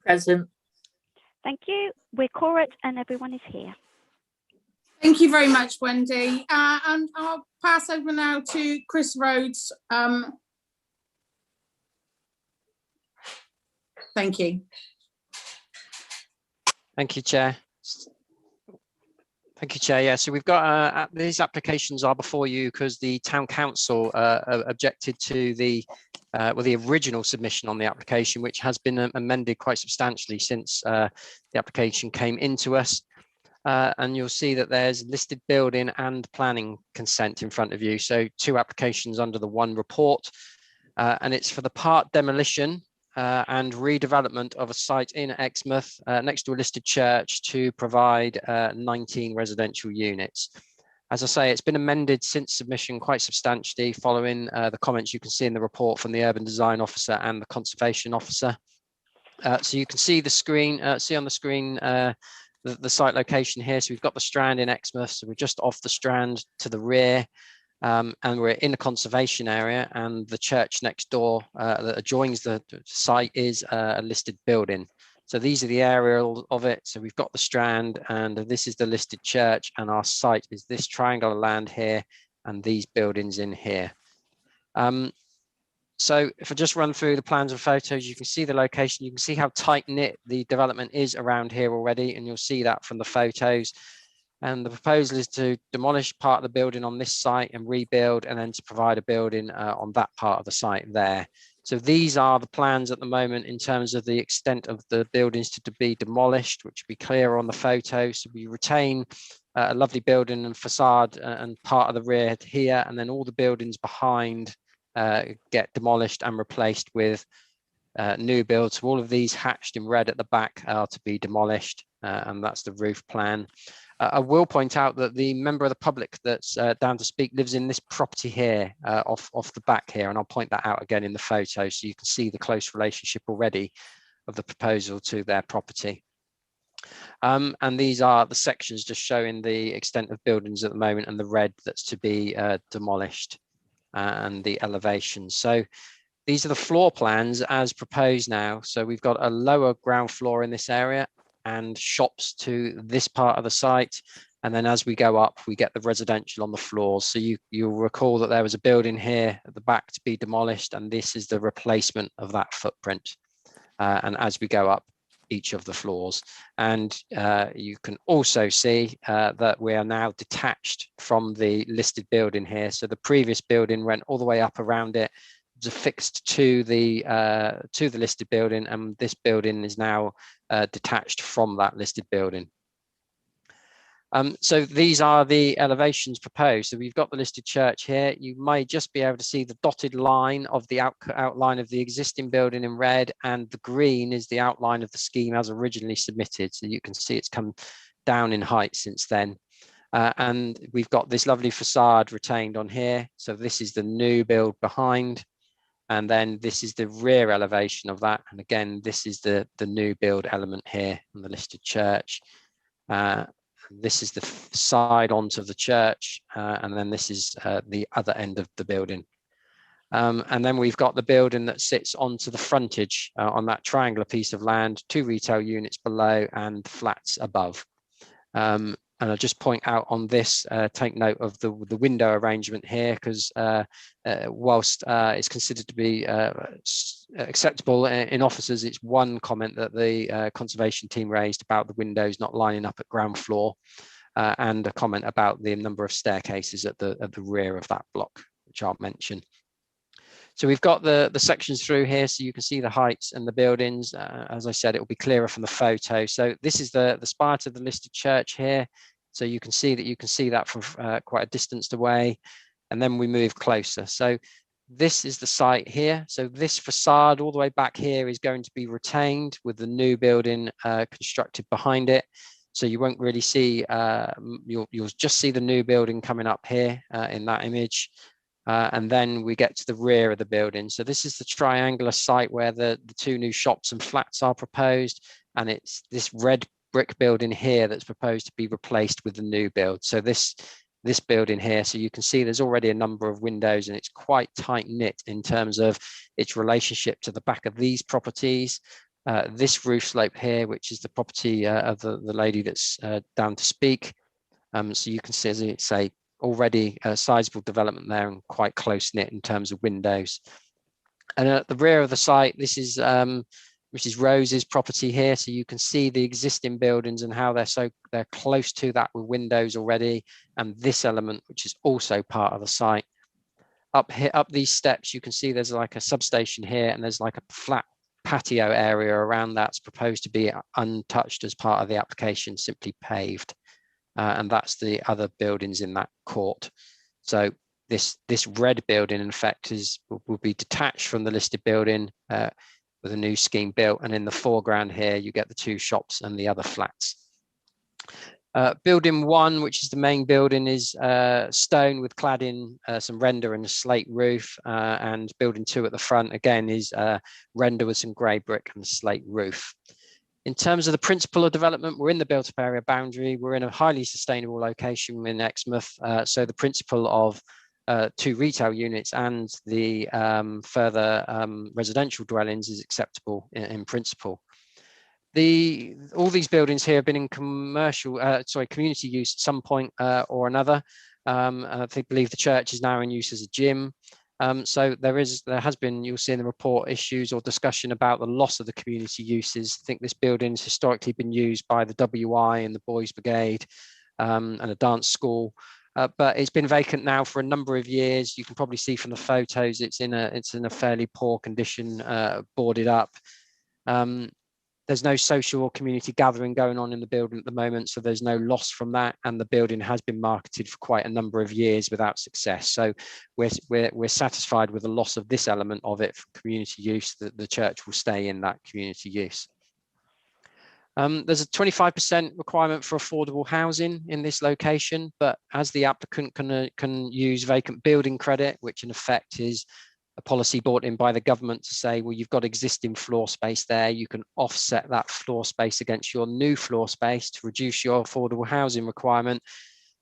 Present. Thank you. We're quorate and everyone is here. Thank you very much, Wendy. And I'll pass over now to Chris Rhodes. Thank you. Thank you, Chair. Thank you, Chair. Yeah, so we've got these applications are before you because the Town Council objected to the original submission on the application, which has been amended quite substantially since the application came into us. And you'll see that there's listed building and planning consent in front of you. So 2 applications under the one report, and it's for the part demolition and redevelopment of a site in Exmouth next to a listed church to provide 19 residential units. As I say, it's been amended since submission quite substantially following the comments you can see in the report from the Urban Design Officer and the Conservation Officer. So you can see the screen, on the screen the site location here. So we've got the Strand in Exmouth, so we're just off the Strand to the rear, and we're in a conservation area, and the church next door that adjoins the site is a listed building. So these are the aerial of it. So we've got the Strand, and this is the listed church, and our site is this triangle of land here and these buildings in here. So if I just run through the plans and photos, you can see the location, you can see how tight knit the development is around here already, and you'll see that from the photos. And the proposal is to demolish part of the building on this site and rebuild, and then to provide a building on that part of the site there. So these are the plans at the moment in terms of the extent of the buildings to be demolished, which will be clear on the photo. So we retain a lovely building and facade and part of the rear here, and then all the buildings behind get demolished and replaced with new builds. So all of these hatched in red at the back are to be demolished, and that's the roof plan. I will point out that the member of the public that's down to speak lives in this property here, off the back here, and I'll point that out again in the photo so you can see the close relationship already of the proposal to their property. And these are the sections just showing the extent of buildings at the moment and the red that's to be demolished, and the elevations. So these are the floor plans as proposed now. So we've got a lower ground floor in this area and shops to this part of the site. And then as we go up, we get the residential on the floors. So you'll recall that there was a building here at the back to be demolished, and this is the replacement of that footprint. And as we go up each of the floors, and you can also see that we are now detached from the listed building here. So the previous building went all the way up around it, affixed to the listed building, and this building is now detached from that listed building. So these are the elevations proposed. So we've got the listed church here. You may just be able to see the dotted line of the outline of the existing building in red, and the green is the outline of the scheme as originally submitted. So you can see it's come down in height since then. And we've got this lovely facade retained on here. So this is the new build behind. And then this is the rear elevation of that. And again, this is the new build element here on the listed church. This is the side onto the church. And then this is the other end of the building. And then we've got the building that sits onto the frontage on that triangular piece of land, 2 retail units below and flats above. And I'll just point out on this, take note of the window arrangement here, because whilst it's considered to be acceptable in officers, it's one comment that the conservation team raised about the windows not lining up at ground floor, and a comment about the number of staircases at the rear of that block, which I'll mention. So we've got the sections through here, so you can see the heights and the buildings. As I said, it will be clearer from the photo. So this is the spire to the listed church here. So you can see that from quite a distance away. And then we move closer. So this is the site here. So this facade all the way back here is going to be retained with the new building constructed behind it. So you won't really see, you'll just see the new building coming up here in that image. And then we get to the rear of the building. So this is the triangular site where the 2 new shops and flats are proposed. And it's this red brick building here that's proposed to be replaced with the new build. So this building here, so you can see there's already a number of windows, and it's quite tight knit in terms of its relationship to the back of these properties. This roof slope here, which is the property of the lady that's down to speak. So you can see, as I say, already a sizable development there and quite close knit in terms of windows. And at the rear of the site, this is Mrs. Rose's property here. So you can see the existing buildings and how they're close to that with windows already. And this element, which is also part of the site. Up these steps, you can see there's like a substation here, and there's like a flat patio area around that's proposed to be untouched as part of the application, simply paved. And that's the other buildings in that court. So this red building, in fact, will be detached from the listed building with a new scheme built. And in the foreground here, you get the 2 shops and the other flats. Building 1, which is the main building, is stone with cladding, some render and a slate roof. And building 2 at the front, again, is render with some grey brick and a slate roof. In terms of the principle of development, we're in the built-up area boundary. We're in a highly sustainable location in Exmouth. So the principle of 2 retail units and the further residential dwellings is acceptable in principle. All these buildings here have been in community use at some point or another. I believe the church is now in use as a gym. So there has been, you'll see in the report, issues or discussion about the loss of the community uses. I think this building has historically been used by the WI and the Boys Brigade and a dance school. but it's been vacant now for a number of years. You can probably see from the photos it's in a fairly poor condition, boarded up. There's no social or community gathering going on in the building at the moment, so there's no loss from that, and the building has been marketed for quite a number of years without success. So we're satisfied with the loss of this element of it for community use, that the church will stay in that community use. There's a 25% requirement for affordable housing in this location, but as the applicant can use vacant building credit, which in effect is a policy brought in by the government to say, well, you've got existing floor space there, you can offset that floor space against your new floor space to reduce your affordable housing requirement.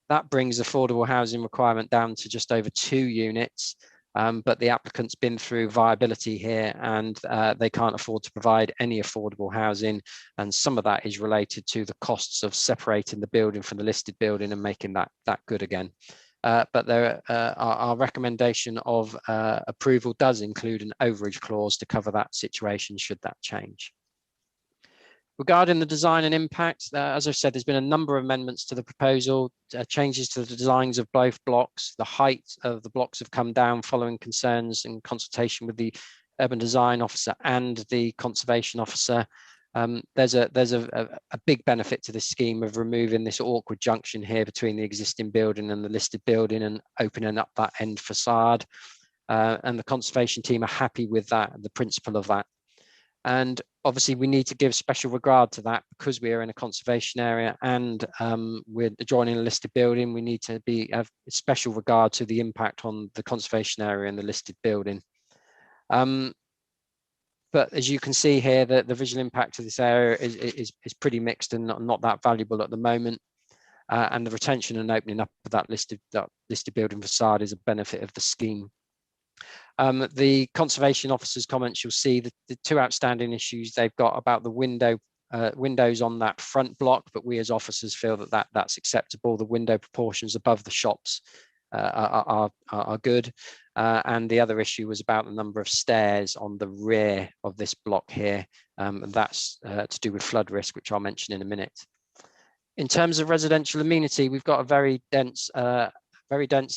That brings affordable housing requirement down to just over 2 units. But the applicant's been through viability here, and they can't afford to provide any affordable housing. And some of that is related to the costs of separating the building from the listed building and making that good again. But there, our recommendation of approval does include an overage clause to cover that situation should that change. Regarding the design and impact, as I've said, there's been a number of amendments to the proposal, changes to the designs of both blocks. The height of the blocks have come down following concerns and consultation with the urban design officer and the conservation officer. There's a big benefit to this scheme of removing this awkward junction here between the existing building and the listed building and opening up that end facade. And the conservation team are happy with that, the principle of that. And obviously we need to give special regard to that because we are in a conservation area and we're adjoining a listed building. We need to have special regard to the impact on the conservation area and the listed building. But as you can see here, the visual impact of this area is pretty mixed and not that valuable at the moment. And the retention and opening up of that listed building facade is a benefit of the scheme. The conservation officer's comments, you'll see the 2 outstanding issues they've got about the windows on that front block, but we as officers feel that's acceptable. The window proportions above the shops are good. And the other issue was about the number of stairs on the rear of this block here. And that's to do with flood risk, which I'll mention in a minute. In terms of residential amenity, we've got a very dense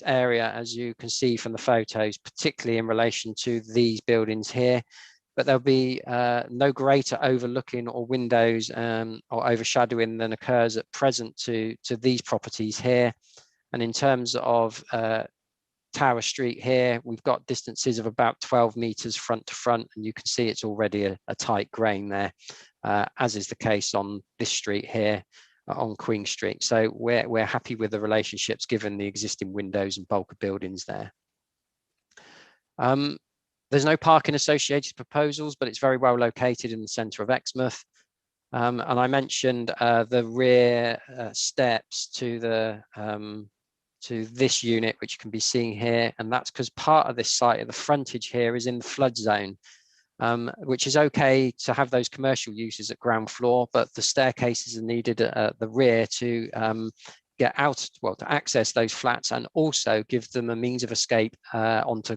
area, as you can see from the photos, particularly in relation to these buildings here. But there'll be no greater overlooking or windows or overshadowing than occurs at present to these properties here. And in terms of Tower Street here, we've got distances of about 12 meters front to front, and you can see it's already a tight grain there, as is the case on this street here on Queen Street. So we're happy with the relationships given the existing windows and bulk of buildings there. There's no parking associated proposals, but it's very well located in the centre of Exmouth. And I mentioned the rear steps to this unit, which can be seen here, and that's because part of this site at the frontage here is in the flood zone, which is okay to have those commercial uses at ground floor, but the staircases are needed at the rear to get out, well, to access those flats and also give them a means of escape onto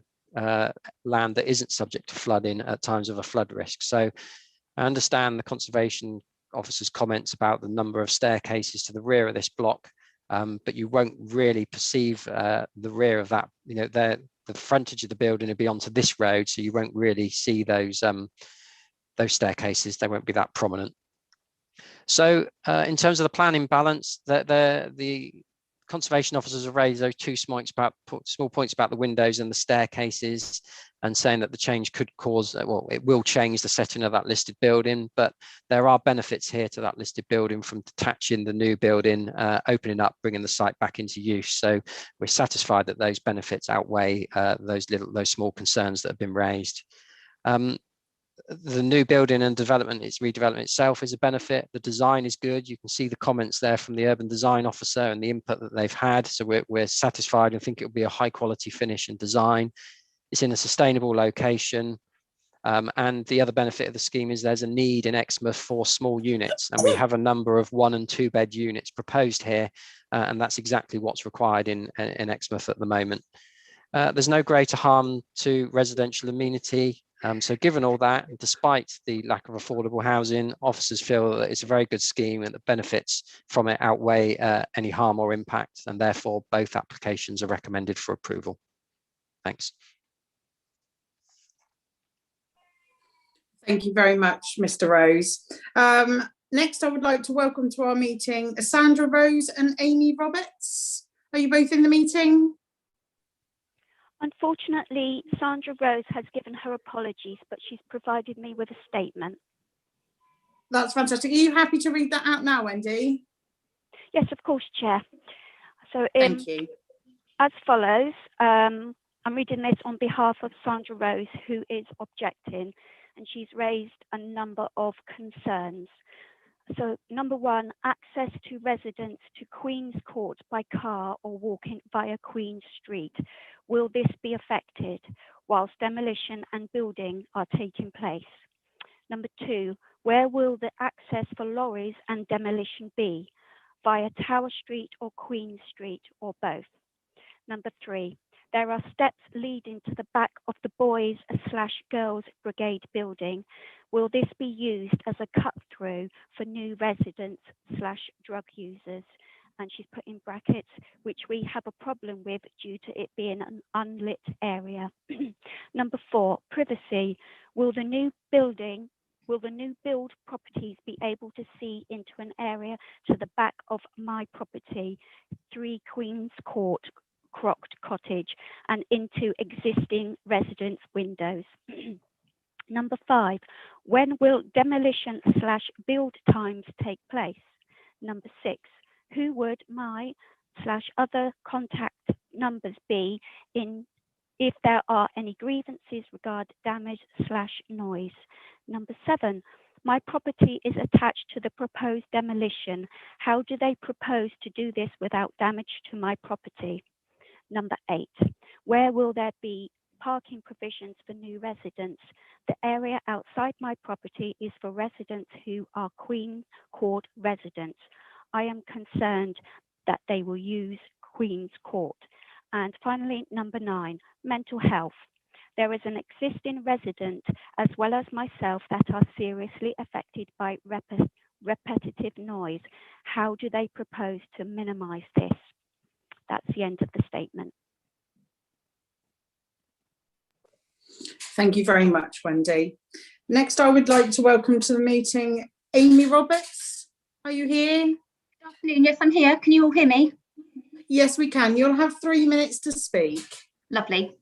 land that isn't subject to flooding at times of a flood risk. So I understand the conservation officer's comments about the number of staircases to the rear of this block, but you won't really perceive the rear of that, the frontage of the building will be onto this road, so you won't really see those staircases. They won't be that prominent. So in terms of the planning balance, the conservation officers have raised those 2 small points about the windows and the staircases, and saying that the change could cause, well, it will change the setting of that listed building, but there are benefits here to that listed building from detaching the new building, opening up, bringing the site back into use. So we're satisfied that those benefits outweigh those small concerns that have been raised. The new building and redevelopment itself is a benefit. The design is good. You can see the comments there from the urban design officer and the input that they've had. So we're satisfied and think it will be a high quality finish and design. It's in a sustainable location. And the other benefit of the scheme is there's a need in Exmouth for small units, and we have a number of 1 and 2 bed units proposed here. And that's exactly what's required in Exmouth at the moment. There's no greater harm to residential amenity. So given all that, and despite the lack of affordable housing, officers feel that it's a very good scheme and the benefits from it outweigh any harm or impact, and therefore both applications are recommended for approval. Thanks. Thank you very much, Mr. Rose. Next, I would like to welcome to our meeting Sandra Rose and Amy Roberts. Are you both in the meeting? Unfortunately, Sandra Rose has given her apologies, but she's provided me with a statement. That's fantastic. Are you happy to read that out now, Wendy? Yes, of course, Chair. So, thank you. As follows, I'm reading this on behalf of Sandra Rose, who is objecting, and she's raised a number of concerns. So, number one, access to residents to Queen's Court by car or walking via Queen Street. Will this be affected whilst demolition and building are taking place? Number two, where will the access for lorries and demolition be? Via Tower Street or Queen Street, or both? Number three, there are steps leading to the back of the Boys/Girls Brigade building. Will this be used as a cut through for new residents/drug users? And she's put in brackets, which we have a problem with due to it being an unlit area. Number four, privacy. Will the new build properties be able to see into an area to the back of my property, 3 Queen's Court, Crocked Cottage, and into existing residents' windows? Number five, when will demolition/build times take place? Number six, who would my/other contact numbers be if there are any grievances regarding damage/noise? Number seven, my property is attached to the proposed demolition. How do they propose to do this without damage to my property? Number eight, where will there be parking provisions for new residents? The area outside my property is for residents who are Queen Court residents. I am concerned that they will use Queen's Court. And finally, number nine, mental health. There is an existing resident as well as myself that are seriously affected by repetitive noise. How do they propose to minimize this? That's the end of the statement. Thank you very much, Wendy. Next, I would like to welcome to the meeting Amy Roberts. Are you here? Good afternoon. Yes, I'm here. Can you all hear me? Yes, we can. You'll have 3 minutes to speak. Lovely.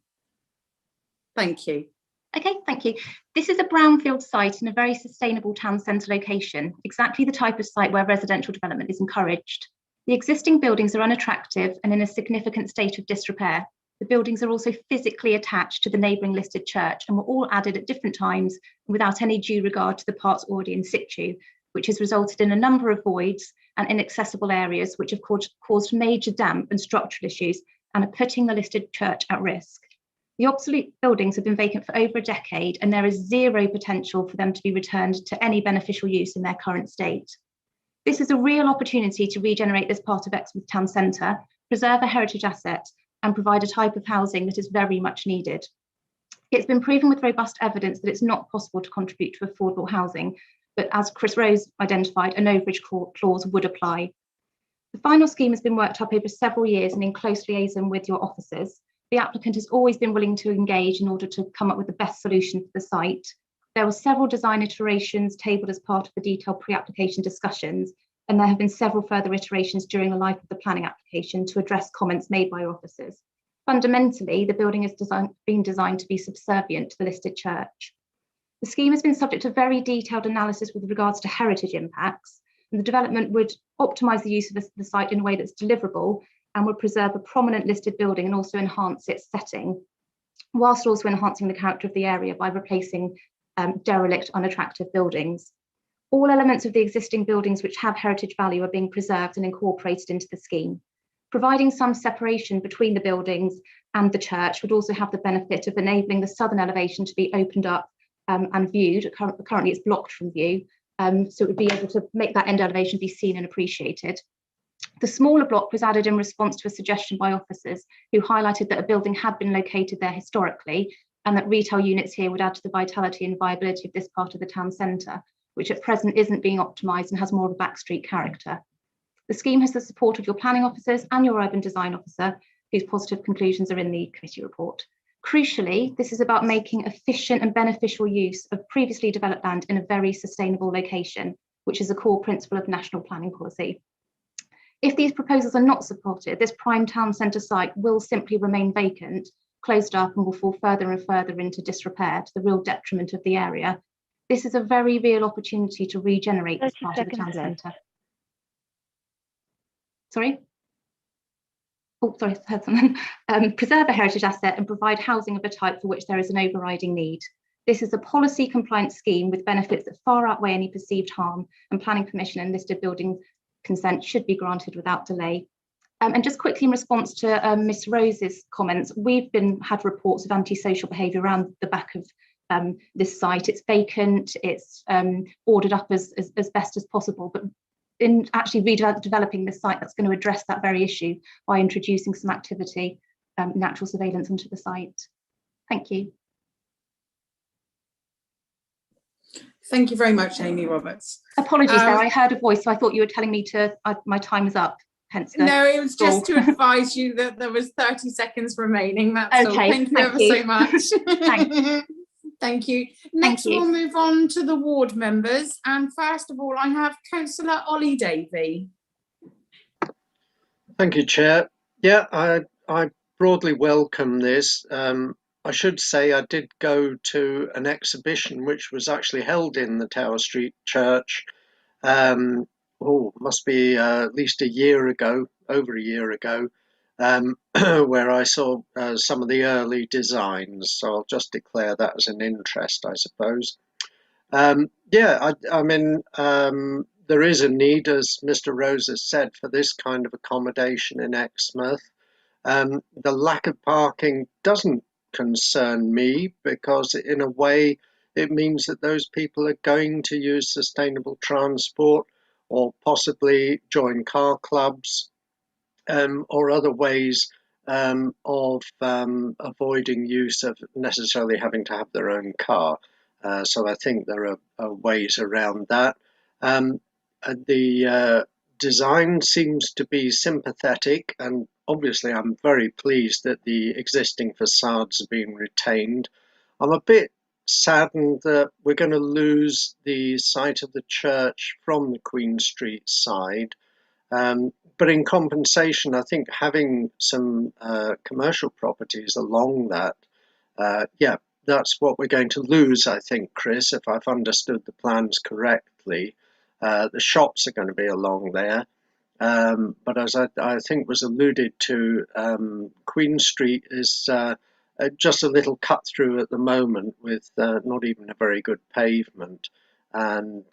Thank you. Okay, thank you. This is a brownfield site in a very sustainable town centre location, exactly the type of site where residential development is encouraged. The existing buildings are unattractive and in a significant state of disrepair. The buildings are also physically attached to the neighbouring listed church and were all added at different times without any due regard to the parts already in situ, which has resulted in a number of voids and inaccessible areas which have caused major damp and structural issues and are putting the listed church at risk. The obsolete buildings have been vacant for over a decade and there is zero potential for them to be returned to any beneficial use in their current state. This is a real opportunity to regenerate this part of Exmouth town centre, preserve a heritage asset and provide a type of housing that is very much needed. It's been proven with robust evidence that it's not possible to contribute to affordable housing, but as Chris Rose identified, an overage clause would apply. The final scheme has been worked up over several years and in close liaison with your officers. The applicant has always been willing to engage in order to come up with the best solution for the site. There were several design iterations tabled as part of the detailed pre-application discussions, and there have been several further iterations during the life of the planning application to address comments made by your officers. Fundamentally, the building has been designed to be subservient to the listed church. The scheme has been subject to very detailed analysis with regards to heritage impacts, and the development would optimise the use of the site in a way that's deliverable and would preserve a prominent listed building and also enhance its setting, whilst also enhancing the character of the area by replacing derelict, unattractive buildings. All elements of the existing buildings which have heritage value are being preserved and incorporated into the scheme. Providing some separation between the buildings and the church would also have the benefit of enabling the southern elevation to be opened up and viewed. Currently it's blocked from view, so it would be able to make that end elevation be seen and appreciated. The smaller block was added in response to a suggestion by officers who highlighted that a building had been located there historically and that retail units here would add to the vitality and viability of this part of the town centre, which at present isn't being optimised and has more of a backstreet character. The scheme has the support of your planning officers and your urban design officer, whose positive conclusions are in the committee report. Crucially, this is about making efficient and beneficial use of previously developed land in a very sustainable location, which is a core principle of national planning policy. If these proposals are not supported, this prime town centre site will simply remain vacant, closed up, and will fall further and further into disrepair to the real detriment of the area. This is a very real opportunity to regenerate this part of the town centre. Sorry? Oh, sorry, I heard something. Preserve a heritage asset and provide housing of a type for which there is an overriding need. This is a policy compliant scheme with benefits that far outweigh any perceived harm, and planning permission and listed building consent should be granted without delay. And just quickly in response to Miss Rose's comments, we've had reports of antisocial behaviour around the back of this site. It's vacant, it's ordered up as best as possible, but in actually redeveloping this site, that's going to address that very issue by introducing some activity, natural surveillance onto the site. Thank you. Thank you very much, Amy Roberts. Apologies there, I heard a voice, so I thought you were telling me to, my time is up. Hence no, it was just to advise you that there was 30 seconds remaining. That's all. Thank you ever so much. Thanks. Thank you. Next, we'll move on to the ward members. And first of all, I have Councillor Ollie Davey. Thank you, Chair. Yeah, I broadly welcome this. I should say I did go to an exhibition which was actually held in the Tower Street Church. Must be at least a year ago, over a year ago, where I saw some of the early designs. So I'll just declare that as an interest, I suppose. I mean, there is a need, as Mr. Rose has said, for this kind of accommodation in Exmouth. The lack of parking doesn't concern me, because in a way it means that those people are going to use sustainable transport, or possibly join car clubs, or other ways of avoiding use of necessarily having to have their own car. So I think there are ways around that. The design seems to be sympathetic, and obviously I'm very pleased that the existing facades are being retained. I'm a bit saddened that we're going to lose the site of the church from the Queen Street side. But in compensation, I think having some commercial properties along that, that's what we're going to lose, I think, Chris, if I've understood the plans correctly. The shops are going to be along there. But as I think was alluded to, Queen Street is just a little cut through at the moment with not even a very good pavement. And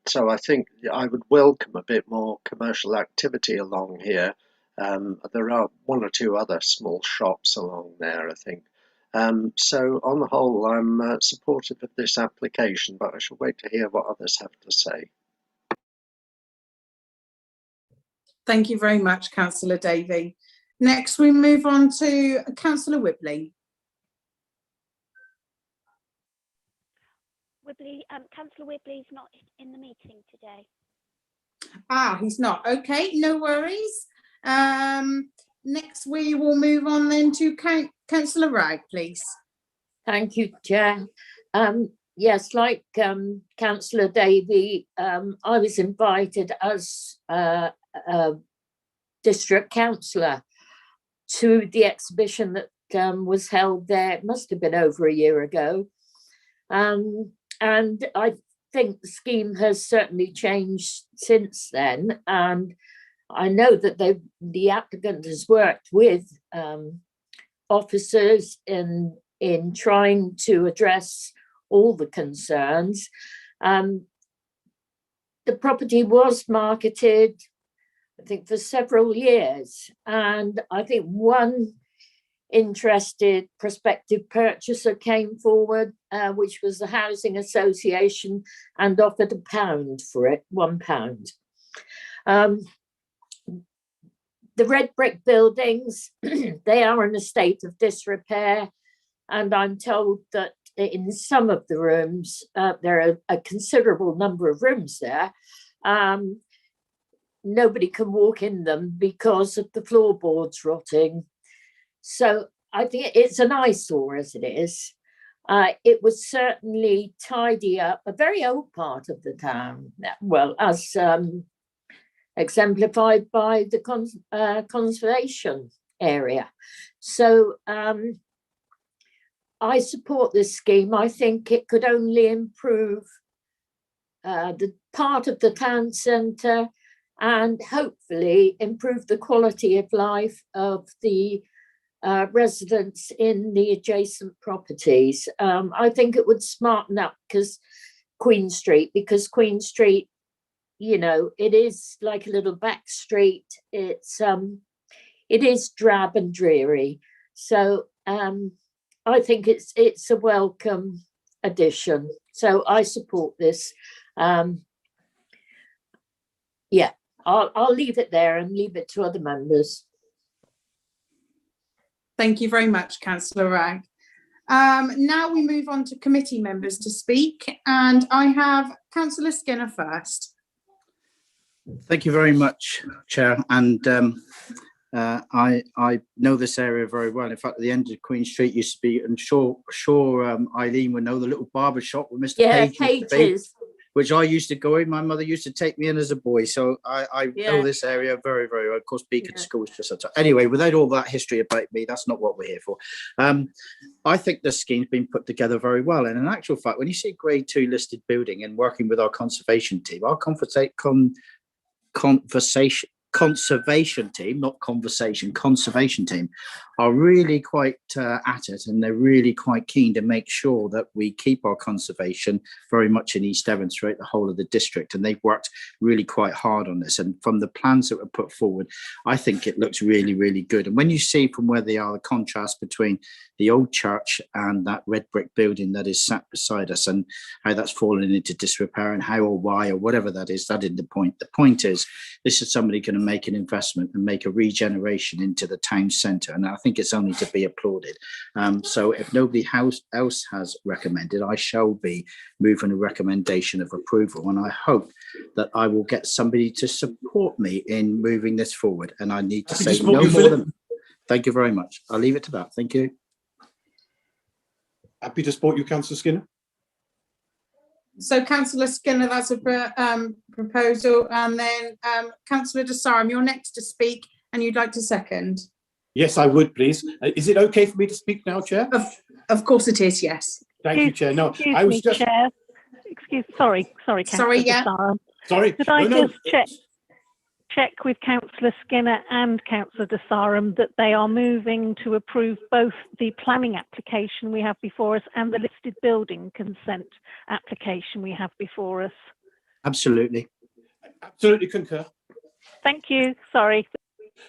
so I think I would welcome a bit more commercial activity along here. There are one or two other small shops along there, I think. So on the whole, I'm supportive of this application, but I shall wait to hear what others have to say. Thank you very much, Councillor Davey. Next, we move on to Councillor Whibley. Councillor Whibley's not in the meeting today. Ah, he's not. Okay, no worries. Next, we will move on then to Councillor Wright, please. Thank you, Chair. Yes, like Councillor Davey, I was invited as district councillor to the exhibition that was held there. It must have been over a year ago. And I think the scheme has certainly changed since then. And I know that the applicant has worked with officers in trying to address all the concerns. The property was marketed, I think, for several years. And I think one interested prospective purchaser came forward, which was the Housing Association, and offered £1 for it, £1. The red brick buildings, they are in a state of disrepair. And I'm told that in some of the rooms, there are a considerable number of rooms there. Nobody can walk in them because of the floorboards rotting. So I think it's an eyesore as it is. It would certainly tidy up a very old part of the town, well, as exemplified by the conservation area. So I support this scheme. I think it could only improve the part of the town centre and hopefully improve the quality of life of the residents in the adjacent properties. I think it would smarten up Queen Street, you know, it is like a little back street. It is drab and dreary. So I think it's a welcome addition. So I support this. Yeah, I'll leave it there and leave it to other members. Thank you very much, Councillor Wragg. Now we move on to committee members to speak, and I have Councillor Skinner first. Thank you very much, Chair. And I know this area very well. In fact, at the end of Queen Street used to be, I'm sure Eileen would know, the little barber shop with Mr. Page, Pages. Which I used to go in. My mother used to take me in as a boy, so I know this area very, very well. Of course, Beacon School is just such a... Anyway, without all that history about me, that's not what we're here for. I think this scheme's been put together very well. And in actual fact, when you see a Grade 2 listed building and working with our conservation team, our conservation team are really quite at it, and they're really quite keen to make sure that we keep our conservation very much in East Devon throughout the whole of the district, and they've worked really quite hard on this. And from the plans that were put forward, I think it looks really, really good. And when you see from where they are, the contrast between the old church and that red brick building that is sat beside us, and how that's fallen into disrepair, and how or why or whatever that is, that isn't the point. The point is, this is somebody going to make an investment and make a regeneration into the town centre, and I think it's only to be applauded. So if nobody else has recommended, I shall be moving a recommendation of approval, and I hope that I will get somebody to support me in moving this forward. And I need to say no more than... Thank you very much. I'll leave it to that. Thank you. Happy to support you, Councillor Skinner. So, Councillor Skinner, that's a proposal, and then Councillor De Saram, you're next to speak, and you'd like to second. Yes, I would, please. Is it okay for me to speak now, Chair? Of course it is, yes. Thank you, Chair. No, Excuse I was me, just... Chair. Sorry, Councillor yeah. De Saram. Sorry. Could I just check with Councillor Skinner and Councillor De Saram that they are moving to approve both the planning application we have before us and the listed building consent application we have before us? Absolutely. Absolutely concur. Thank you. Sorry.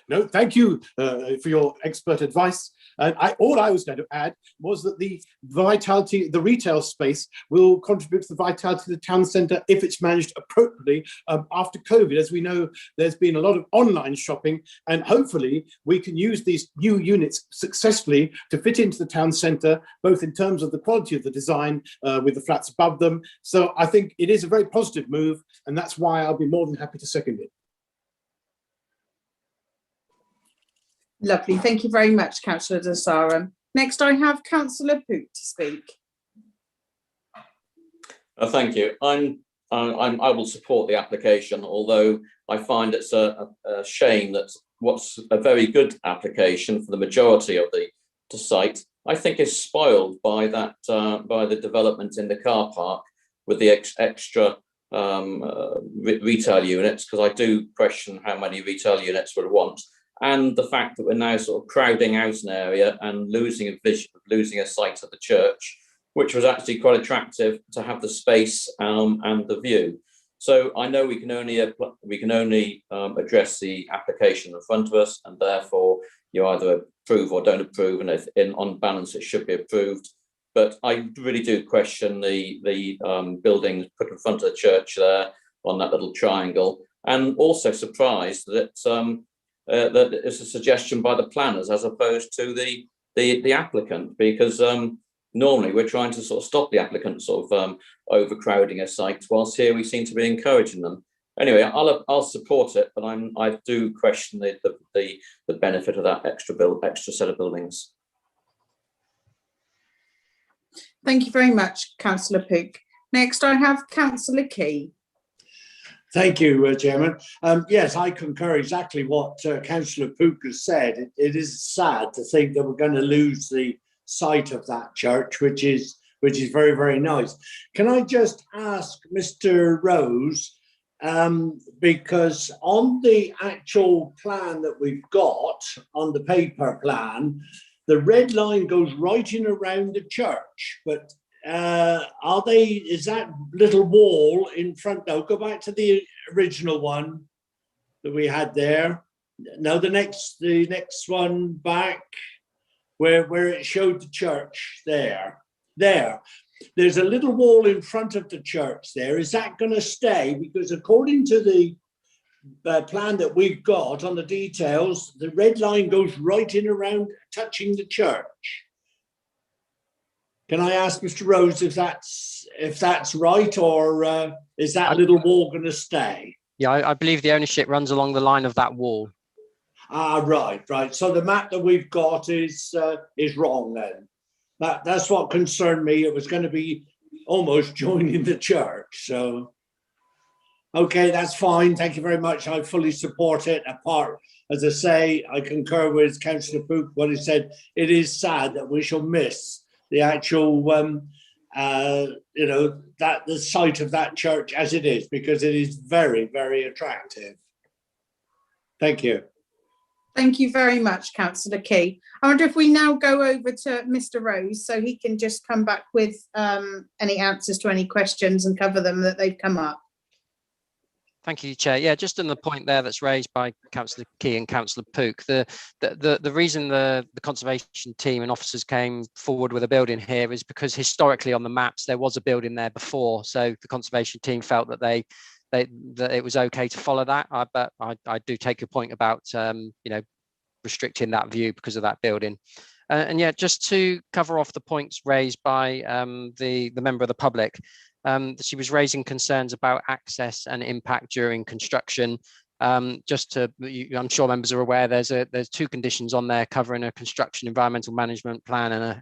No, thank you for your expert advice. All I was going to add was that the vitality, the retail space will contribute to the vitality of the town centre if it's managed appropriately after COVID. As we know, there's been a lot of online shopping, and hopefully we can use these new units successfully to fit into the town centre, both in terms of the quality of the design with the flats above them. So I think it is a very positive move, and that's why I'll be more than happy to second it. Lovely. Thank you very much, Councillor De Saram. Next, I have Councillor Poot to speak. Thank you. I will support the application, although I find it's a shame that what's a very good application for the majority of the site, I think, is spoiled by that by the development in the car park with the extra retail units, because I do question how many retail units would want. And the fact that we're now sort of crowding out an area and losing a vision, losing a sight of the church, which was actually quite attractive to have the space and the view. So I know we can only address the application in front of us, and therefore you either approve or don't approve, and if on balance it should be approved. But I really do question the building put in front of the church there on that little triangle, and also surprised that that it's a suggestion by the planners as opposed to the the applicant, because normally we're trying to sort of stop the applicant sort of overcrowding a site, whilst here we seem to be encouraging them. Anyway, I'll support it, but I do question the benefit of that extra set of buildings. Thank you very much, Councillor Pook. Next, I have Councillor Key. Thank you, Chairman. Yes, I concur exactly what Councillor Pook has said. It is sad to think that we're going to lose the site of that church, which is very, very nice. Can I just ask Mr. Rose, because on the actual plan that we've got, on the paper plan, the red line goes right in around the church, but is that little wall in front? No, go back to the original one that we had there. No, the next one back where it showed the church there. There's a little wall in front of the church there. Is that going to stay? Because according to the plan that we've got on the details, the red line goes right in around touching the church. Can I ask Mr. Rose if that's right, or is that little wall going to stay? Yeah, I believe the ownership runs along the line of that wall. Ah, right. So the map that we've got is wrong then. That's what concerned me. It was going to be almost joining the church. So, okay, that's fine. Thank you very much. I fully support it. Apart, as I say, I concur with Councillor Pook what he said. It is sad that we shall miss the actual, the site of that church as it is, because it is very, very attractive. Thank you. Thank you very much, Councillor Key. I wonder if we now go over to Mr. Rose so he can just come back with any answers to any questions and cover them that they've come up. Thank you, Chair. Yeah, just on the point there that's raised by Councillor Key and Councillor Pook, the reason the conservation team and officers came forward with a building here is because historically on the maps there was a building there before, so the conservation team felt that that it was okay to follow that. But I do take your point about restricting that view because of that building. And yeah, just to cover off the points raised by the member of the public. She was raising concerns about access and impact during construction. I'm sure members are aware there's two conditions on there covering a construction environmental management plan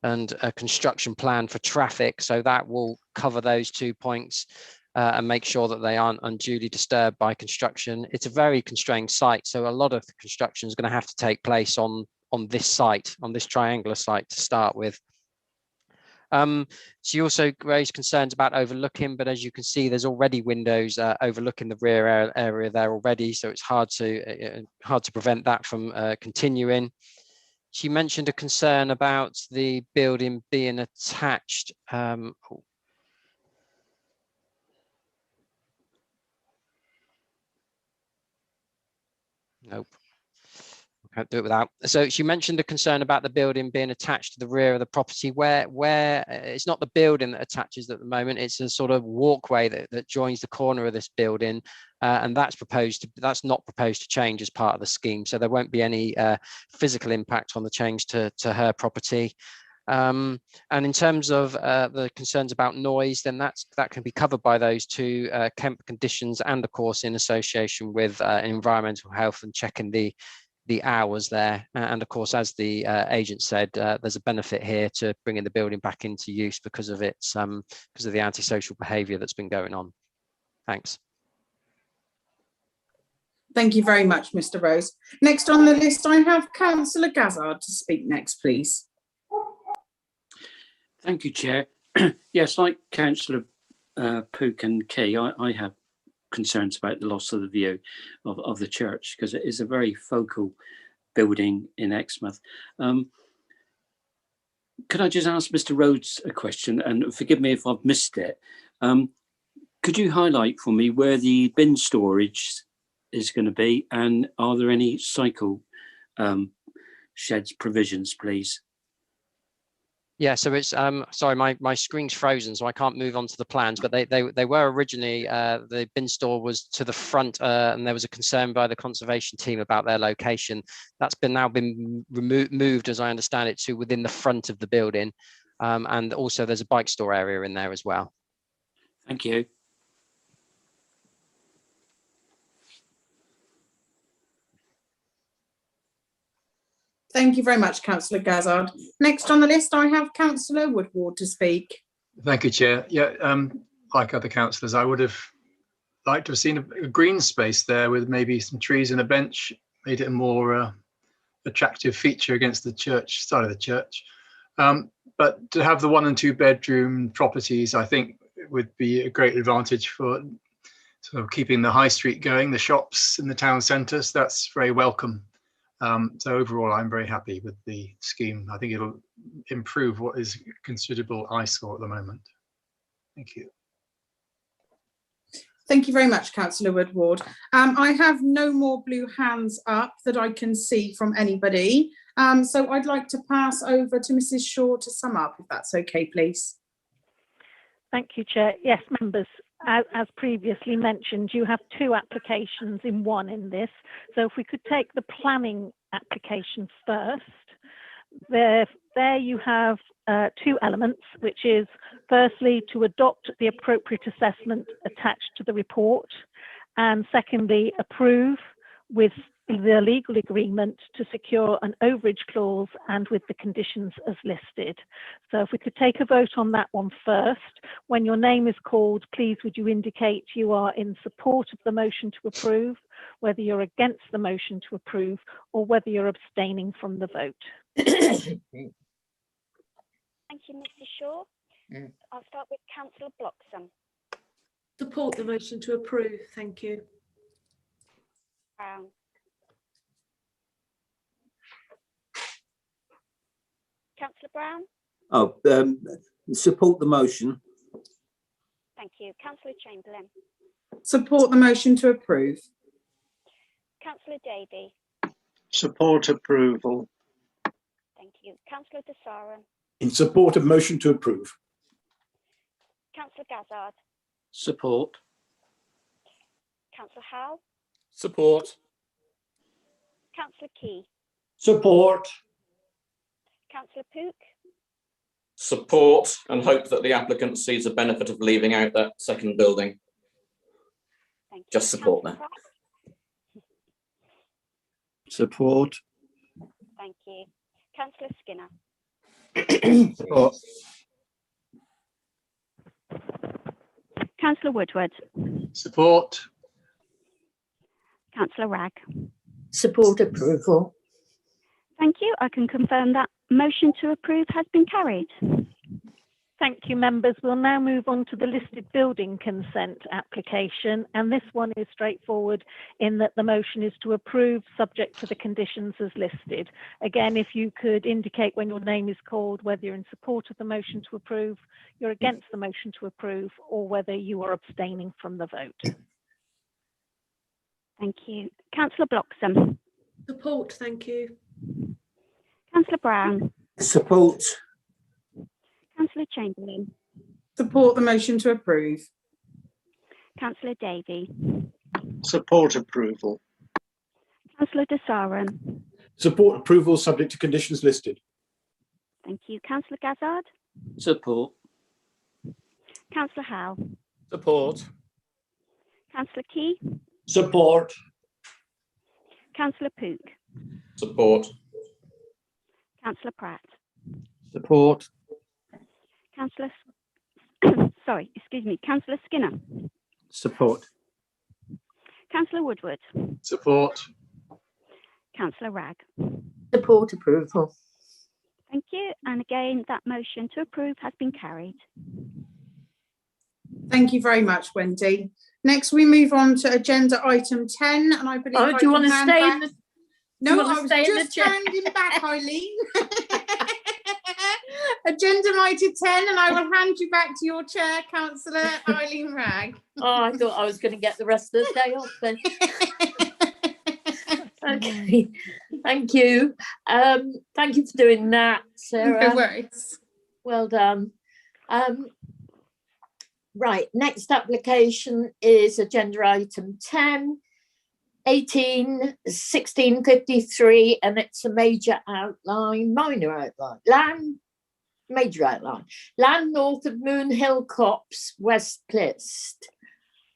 and a construction plan for traffic. So that will cover those 2 points and make sure that they aren't unduly disturbed by construction. It's a very constrained site, so a lot of the construction is going to have to take place on this site, on this triangular site to start with. She also raised concerns about overlooking, but as you can see, there's already windows overlooking the rear area there already, so it's hard to prevent that from continuing. She mentioned a concern about the building being attached. Nope. Can't do it without. So she mentioned a concern about the building being attached to the rear of the property where it's not the building that attaches at the moment, it's a sort of walkway that joins the corner of this building, and that's not proposed to change as part of the scheme, so there won't be any physical impact on the change to her property. And in terms of the concerns about noise, then that can be covered by those two Kemp conditions, and of course in association with environmental health and checking the hours there. And of course, as the agent said, there's a benefit here to bringing the building back into use because of its because of the antisocial behaviour that's been going on. Thanks. Thank you very much, Mr. Rose. Next on the list, I have Councillor Gazzard to speak next, please. Thank you, Chair. Yes, like Councillor Pook and Key, I have concerns about the loss of the view of the church, because it is a very focal building in Exmouth. Could I just ask Mr. Rhodes a question, and forgive me if I've missed it? Could you highlight for me where the bin storage is going to be, and are there any cycle sheds provisions, please? Yeah, so it's sorry, my screen's frozen, so I can't move on to the plans. But they were originally the bin store was to the front, and there was a concern by the conservation team about their location. That's now been moved, as I understand it, to within the front of the building, and also there's a bike store area in there as well. Thank you. Thank you very much, Councillor Gazzard. Next on the list, I have Councillor Woodward to speak. Thank you, Chair. Yeah, like other councillors, I would have liked to have seen a green space there with maybe some trees and a bench, made it a more attractive feature against the church side of the church. But to have the 1 and 2 bedroom properties, I think would be a great advantage for sort of keeping the high street going, the shops in the town centre. So that's very welcome. So overall, I'm very happy with the scheme. I think it'll improve what is a considerable eyesore at the moment. Thank you. Thank you very much, Councillor Woodward. I have no more blue hands up that I can see from anybody. So I'd like to pass over to Mrs. Shaw to sum up, if that's okay, please. Thank you, Chair. Yes, members, as previously mentioned, you have 2 applications in one in this. So if we could take the planning application first, there you have 2 elements, which is firstly to adopt the appropriate assessment attached to the report, and secondly, approve with the legal agreement to secure an overage clause and with the conditions as listed. So if we could take a vote on that one first. When your name is called, please would you indicate you are in support of the motion to approve, whether you're against the motion to approve, or whether you're abstaining from the vote. Thank you, Mrs. Shaw. I'll start with Councillor Bloxham. Support the motion to approve. Thank you. Brown. Councillor Brown. Oh, support the motion. Thank you. Councillor Chamberlain. Support the motion to approve. Councillor Davey. Support approval. Thank you. Councillor De Saran. In support of motion to approve. Councillor Gazzard. Support. Councillor Howell. Support. Councillor Key. Support. Councillor Pook. Support, and hope that the applicant sees the benefit of leaving out that second building. Thank you. Just support that. Support. Thank you. Councillor Skinner. Support. Councillor Woodward. Support. Councillor Ragg. Support approval. Thank you. I can confirm that motion to approve has been carried. Thank you, members. We'll now move on to the listed building consent application, and this one is straightforward in that the motion is to approve subject to the conditions as listed. Again, if you could indicate when your name is called whether you're in support of the motion to approve, you're against the motion to approve, or whether you are abstaining from the vote. Thank you. Councillor Bloxham. Support. Thank you. Councillor Brown. Support. Councillor Chamberlain. Support the motion to approve. Councillor Davey. Support approval. Councillor De Saran. Support approval subject to conditions listed. Thank you. Councillor Gazzard. Support. Councillor Howell. Support. Councillor Key. Support. Councillor Pook. Support. Councillor Pratt. Support. Councillor, sorry, excuse me, Councillor Skinner. Support. Councillor Woodward. Support. Councillor Ragg. Support approval. Thank you. And again, that motion to approve has been carried. Thank you very much, Wendy. Next, we move on to agenda item 10, and I believe. Oh, do you want to stay in the? No, I was just handing back, Eileen. Agenda item 10, and I will hand you back to your chair, Councillor Eileen Ragg. Oh, I thought I was going to get the rest of the day off then. Okay, thank you. Thank you for doing that, Sarah. No worries. Well done. Right, next application is agenda item 10, 1653, and it's a major outline, minor outline, major outline. Land north of Moonhill Copse, West Plist.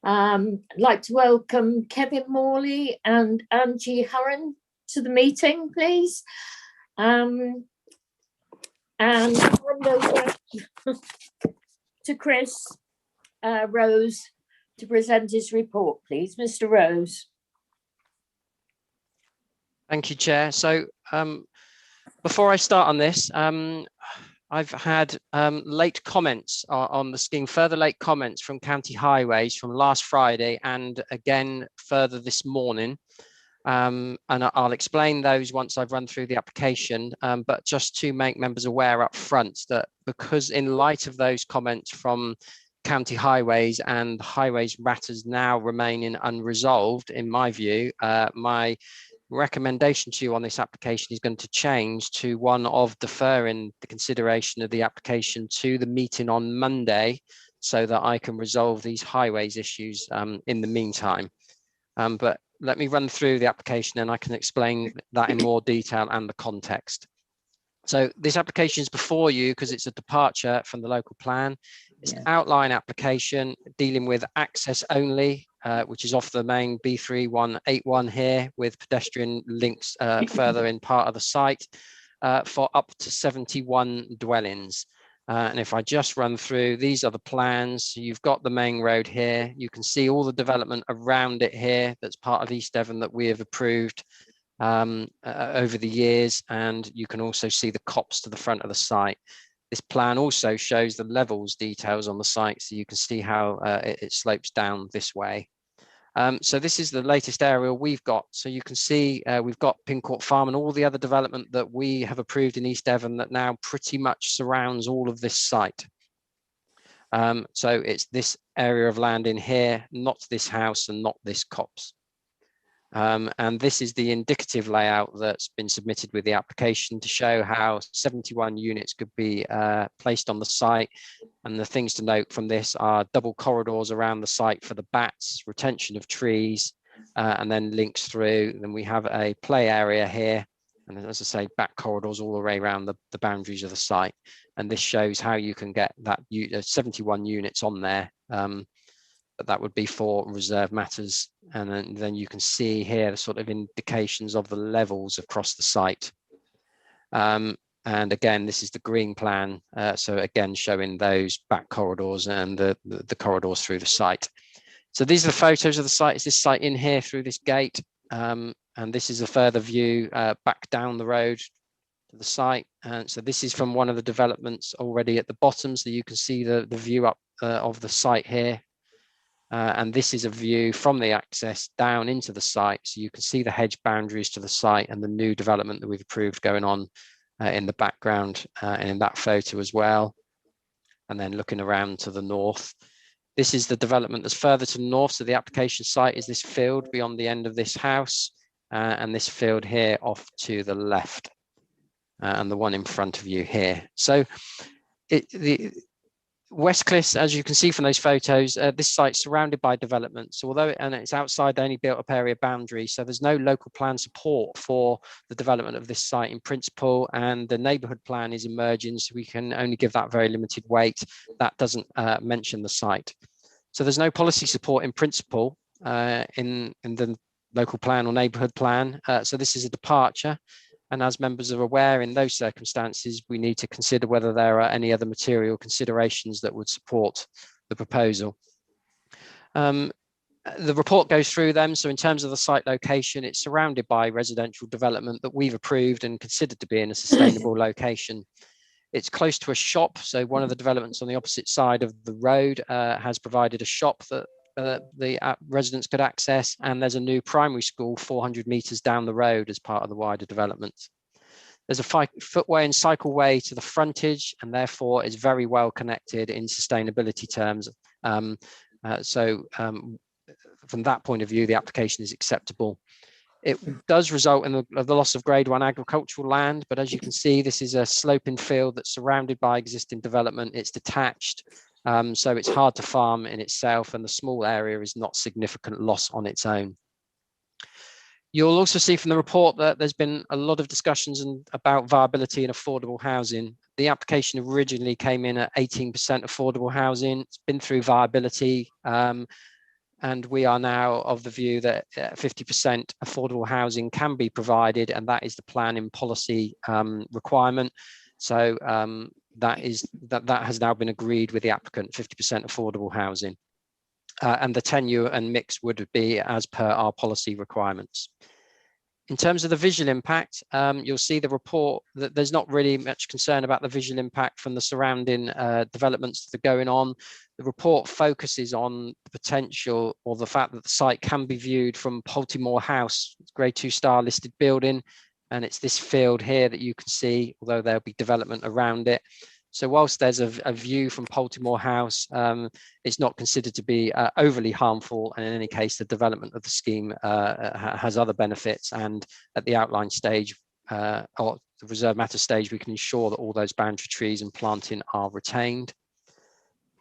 I'd like to welcome Kevin Morley and Angie Hurren to the meeting, please. And hand over to Chris Rose to present his report, please. Mr. Rose. Thank you, Chair. So before I start on this, I've had late comments on the scheme, further late comments from County Highways from last Friday and again further this morning. And I'll explain those once I've run through the application, but just to make members aware up front that because in light of those comments from County Highways and highways matters now remaining unresolved, in my view, my recommendation to you on this application is going to change to one of deferring the consideration of the application to the meeting on Monday so that I can resolve these highways issues in the meantime. But let me run through the application and I can explain that in more detail and the context. So this application is before you because it's a departure from the local plan. It's an outline application dealing with access only, which is off the main B3181 here with pedestrian links further in part of the site for up to 71 dwellings. And if I just run through, these are the plans. You've got the main road here. You can see all the development around it here that's part of East Devon that we have approved over the years. And you can also see the copse to the front of the site. This plan also shows the levels details on the site, so you can see how it slopes down this way. So this is the latest aerial we've got. So you can see we've got Pincourt Farm and all the other development that we have approved in East Devon that now pretty much surrounds all of this site. So it's this area of land in here, not this house and not this copse. And this is the indicative layout that's been submitted with the application to show how 71 units could be placed on the site. And the things to note from this are double corridors around the site for the bats, retention of trees, and then links through. Then we have a play area here. And as I say, back corridors all the way around the boundaries of the site. And this shows how you can get that 71 units on there. But that would be for reserve matters. And then you can see here the sort of indications of the levels across the site. And again, this is the green plan. So again, showing those back corridors and the corridors through the site. So these are the photos of the site. It's this site in here through this gate. And this is a further view back down the road to the site. And so this is from one of the developments already at the bottom. So you can see the view up of the site here. And this is a view from the access down into the site. So you can see the hedge boundaries to the site and the new development that we've approved going on in the background and in that photo as well. And then looking around to the north. This is the development that's further to the north. So the application site is this field beyond the end of this house and this field here off to the left and the one in front of you here. So West Cliffs, as you can see from those photos, this site's surrounded by development. So although it's outside the only built up area boundary, so there's no local plan support for the development of this site in principle, and the neighbourhood plan is emerging, so we can only give that very limited weight. That doesn't mention the site. So there's no policy support in principle in the local plan or neighbourhood plan. So this is a departure. And as members are aware, in those circumstances, we need to consider whether there are any other material considerations that would support the proposal. The report goes through them. So in terms of the site location, it's surrounded by residential development that we've approved and considered to be in a sustainable location. It's close to a shop. So one of the developments on the opposite side of the road has provided a shop that the residents could access, and there's a new primary school 400 metres down the road as part of the wider development. There's a footway and cycleway to the frontage, and therefore is very well connected in sustainability terms. From that point of view, the application is acceptable. It does result in the loss of grade 1 agricultural land, but as you can see, this is a sloping field that's surrounded by existing development. It's detached, so it's hard to farm in itself, and the small area is not significant loss on its own. You'll also see from the report that there's been a lot of discussions about viability and affordable housing. The application originally came in at 18% affordable housing. It's been through viability, and we are now of the view that 50% affordable housing can be provided, and that is the planning policy requirement. So that has now been agreed with the applicant, 50% affordable housing. And the tenure and mix would be as per our policy requirements. In terms of the visual impact, you'll see the report that there's not really much concern about the visual impact from the surrounding developments that are going on. The report focuses on the potential or the fact that the site can be viewed from Poltimore House, grade 2 star listed building. And it's this field here that you can see, although there'll be development around it. So whilst there's a view from Poltimore House, it's not considered to be overly harmful. And in any case, the development of the scheme has other benefits. And at the outline stage or the reserve matter stage, we can ensure that all those boundary trees and planting are retained.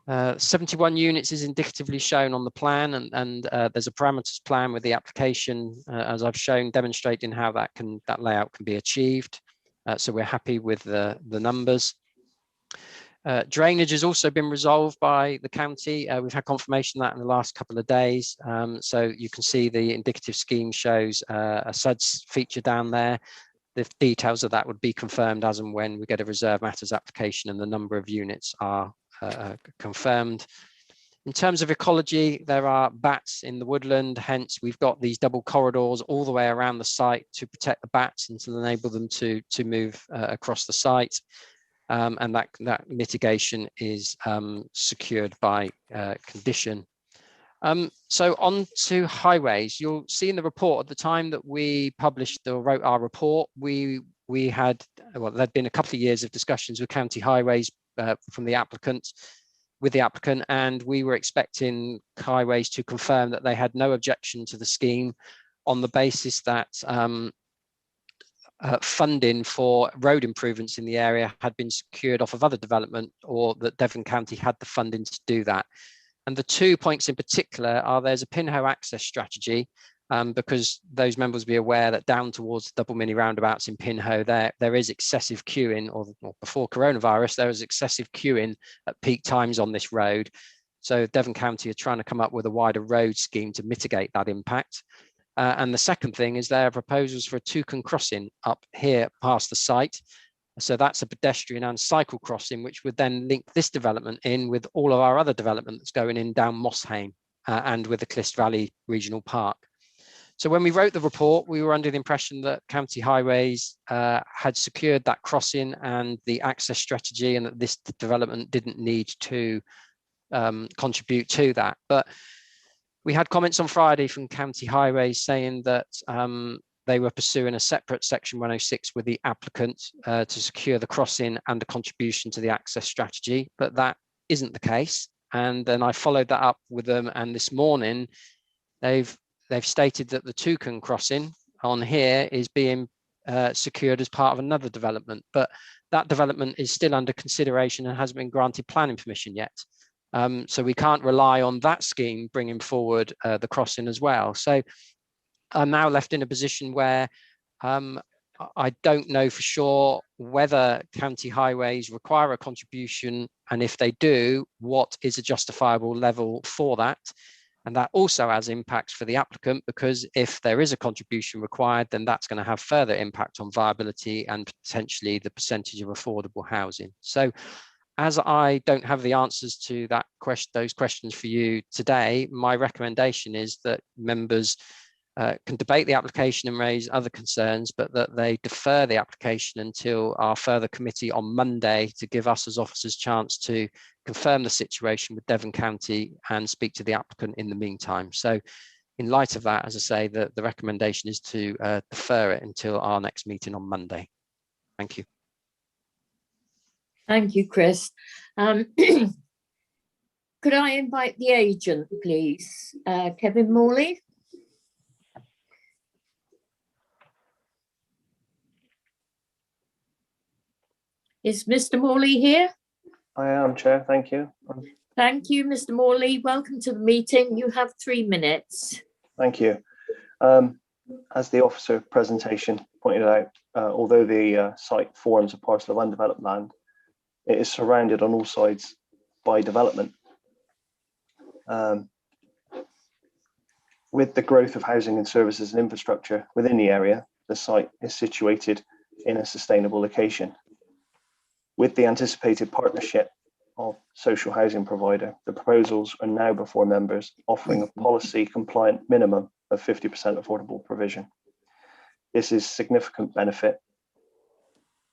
71 units is indicatively shown on the plan, and there's a parameters plan with the application, as I've shown, demonstrating how that layout can be achieved. So we're happy with the numbers. Drainage has also been resolved by the county. We've had confirmation of that in the last couple of days. So you can see the indicative scheme shows a SUDS feature down there. The details of that would be confirmed as and when we get a reserve matters application and the number of units are confirmed. In terms of ecology, there are bats in the woodland, hence we've got these double corridors all the way around the site to protect the bats and to enable them to move across the site. And that mitigation is secured by condition. So on to highways. You'll see in the report at the time that we published or wrote our report, there'd been a couple of years of discussions with County Highways from the applicant, and we were expecting Highways to confirm that they had no objection to the scheme on the basis that funding for road improvements in the area had been secured off of other development, or that Devon County had the funding to do that. And the 2 points in particular are there's a Pinho access strategy, because those members will be aware that down towards the double mini roundabouts in Pinho, there is excessive queuing, or before coronavirus, there was excessive queuing at peak times on this road. So Devon County are trying to come up with a wider road scheme to mitigate that impact. And the second thing is there are proposals for a toucan crossing up here past the site. So that's a pedestrian and cycle crossing, which would then link this development in with all of our other development that's going in down Mosshain and with the Clyst Valley Regional Park. So when we wrote the report, we were under the impression that County Highways had secured that crossing and the access strategy, and that this development didn't need to contribute to that. But we had comments on Friday from County Highways saying that they were pursuing a separate Section 106 with the applicant to secure the crossing and a contribution to the access strategy, but that isn't the case. And then I followed that up with them, and this morning they've stated that the toucan crossing on here is being secured as part of another development, but that development is still under consideration and hasn't been granted planning permission yet. So we can't rely on that scheme bringing forward the crossing as well. So I'm now left in a position where I don't know for sure whether County Highways require a contribution, and if they do, what is a justifiable level for that. And that also has impacts for the applicant, because if there is a contribution required, then that's going to have further impact on viability and potentially the percentage of affordable housing. So as I don't have the answers to those questions for you today, my recommendation is that members can debate the application and raise other concerns, but that they defer the application until our further committee on Monday to give us as officers chance to confirm the situation with Devon County and speak to the applicant in the meantime. So in light of that, as I say, the recommendation is to defer it until our next meeting on Monday. Thank you. Thank you, Chris. Could I invite the agent, please? Kevin Morley. Is Mr. Morley here? I am, Chair. Thank you. Thank you, Mr. Morley. Welcome to the meeting. You have 3 minutes. Thank you. As the officer presentation pointed out, although the site forms a parcel of undeveloped land, it is surrounded on all sides by development. With the growth of housing and services and infrastructure within the area, the site is situated in a sustainable location. With the anticipated partnership of social housing provider, the proposals are now before members, offering a policy compliant minimum of 50% affordable provision. This is significant benefit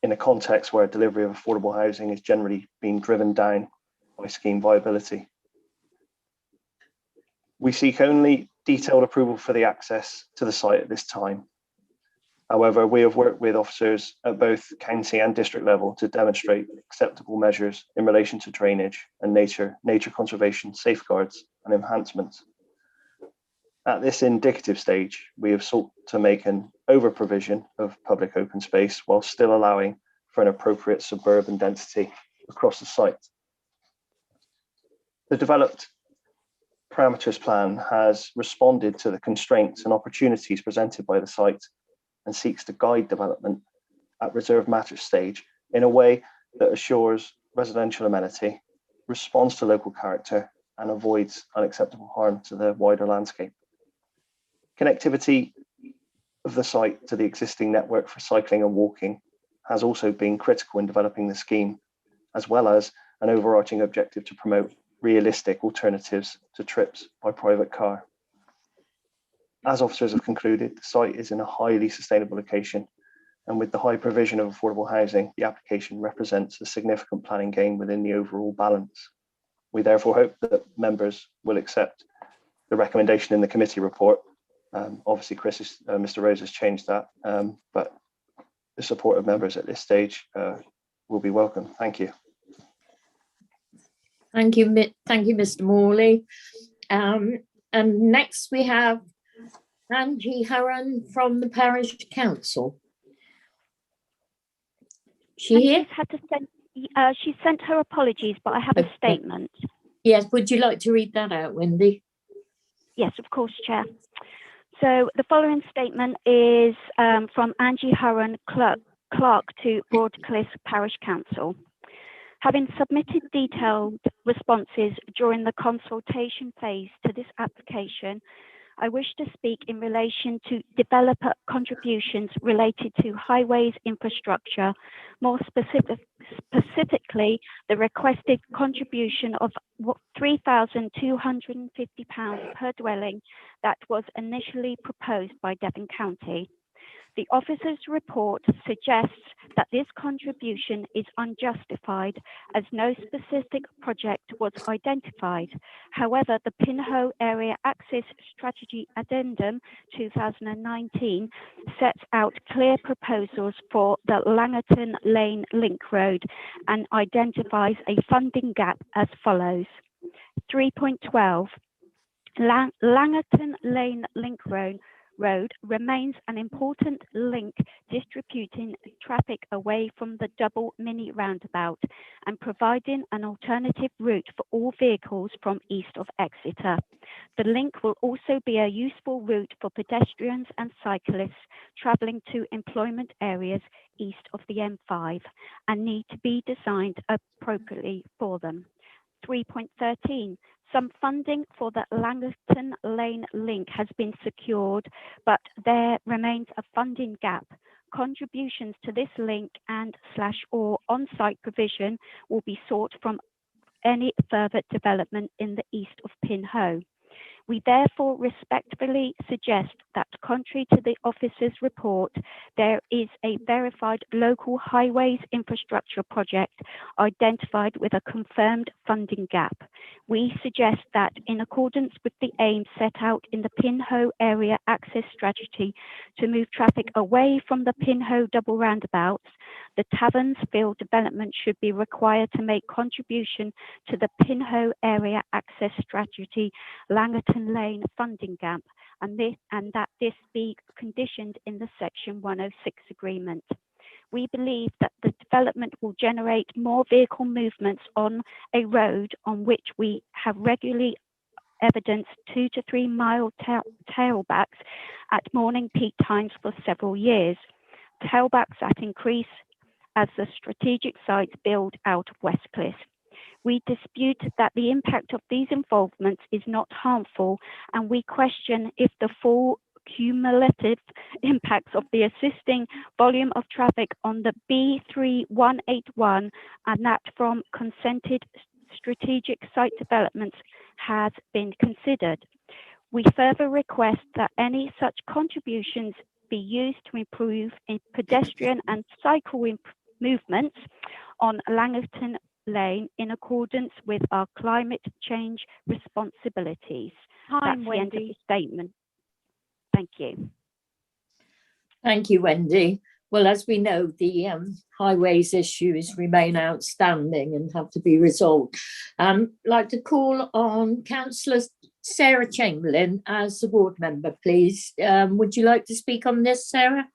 in a context where delivery of affordable housing is generally being driven down by scheme viability. We seek only detailed approval for the access to the site at this time. However, we have worked with officers at both county and district level to demonstrate acceptable measures in relation to drainage and nature conservation safeguards and enhancements. At this indicative stage, we have sought to make an over provision of public open space while still allowing for an appropriate suburban density across the site. The developed parameters plan has responded to the constraints and opportunities presented by the site and seeks to guide development at reserve matter stage in a way that assures residential amenity, responds to local character, and avoids unacceptable harm to the wider landscape. Connectivity of the site to the existing network for cycling and walking has also been critical in developing the scheme, as well as an overarching objective to promote realistic alternatives to trips by private car. As officers have concluded, the site is in a highly sustainable location, and with the high provision of affordable housing, the application represents a significant planning gain within the overall balance. We therefore hope that members will accept the recommendation in the committee report. Obviously, Mr. Rose has changed that, but the support of members at this stage will be welcome. Thank you. Thank you, Mr. Morley. And next we have Angie Hurren from the Parish Council. She here? She sent her apologies, but I have a statement. Yes, would you like to read that out, Wendy? Yes, of course, Chair. So the following statement is from Angie Hurren, clerk to Broadcliff Parish Council. Having submitted detailed responses during the consultation phase to this application, I wish to speak in relation to developer contributions related to highways infrastructure, more specifically the requested contribution of £3,250 per dwelling that was initially proposed by Devon County. The officer's report suggests that this contribution is unjustified as no specific project was identified. However, the Pinho Area Access Strategy Addendum 2019 sets out clear proposals for the Langerton Lane Link Road and identifies a funding gap as follows. 3.12 Langerton Lane Link Road remains an important link distributing traffic away from the double mini roundabout and providing an alternative route for all vehicles from east of Exeter. The link will also be a useful route for pedestrians and cyclists travelling to employment areas east of the M5 and need to be designed appropriately for them. 3.13 Some funding for the Langerton Lane link has been secured, but there remains a funding gap. Contributions to this link and/or on-site provision will be sought from any further development in the east of Pinho. We therefore respectfully suggest that, contrary to the officer's report, there is a verified local highways infrastructure project identified with a confirmed funding gap. We suggest that, in accordance with the aim set out in the Pinho Area Access Strategy to move traffic away from the Pinho double roundabouts, the Tavernsville development should be required to make contribution to the Pinho Area Access Strategy Langerton Lane funding gap, and that this be conditioned in the Section 106 agreement. We believe that the development will generate more vehicle movements on a road on which we have regularly evidenced 2 to 3 mile tailbacks at morning peak times for several years. Tailbacks that increase as the strategic sites build out of Westcliff. We dispute that the impact of these involvements is not harmful, and we question if the full cumulative impacts of the existing volume of traffic on the B3181 and that from consented strategic site developments has been considered. We further request that any such contributions be used to improve pedestrian and cycle movements on Langton Lane in accordance with our climate change responsibilities. Time, That's the end of Wendy. the statement. Thank you. Thank you, Wendy. Well, as we know, the highways issues remain outstanding and have to be resolved. I'd like to call on Councillor Sarah Chamberlain as the ward member, please. Would you like to speak on this, Sarah?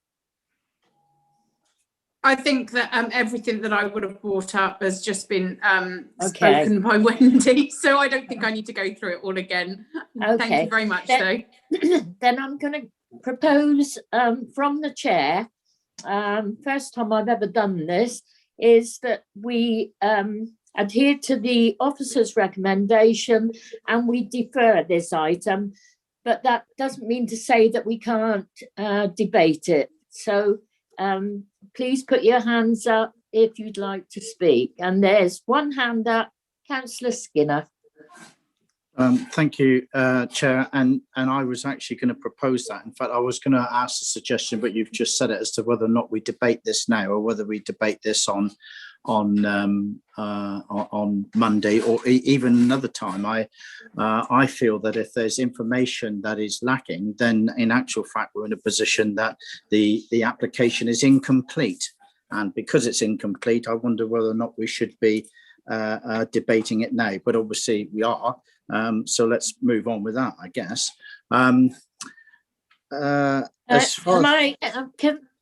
I think that everything that I would have brought up has just been Okay. spoken by Wendy, so I don't think I need to go through it all again. Thank you very much, though. Then I'm going to propose from the chair, first time I've ever done this, is that we adhere to the officer's recommendation and we defer this item, but that doesn't mean to say that we can't debate it. So please put your hands up if you'd like to speak. And there's one hand up, Councillor Skinner. Thank you, Chair. And I was actually going to propose that. In fact, I was going to ask the suggestion, but you've just said it, as to whether or not we debate this now or whether we debate this on Monday or even another time. I feel that if there's information that is lacking, then in actual fact we're in a position that the application is incomplete, and because it's incomplete, I wonder whether or not we should be debating it now. But obviously we are. So let's move on with that, I guess. As far as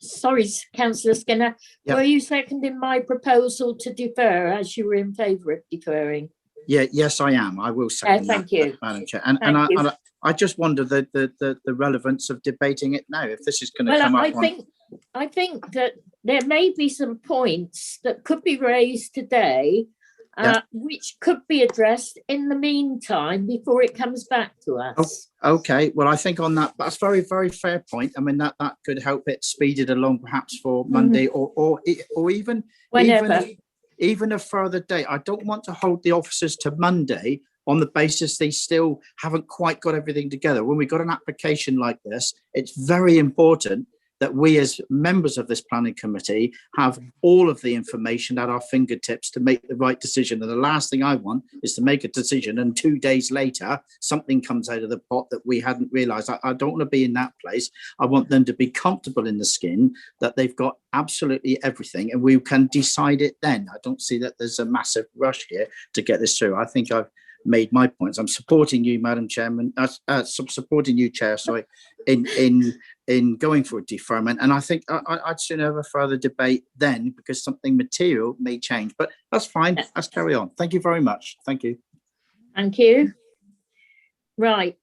Sorry, Councillor Skinner, Yep. were you seconding my proposal to defer as you were in favour of deferring? yes, I am. I will second thank that, you. Madam Chair. And Thank you. I just wonder the relevance of debating it now. If this is going to Well, come up I think that there may be some points that could be raised today, which could be addressed in the meantime before it comes back to us. Okay, well, I think on that, that's very, very fair point. I mean, that could help it speed it along, perhaps for Monday or even Whenever. even a further date. I don't want to hold the officers to Monday on the basis they still haven't quite got everything together. When we got an application like this, it's very important that we as members of this planning committee have all of the information at our fingertips to make the right decision. And the last thing I want is to make a decision and 2 days later, something comes out of the pot that we hadn't realised. I don't want to be in that place. I want them to be comfortable in the skin, that they've got absolutely everything and we can decide it then. I don't see that there's a massive rush here to get this through. I think I've made my points. I'm supporting you, Madam Chairman, supporting you, Chair, sorry, in going for a deferment. And I think I'd sooner have a further debate then, because something material may change, but that's fine. Let's carry on. Thank you very much. Thank you. Thank you. Right,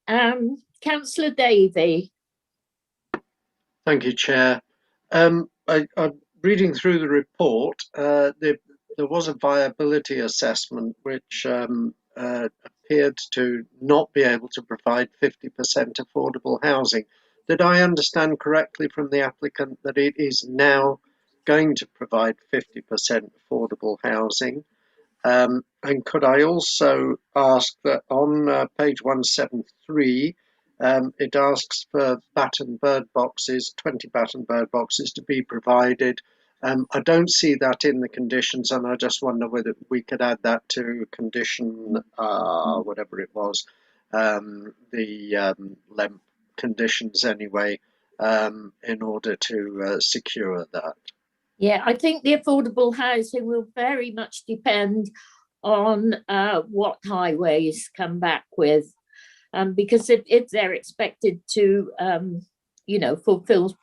Councillor Davey. Thank you, Chair. I'm reading through the report. There was a viability assessment which appeared to not be able to provide 50% affordable housing. Did I understand correctly from the applicant that it is now going to provide 50% affordable housing? And could I also ask that on page 173, it asks for bat and bird boxes, 20 bat and bird boxes to be provided. I don't see that in the conditions, and I just wonder whether we could add that to condition, whatever it was, the LEMP conditions anyway, in order to secure that. Yeah, I think the affordable housing will very much depend on what highways come back with, because if they're expected to, fulfill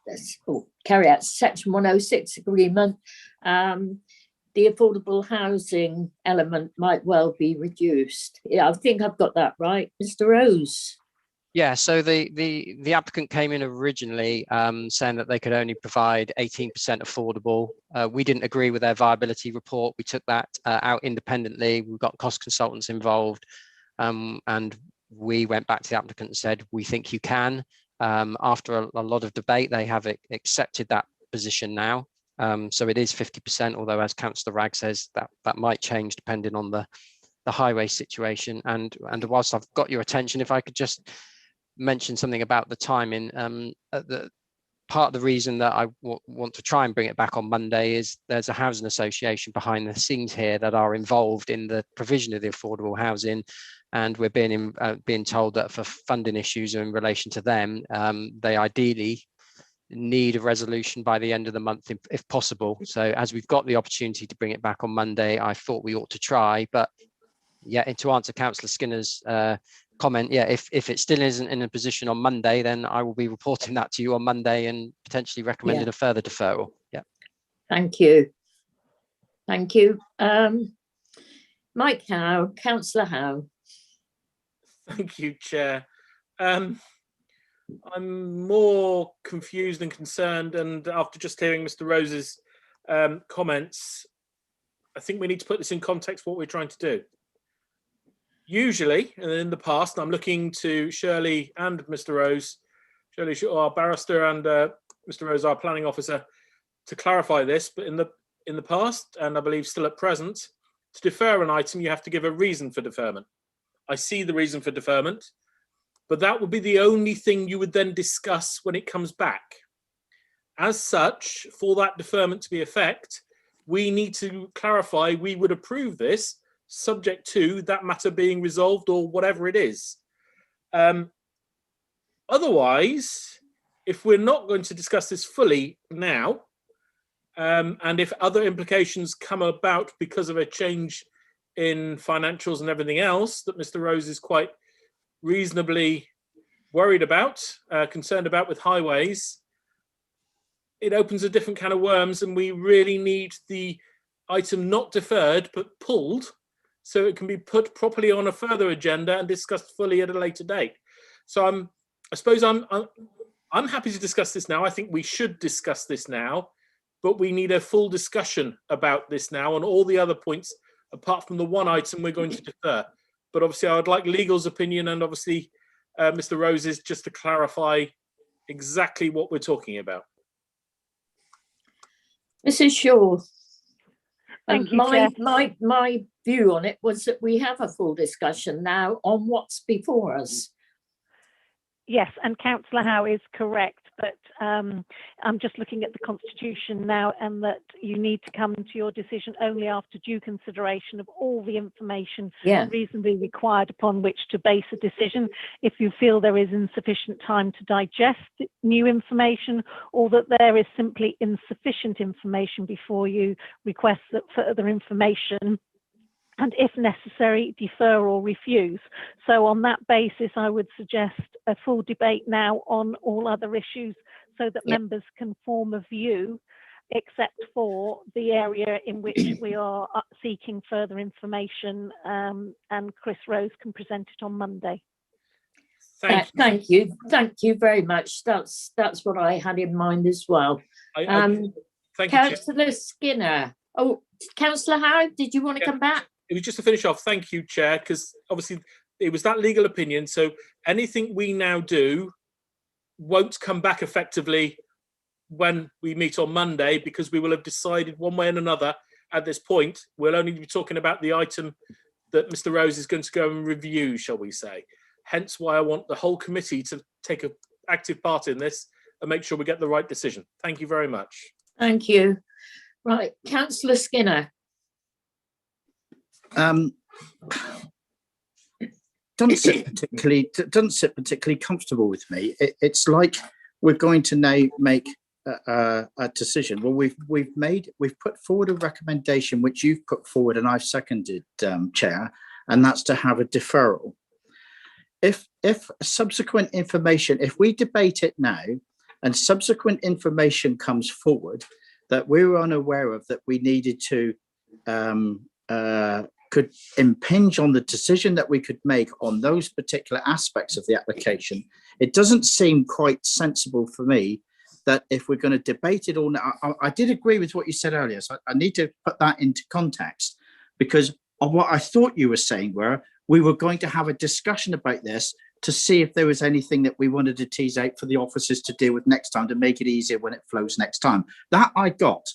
or carry out Section 106 agreement, the affordable housing element might well be reduced. Yeah, I think I've got that right. Mr. Rose. Yeah, so the applicant came in originally saying that they could only provide 18% affordable. We didn't agree with their viability report. We took that out independently. We've got cost consultants involved, and we went back to the applicant and said, we think you can. After a lot of debate, they have accepted that position now. So it is 50%, although as Councillor Ragg says, that might change depending on the highway situation. And whilst I've got your attention, if I could just mention something about the timing. Part of the reason that I want to try and bring it back on Monday is there's a housing association behind the scenes here that are involved in the provision of the affordable housing, and we're being told that for funding issues in relation to them, they ideally need a resolution by the end of the month if possible. So as we've got the opportunity to bring it back on Monday, I thought we ought to try. But yeah, and to answer Councillor Skinner's comment, yeah, if it still isn't in a position on Monday, then I will be reporting that to you on Monday and potentially recommending a further deferral. Yeah. Thank you. Thank you. Mike Howe, Councillor Howe. Thank you, Chair. I'm more confused and concerned, and after just hearing Mr. Rose's comments, I think we need to put this in context what we're trying to do. Usually, and in the past, I'm looking to Shirley and Mr. Rose, Shirley, our barrister, and Mr. Rose, our planning officer, to clarify this. But in the past, and I believe still at present, to defer an item, you have to give a reason for deferment. I see the reason for deferment, but that would be the only thing you would then discuss when it comes back. As such, for that deferment to be effect, we need to clarify we would approve this subject to that matter being resolved or whatever it is. Otherwise, if we're not going to discuss this fully now, and if other implications come about because of a change in financials and everything else that Mr. Rose is quite reasonably worried about, concerned about with highways, it opens a different can of worms, and we really need the item not deferred but pulled so it can be put properly on a further agenda and discussed fully at a later date. So I suppose I'm happy to discuss this now. I think we should discuss this now, but we need a full discussion about this now on all the other points, apart from the one item we're going to defer. But obviously I would like legal's opinion, and obviously Mr. Rose's, just to clarify exactly what we're talking about. Mrs. Shaw. Thank you, my view on it was that we have a full discussion now on what's before us. Yes, and Councillor Howe is correct, but I'm just looking at the Constitution now, and that you need to come to your decision only after due consideration of all the information reasonably required upon which to base a decision. If you feel there is insufficient time to digest new information, or that there is simply insufficient information before you, request that further information, and if necessary, defer or refuse. So on that basis, I would suggest a full debate now on all other issues so that members can form a view, except for the area in which we are seeking further information, and Chris Rose can present it on Monday. Thank you very much. That's what I had in mind as well. Councillor Skinner. Oh, Councillor Howard, did you want to come back? It was just to finish off. Thank you, Chair, because obviously it was that legal opinion. So anything we now do won't come back effectively when we meet on Monday, because we will have decided one way and another at this point. We'll only be talking about the item that Mr. Rose is going to go and review, shall we say. Hence why I want the whole committee to take an active part in this and make sure we get the right decision. Thank you very much. Thank you. Right, Councillor Skinner. Doesn't sit particularly comfortable with me. It's like we're going to now make a decision. Well, we've put forward a recommendation which you've put forward and I've seconded, Chair, and that's to have a deferral. If subsequent information, if we debate it now and subsequent information comes forward that we were unaware of, that we needed to could impinge on the decision that we could make on those particular aspects of the application, it doesn't seem quite sensible for me that if we're going to debate it all now, I did agree with what you said earlier, so I need to put that into context, because of what I thought you were saying were we were going to have a discussion about this to see if there was anything that we wanted to tease out for the officers to deal with next time to make it easier when it flows next time. That I got.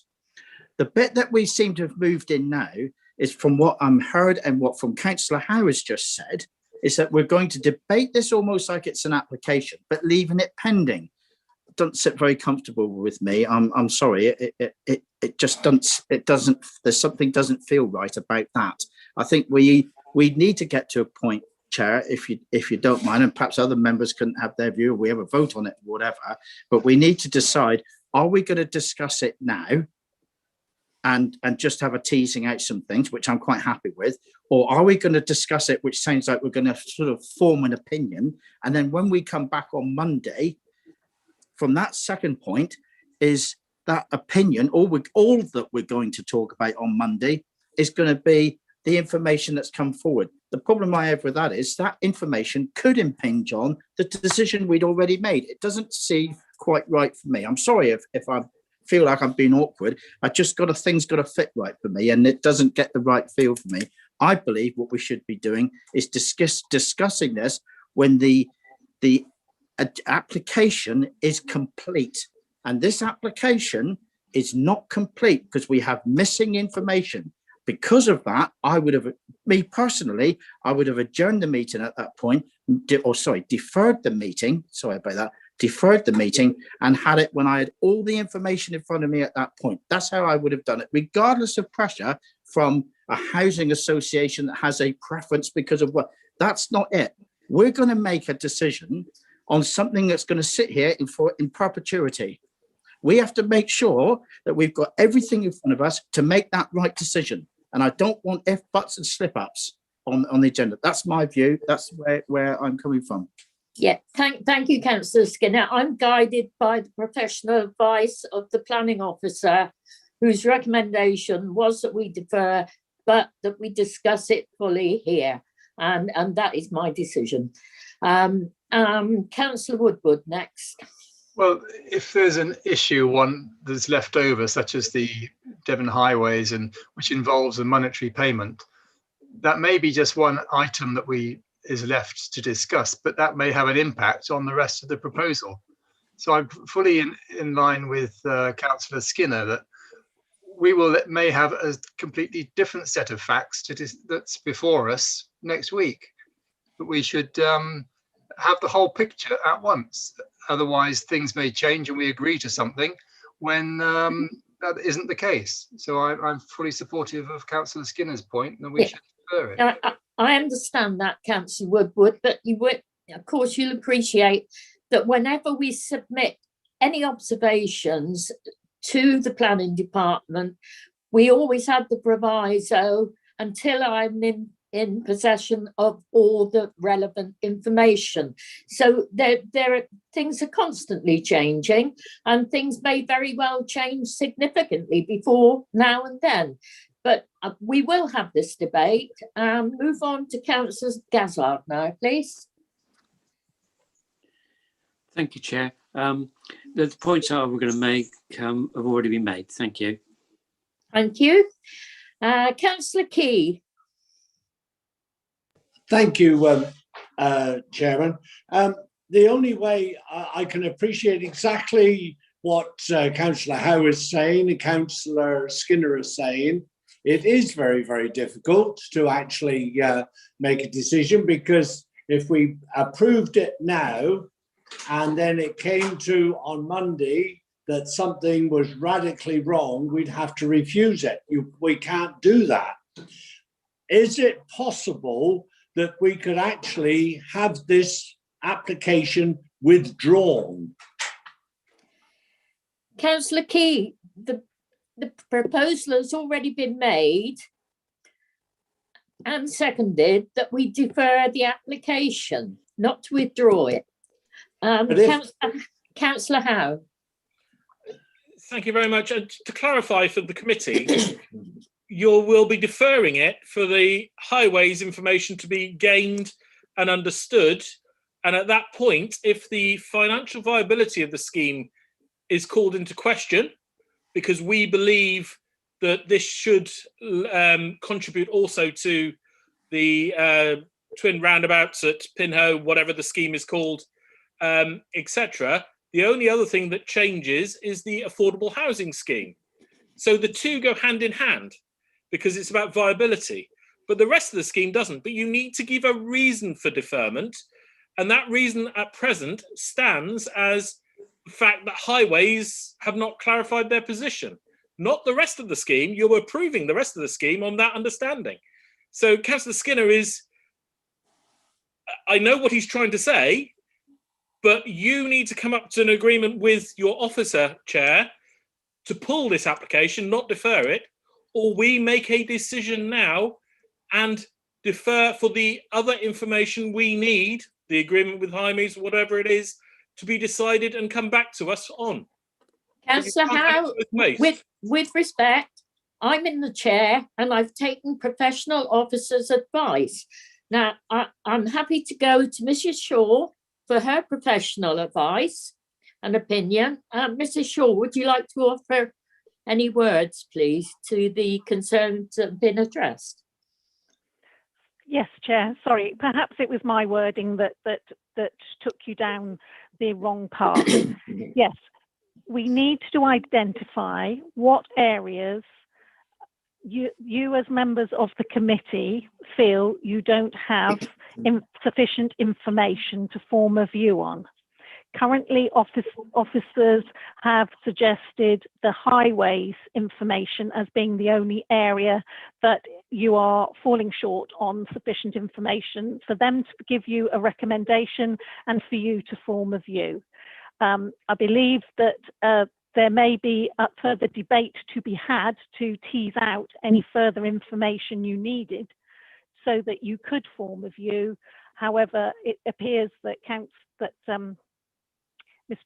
The bit that we seem to have moved in now is, from what I'm heard and what from Councillor Howe has just said, is that we're going to debate this almost like it's an application, but leaving it pending. It doesn't sit very comfortable with me. I'm sorry. It just doesn't. There's something doesn't feel right about that. I think we need to get to a point, Chair, if you don't mind, and perhaps other members couldn't have their view, we have a vote on it, whatever, but we need to decide, are we going to discuss it now and just have a teasing out some things, which I'm quite happy with, or are we going to discuss it, which sounds like we're going to sort of form an opinion, and then when we come back on Monday, from that second point, is that opinion, all that we're going to talk about on Monday is going to be the information that's come forward. The problem I have with that is that information could impinge on the decision we'd already made. It doesn't seem quite right for me. I'm sorry if I feel like I'm being awkward. I just things got to fit right for me, and it doesn't get the right feel for me. I believe what we should be doing is discussing this when the application is complete, and this application is not complete because we have missing information. Because of that, I would have adjourned the meeting at that point, deferred the meeting, deferred the meeting and had it when I had all the information in front of me at that point. That's how I would have done it, regardless of pressure from a housing association that has a preference because of what. That's not it. We're going to make a decision on something that's going to sit here in perpetuity. We have to make sure that we've got everything in front of us to make that right decision. And I don't want if, buts and slip ups on the agenda. That's my view. That's where I'm coming from. Yeah, thank you, Councillor Skinner. I'm guided by the professional advice of the planning officer, whose recommendation was that we defer, but that we discuss it fully here. And that is my decision. Councillor Woodward next. Well, if there's an issue, one that's left over, such as the Devon Highways, and which involves a monetary payment, that may be just one item that is left to discuss, but that may have an impact on the rest of the proposal. So I'm fully in line with Councillor Skinner that we may have a completely different set of facts that's before us next week. But we should have the whole picture at once. Otherwise, things may change and we agree to something when that isn't the case. So I'm fully supportive of Councillor Skinner's point that we should defer it. I understand that, Councillor Woodward, but of course, you'll appreciate that whenever we submit any observations to the planning department, we always have the proviso until I'm in possession of all the relevant information. So things are constantly changing, and things may very well change significantly before now and then. But we will have this debate. Move on to Councillor Gazzard now, please. Thank you, Chair. The points I was going to make have already been made. Thank you. Thank you. Councillor Key. Thank you, Chairman. The only way I can appreciate exactly what Councillor Howe is saying and Councillor Skinner is saying, it is very, very difficult to actually make a decision, because if we approved it now and then it came to on Monday that something was radically wrong, we'd have to refuse it. We can't do that. Is it possible that we could actually have this application withdrawn? Councillor Key, the proposal has already been made and seconded that we defer the application, not to withdraw it. Councillor Howe. Thank you very much. And to clarify for the committee, you will be deferring it for the highways information to be gained and understood. And at that point, if the financial viability of the scheme is called into question, because we believe that this should contribute also to the twin roundabouts at Pinho, whatever the scheme is called, etc. The only other thing that changes is the affordable housing scheme. So the two go hand in hand because it's about viability, but the rest of the scheme doesn't. But you need to give a reason for deferment, and that reason at present stands as the fact that highways have not clarified their position, not the rest of the scheme. You're approving the rest of the scheme on that understanding. So Councillor Skinner I know what he's trying to say, but you need to come up to an agreement with your officer, Chair, to pull this application, not defer it, or we make a decision now and defer for the other information we need, the agreement with Hymes, whatever it is, to be decided and come back to us on. Councillor Howe, with respect, I'm in the chair and I've taken professional officers' advice. Now, I'm happy to go to Mrs. Shaw for her professional advice and opinion. Mrs. Shaw, would you like to offer any words, please, to the concerns that have been addressed? Yes, Chair. Sorry, perhaps it was my wording that took you down the wrong path. Yes, we need to identify what areas you as members of the committee feel you don't have sufficient information to form a view on. Currently, officers have suggested the highways information as being the only area that you are falling short on sufficient information for them to give you a recommendation and for you to form a view. I believe that there may be a further debate to be had to tease out any further information you needed so that you could form a view. However, it appears that Mr.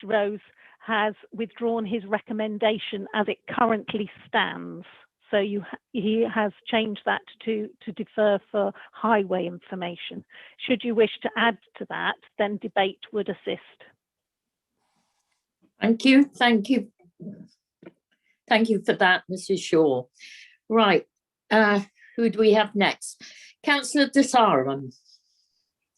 Rose has withdrawn his recommendation as it currently stands. So he has changed that to defer for highway information. Should you wish to add to that, then debate would assist. Thank you. Thank you. Thank you for that, Mrs. Shaw. Right, who do we have next? Councillor De Sarum.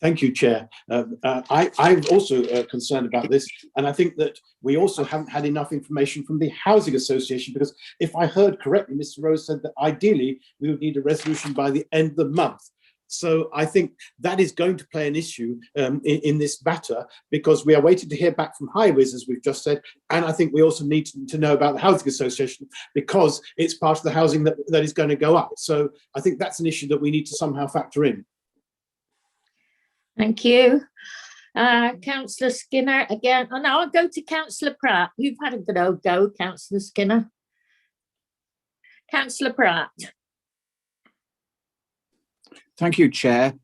Thank you, Chair. I'm also concerned about this, and I think that we also haven't had enough information from the Housing Association, because if I heard correctly, Mr. Rose said that ideally we would need a resolution by the end of the month. So I think that is going to play an issue in this matter, because we are waiting to hear back from highways, as we've just said, and I think we also need to know about the Housing Association, because it's part of the housing that is going to go up. So I think that's an issue that we need to somehow factor in. Thank you. Councillor Skinner again. And now I'll go to Councillor Pratt. You've had a good old go, Councillor Skinner. Councillor Pratt. Thank you, Chair.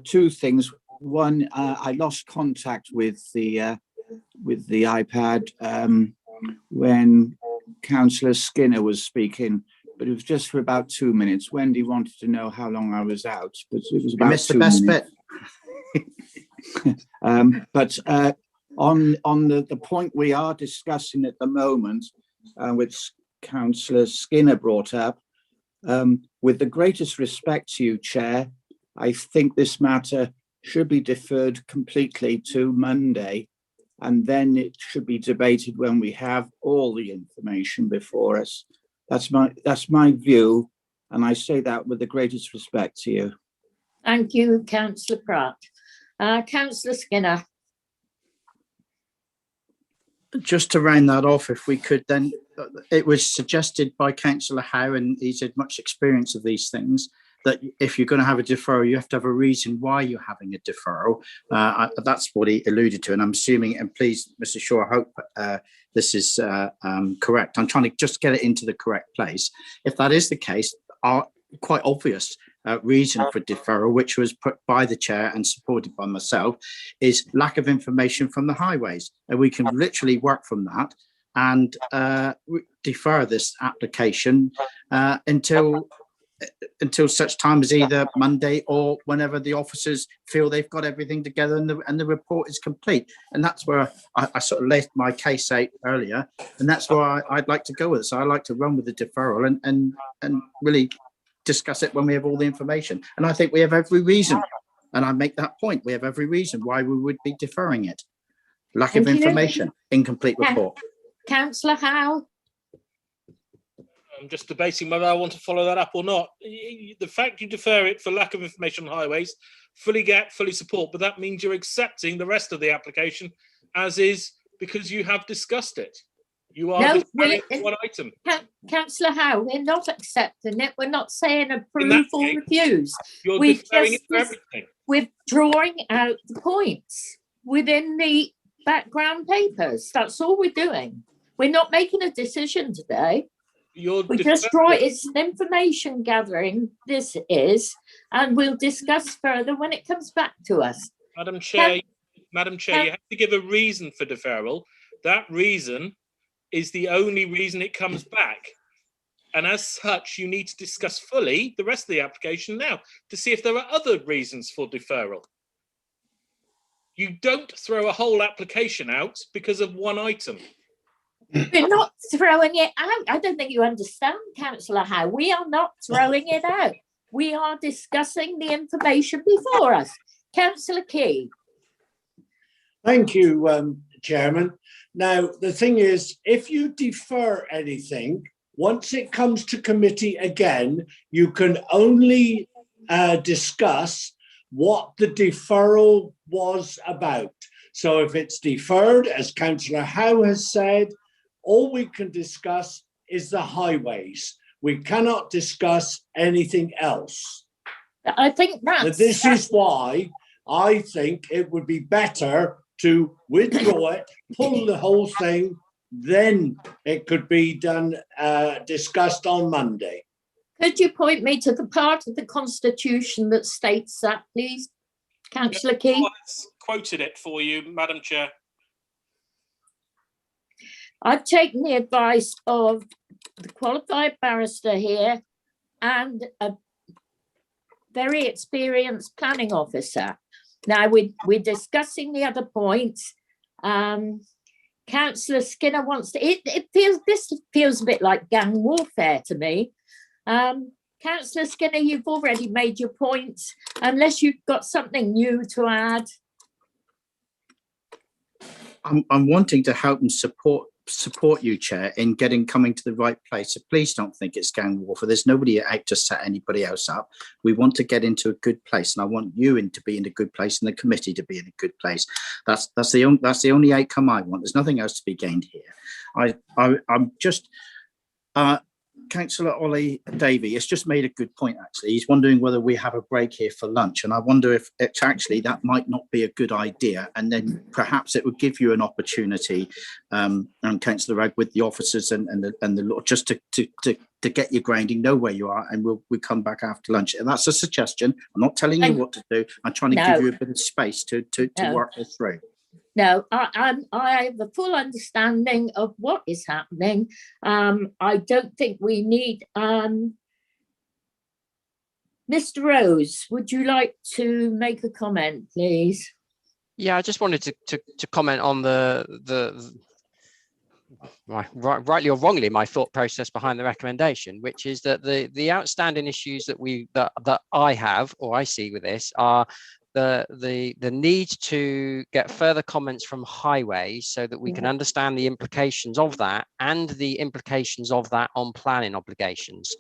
Two things. One, I lost contact with the iPad when Councillor Skinner was speaking, but it was just for about 2 minutes. Wendy wanted to know how long I was out, but it was about 2 minutes. Bit. But on the point we are discussing at the moment, which Councillor Skinner brought up, with the greatest respect to you, Chair, I think this matter should be deferred completely to Monday, and then it should be debated when we have all the information before us. That's my view, and I say that with the greatest respect to you. Thank you, Councillor Pratt. Councillor Skinner. Just to round that off, if we could, then it was suggested by Councillor Howe, and he's had much experience of these things, that if you're going to have a deferral, you have to have a reason why you're having a deferral. That's what he alluded to, and I'm assuming, and please, Mr. Shaw, I hope this is correct. I'm trying to just get it into the correct place. If that is the case, quite obvious reason for deferral, which was put by the chair and supported by myself, is lack of information from the highways. And we can literally work from that and defer this application until such time as either Monday or whenever the officers feel they've got everything together and the report is complete. And that's where I sort of laid my case out earlier, and that's where I'd like to go with it. So I like to run with the deferral and really discuss it when we have all the information. And I think we have every reason, and I make that point, we have every reason why we would be deferring it. Lack of information, incomplete report. Councillor Howe. I'm just debating whether I want to follow that up or not. The fact you defer it for lack of information on highways, fully support, but that means you're accepting the rest of the application as is because you have discussed it. You are deferring one item. Councillor Howe, we're not accepting it. We're not saying approve or refuse. You're deferring it for everything. We're drawing out the points within the background papers. That's all we're doing. We're not making a decision today. We just draw it. It's an information gathering. This is, and we'll discuss further when it comes back to us. Madam Chair, you have to give a reason for deferral. That reason is the only reason it comes back. And as such, you need to discuss fully the rest of the application now to see if there are other reasons for deferral. You don't throw a whole application out because of one item. We're not throwing it out. I don't think you understand, Councillor Howe. We are not throwing it out. We are discussing the information before us. Councillor Key. Thank you, Chairman. Now, the thing is, if you defer anything, once it comes to committee again, you can only discuss what the deferral was about. So if it's deferred, as Councillor Howe has said, all we can discuss is the highways. We cannot discuss anything else. I think this is why I think it would be better to withdraw it, pull the whole thing, then it could be done, discussed on Monday. Could you point me to the part of the Constitution that states that, please, Councillor Key? I've quoted it for you, Madam Chair. I've taken the advice of the qualified barrister here and a very experienced planning officer. Now we're discussing the other points. Councillor Skinner wants to. This feels a bit like gang warfare to me. Councillor Skinner, you've already made your points. Unless you've got something new to add. I'm wanting to help and support you, Chair, in coming to the right place. So please don't think it's gang warfare. There's nobody out to set anybody else up. We want to get into a good place, and I want you to be in a good place and the committee to be in a good place. That's the only outcome I want. There's nothing else to be gained here. I'm just Councillor Ollie Davey has just made a good point, actually. He's wondering whether we have a break here for lunch. And I wonder if it's actually that might not be a good idea. And then perhaps it would give you an opportunity, and Councillor Ragg, with the officers and the just to get your grounding, know where you are, and we'll come back after lunch. And that's a suggestion. I'm not telling you what to do. I'm trying to give you a bit of space to work this through. No, I have a full understanding of what is happening. I don't think we need. Mr. Rose, would you like to make a comment, please? Yeah, I just wanted to comment on the rightly or wrongly, my thought process behind the recommendation, which is that the outstanding issues that I have or I see with this are the need to get further comments from highways so that we can understand the implications of that and the implications of that on planning obligations.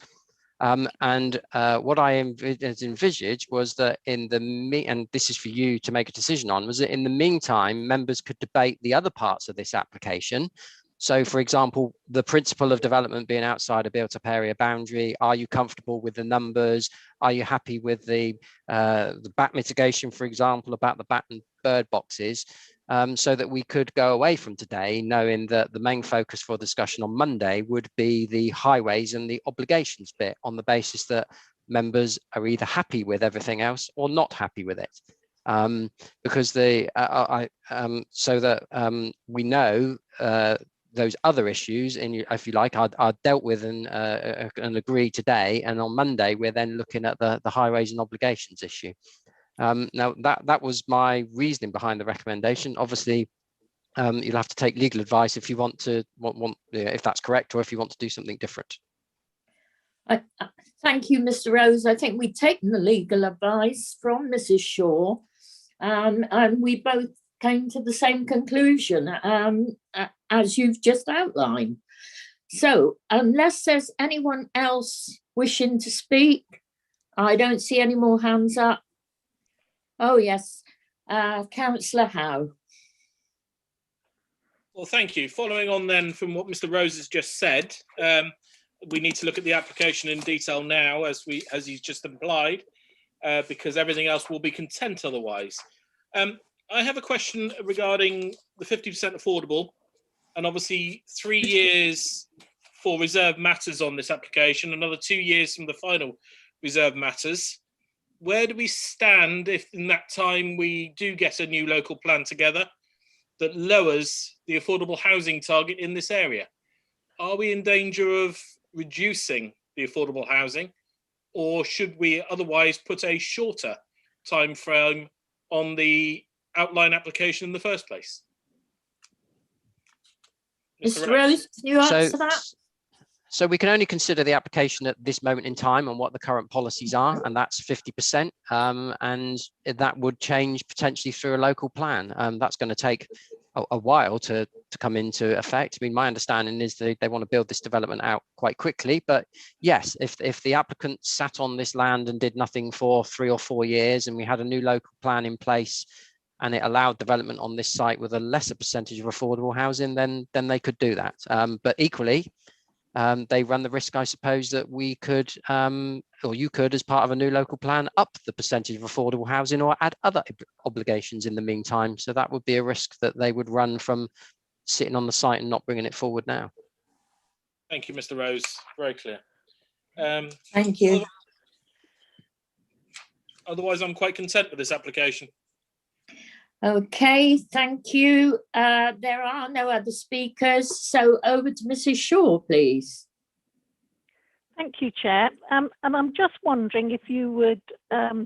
What I envisaged was that and this is for you to make a decision on, was that in the meantime, members could debate the other parts of this application. So, for example, the principle of development being outside a built-up area boundary. Are you comfortable with the numbers? Are you happy with the bat mitigation, for example, about the bat and bird boxes? So that we could go away from today knowing that the main focus for discussion on Monday would be the highways and the obligations bit, on the basis that members are either happy with everything else or not happy with it. Because so that we know those other issues, if you like, are dealt with and agreed today, and on Monday we're then looking at the highways and obligations issue. Now that was my reasoning behind the recommendation. Obviously, you'll have to take legal advice if you want to if that's correct, or if you want to do something different. Thank you, Mr. Rose. I think we've taken the legal advice from Mrs. Shaw, and we both came to the same conclusion as you've just outlined. So unless there's anyone else wishing to speak, I don't see any more hands up. Oh yes, Councillor Howe. Well, thank you. Following on then from what Mr. Rose has just said, we need to look at the application in detail now, as he's just implied, because everything else will be content otherwise. I have a question regarding the 50% affordable, and obviously 3 years for reserve matters on this application, another 2 years from the final reserve matters. Where do we stand if in that time we do get a new local plan together that lowers the affordable housing target in this area? Are we in danger of reducing the affordable housing, or should we otherwise put a shorter time frame on the outline application in the first place? Mr. Rose, can you answer that? So we can only consider the application at this moment in time and what the current policies are, and that's 50%. And that would change potentially through a local plan. That's going to take a while to come into effect. I mean, my understanding is they want to build this development out quite quickly. But yes, if the applicant sat on this land and did nothing for 3 or 4 years, and we had a new local plan in place, and it allowed development on this site with a lesser percentage of affordable housing, then they could do that. But equally, they run the risk, I suppose, that we could, or you could, as part of a new local plan, up the percentage of affordable housing or add other obligations in the meantime. So that would be a risk that they would run from sitting on the site and not bringing it forward now. Thank you, Mr. Rose. Very clear. Thank you. Otherwise, I'm quite content with this application. Okay, thank you. There are no other speakers, so over to Mrs. Shaw, please. Thank you, Chair. And I'm just wondering if you would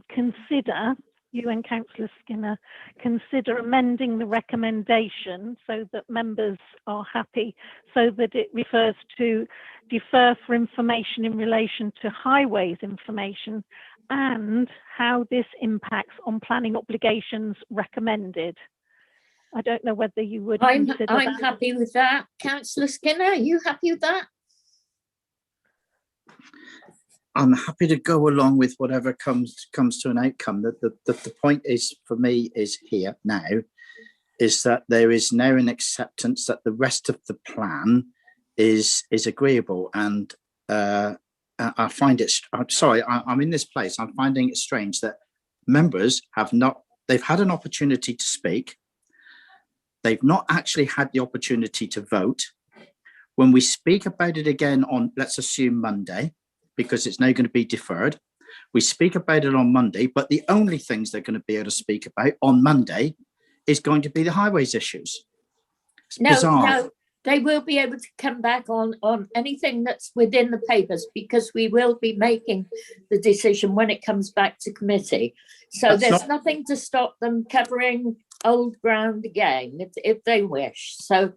consider, you and Councillor Skinner, consider amending the recommendation so that members are happy, so that it refers to defer for information in relation to highways information and how this impacts on planning obligations recommended. I don't know whether you would consider that. I'm happy with that. Councillor Skinner, are you happy with that? I'm happy to go along with whatever comes to an outcome. The point is, for me, is here now, is that there is now an acceptance that the rest of the plan is agreeable, and I find it, I'm in this place, I'm finding it strange that members they've had an opportunity to speak. They've not actually had the opportunity to vote. When we speak about it again on, let's assume Monday, because it's now going to be deferred, we speak about it on Monday, but the only things they're going to be able to speak about on Monday is going to be the highways issues. It's bizarre. No. They will be able to come back on anything that's within the papers, because we will be making the decision when it comes back to committee. So there's nothing to stop them covering old ground again if they wish. So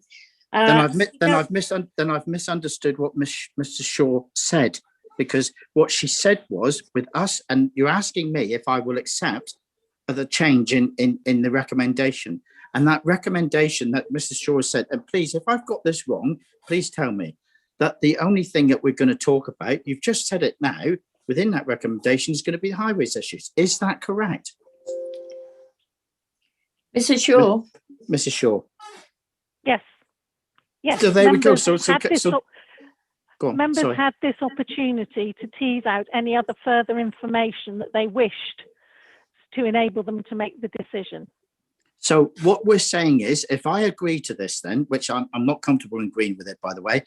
then I've misunderstood what Mr. Shaw said, because what she said was, with us, and you're asking me if I will accept the change in the recommendation. And that recommendation that Mrs. Shaw said, and please, if I've got this wrong, please tell me, that the only thing that we're going to talk about, you've just said it now, within that recommendation is going to be highways issues. Is that correct? Mrs. Shaw? Mrs. Shaw. Yes. Yes. So there we go. So go on. Members Sorry. had this opportunity to tease out any other further information that they wished to enable them to make the decision. So what we're saying is, if I agree to this then, which I'm not comfortable in agreeing with it, by the way,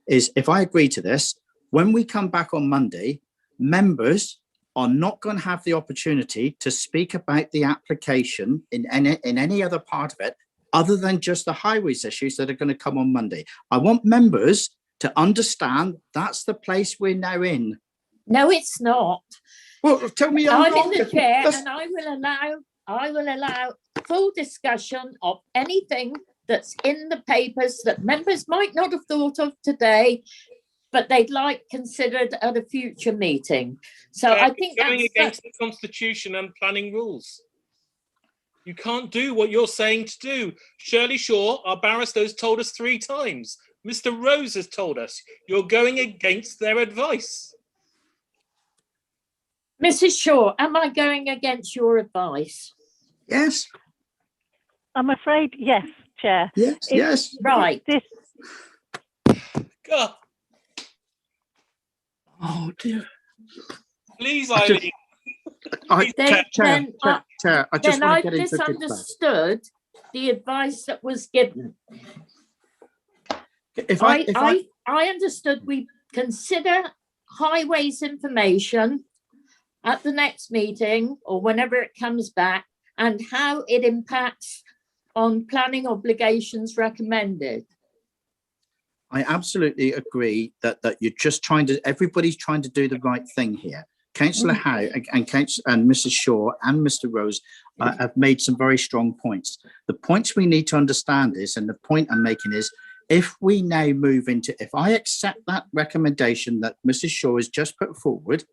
is if I agree to this, when we come back on Monday, members are not going to have the opportunity to speak about the application in any other part of it, other than just the highways issues that are going to come on Monday. I want members to understand that's the place we're now in. No, it's not. Well, tell me I'm wrong. in the chair, That's- and I will allow full discussion of anything that's in the papers that members might not have thought of today, but they'd like considered at a future meeting. So I think going that's against the Constitution and planning rules. You can't do what you're saying to do. Shirley Shaw, our barrister, has told us 3 times. Mr. Rose has told us you're going against their advice. Mrs. Shaw, am I going against your advice? Yes. I'm afraid, yes, Chair. Yes, yes. Right. This, God. Oh dear. Please, I just- Eileen. Chair, I just then want I to get into a good place. misunderstood the advice that was given. If I understood we consider highways information at the next meeting or whenever it comes back and how it impacts on planning obligations recommended. I absolutely agree that you're just everybody's trying to do the right thing here. Councillor Howe and Mrs. Shaw and Mr. Rose have made some very strong points. The points we need to understand is, and the point I'm making is, if we now move into, if I accept that recommendation that Mrs. Shaw has just put forward,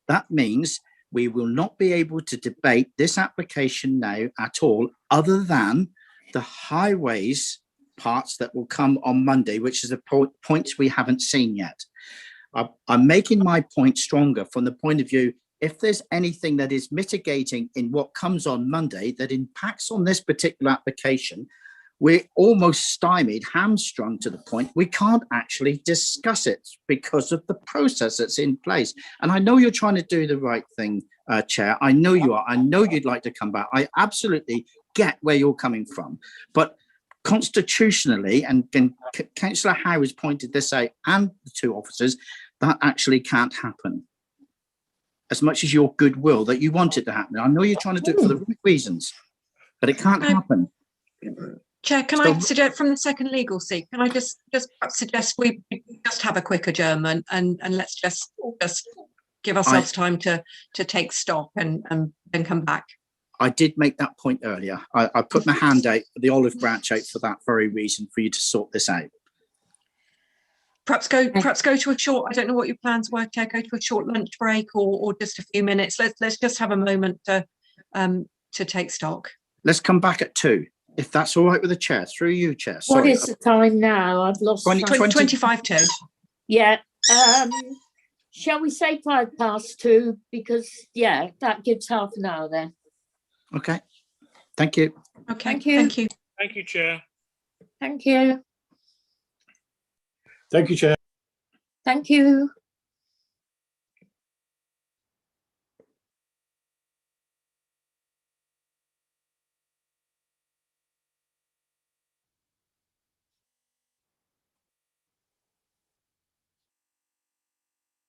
that means we will not be able to debate this application now at all, other than the highways parts that will come on Monday, which is the points we haven't seen yet. I'm making my point stronger from the point of view, if there's anything that is mitigating in what comes on Monday that impacts on this particular application, we're almost stymied, hamstrung to the point we can't actually discuss it because of the process that's in place. And I know you're trying to do the right thing, Chair. I know you are. I know you'd like to come back. I absolutely get where you're coming from. But constitutionally, and Councillor Howe has pointed this out, and the 2 officers, that actually can't happen. As much as your goodwill that you want it to happen. I know you're trying to do it for the right reasons, but it can't happen. Chair, can I suggest from the second legal seat, can I just suggest we just have a quick adjournment and let's just give ourselves time to take stock and then come back. I did make that point earlier. I put my hand out, the olive branch out for that very reason, for you to sort this out. Perhaps go to a short, I don't know what your plans were, Chair, go to a short lunch break or just a few minutes. Let's just have a moment to take stock. Let's come back at 2, if that's all right with the Chair. Through you, Chair. Sorry. What is the time now? I've lost 25 to. Yeah. Shall we say 2:05? Because yeah, that gives half an hour there. Okay. Thank you. Okay. Thank you. Thank you. Thank you, Chair. Thank you. Thank you, Chair. Thank you.